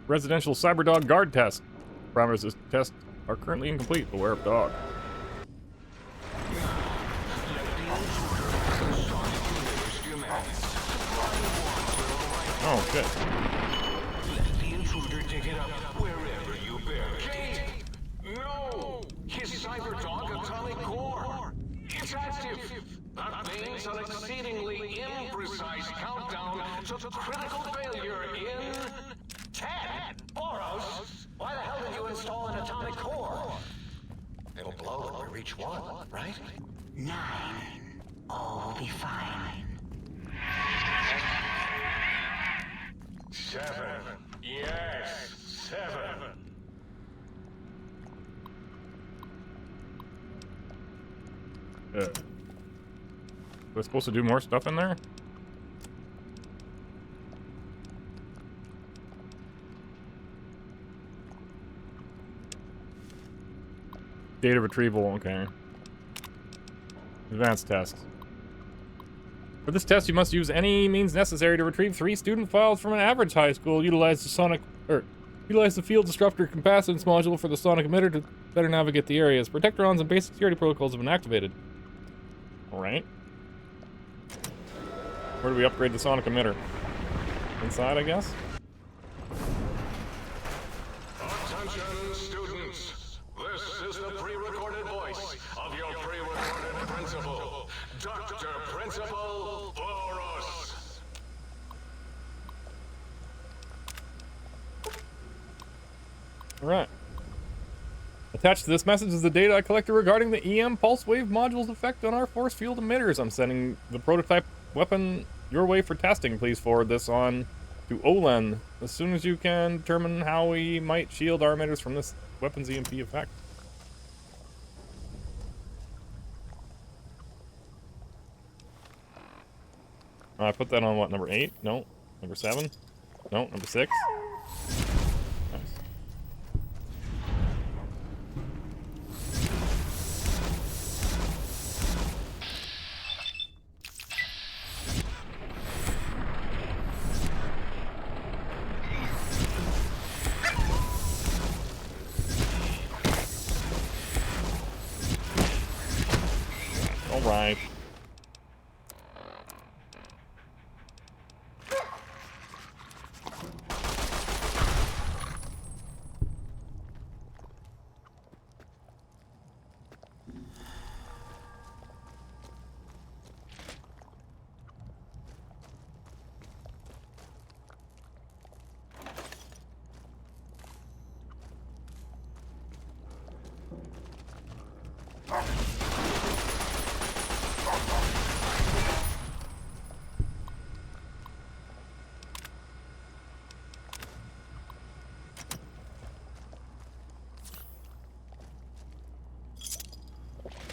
Residential Cyberdog guard test. Parameters of this test are currently incomplete. Beware of dog. Oh shit. Let the intruder dig it up wherever you bury it. No! His Cyberdog atomic core! It's active! That means an exceedingly imprecise countdown to critical failure in 10. Boros, why the hell did you install an atomic core? It'll blow when we reach 1, right? 9. All will be fine. 7. Yes, 7. We're supposed to do more stuff in there? Data retrieval, okay. Advanced test. For this test, you must use any means necessary to retrieve 3 student files from an average high school. Utilize the field disruptor capacitance module for the sonic emitter to better navigate the areas. Protectorons and basic security protocols have been activated. Alright. Where do we upgrade the sonic emitter? Inside, I guess? Attention, students. This is the pre-recorded voice of your pre-recorded principal, Dr. Principal Boros. Alright. Attached to this message is the data I collected regarding the EM pulse wave module's effect on our force field emitters. I'm sending the prototype weapon your way for testing. Please forward this on to Olen as soon as you can determine how we might shield our emitters from this weapon's EMP effect. I put that on what, number 8? No. Number 7? No, number 6? Nice. All right.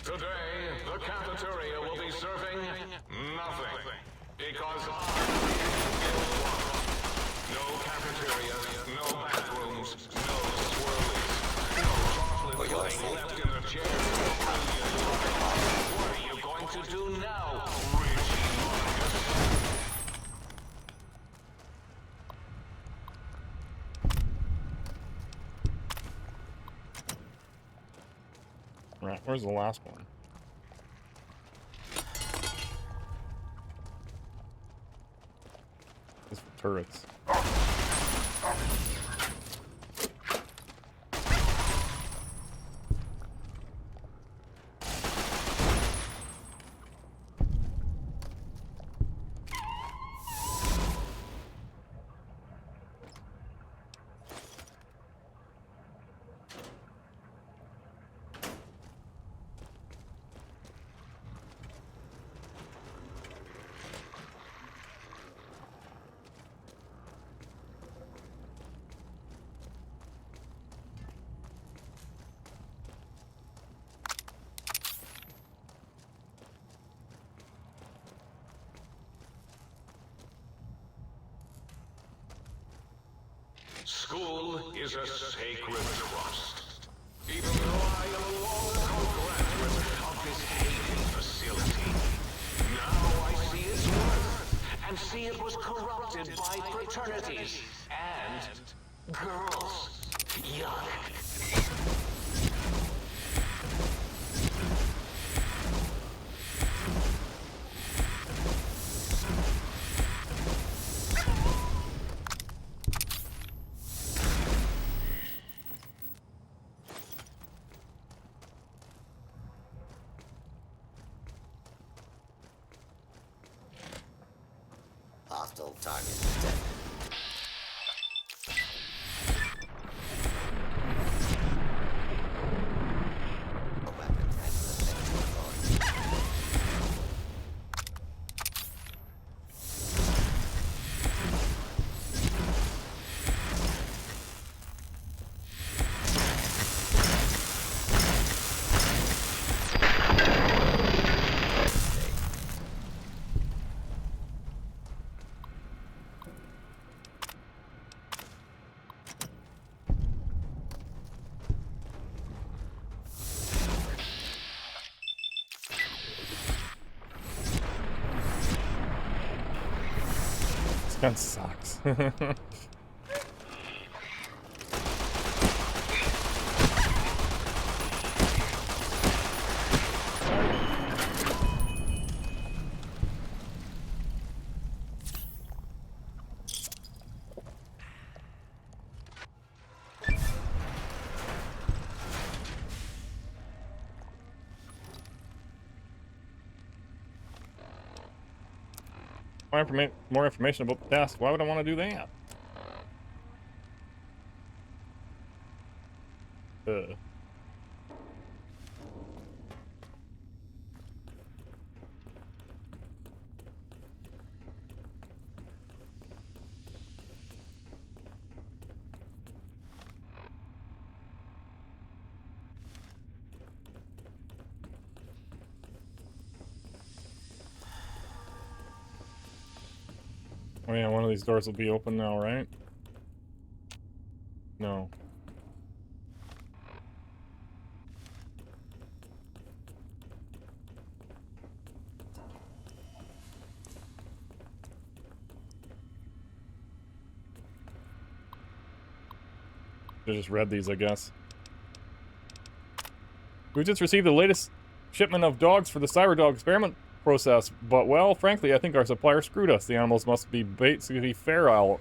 Today, the cafeteria will be serving nothing. Because no cafeteria, no bathrooms, no swirlies, no chocolate pudding left in the chair. What are you going to do now, Richie Marcus? Right, where's the last one? turrets. School is a sacred trust. Even though I am a long graduate of this hated facility, now I see its worth and see it was corrupted by fraternities and girls. Yuck. Hostile target detected. A weapon has been deployed. This gun sucks. More information about the test. Why would I want to do that? Oh yeah, one of these doors will be open now, right? No. I just read these, I guess. We just received the latest shipment of dogs for the Cyberdog experiment process, but well, frankly, I think our supplier screwed us. The animals must be basically feral.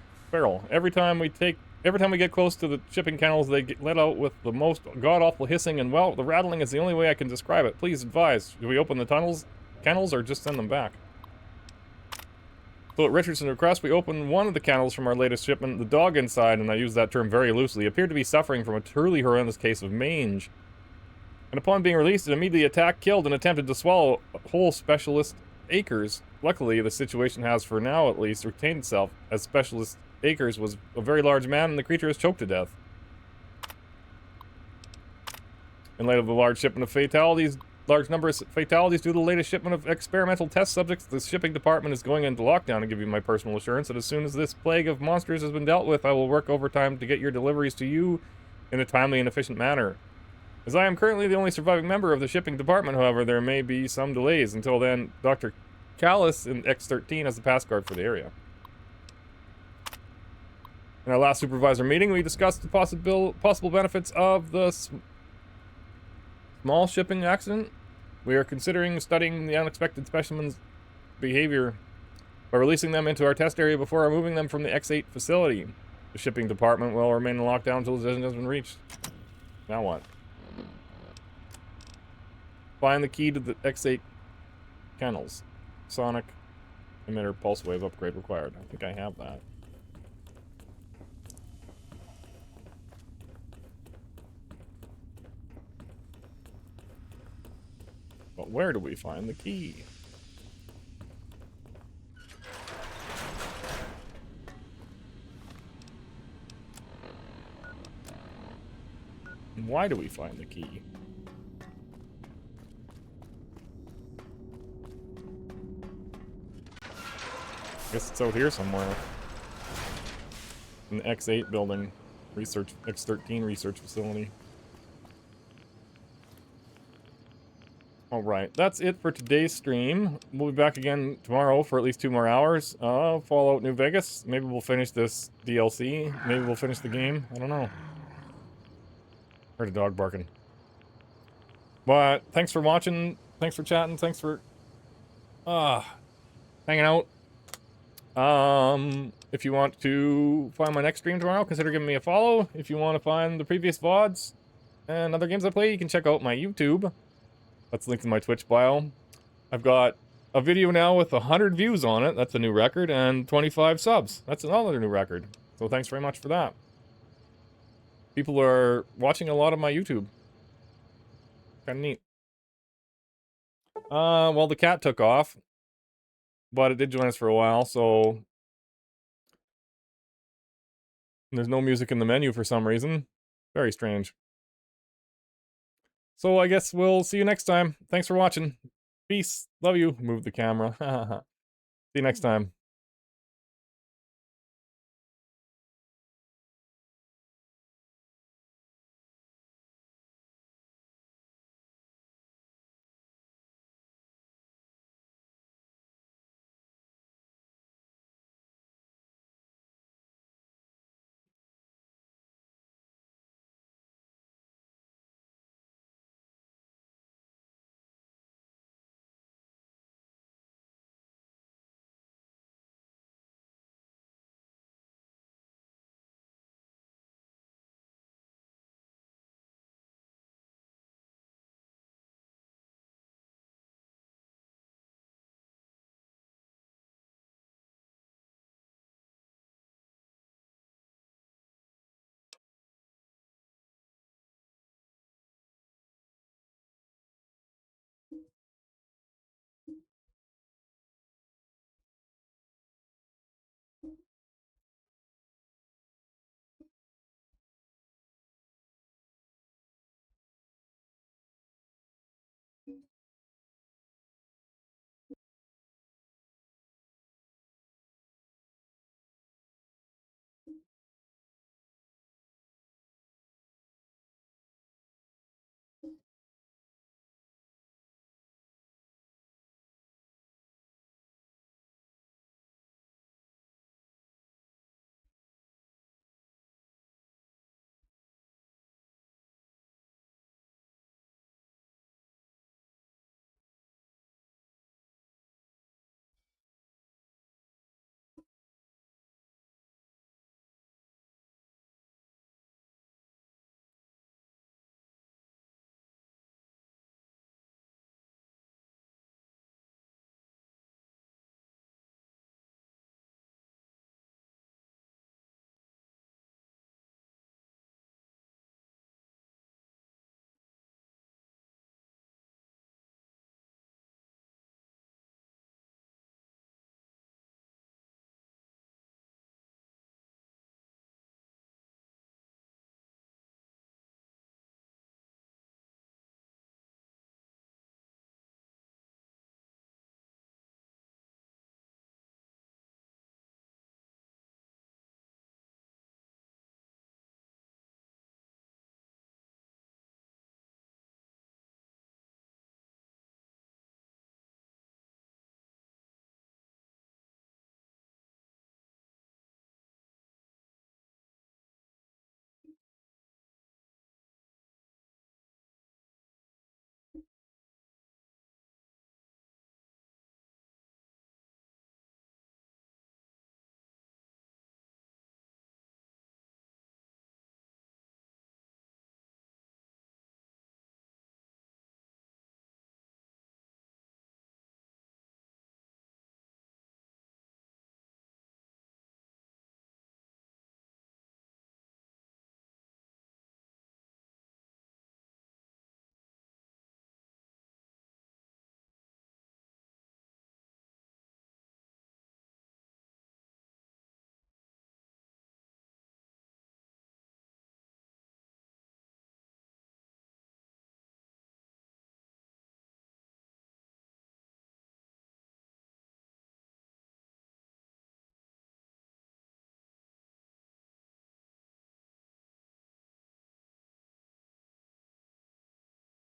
Every time we get close to the shipping kennels, they get let out with the most god-awful hissing, and well, the rattling is the only way I can describe it. Please advise, do we open the kennels, or just send them back? So at Richardson's request, we opened one of the kennels from our latest shipment. The dog inside, and I use that term very loosely, appeared to be suffering from a truly horrendous case of mange. And upon being released, it immediately attacked, killed, and attempted to swallow whole Specialist Acres. Luckily, the situation has, for now at least, retained itself, as Specialist Acres was a very large man, and the creature is choked to death. In light of the large numbers of fatalities due to the latest shipment of experimental test subjects, the shipping department is going into lockdown. To give you my personal assurance that as soon as this plague of monsters has been dealt with, I will work overtime to get your deliveries to you in a timely and efficient manner. As I am currently the only surviving member of the shipping department, however, there may be some delays. Until then, Dr. Callis in X13 has the pass card for the area. In our last supervisor meeting, we discussed the possible benefits of the small shipping accident. We are considering studying the unexpected specimen's behavior by releasing them into our test area before removing them from the X8 facility. The shipping department will remain in lockdown until the decision has been reached. Now what? Find the key to the X8 kennels. Sonic emitter pulse wave upgrade required. I think I have that. But where do we find the key? And why do we find the key? I guess it's out here somewhere. In the X8 building. Research, X13 research facility. Alright, that's it for today's stream. We'll be back again tomorrow for at least 2 more hours. Fallout New Vegas. Maybe we'll finish this DLC. Maybe we'll finish the game. I don't know. Heard a dog barking. But thanks for watching. Thanks for chatting. Thanks for hanging out. If you want to find my next stream tomorrow, consider giving me a follow. If you want to find the previous VODs and other games I play, you can check out my YouTube. That's linked in my Twitch bio. I've got a video now with 100 views on it. That's a new record. And 25 subs. That's another new record. So thanks very much for that. People are watching a lot of my YouTube. Kinda neat. Well, the cat took off. But it did join us for a while, so... There's no music in the menu for some reason. Very strange. So I guess we'll see you next time. Thanks for watching. Peace. Love you. Move the camera. See you next time.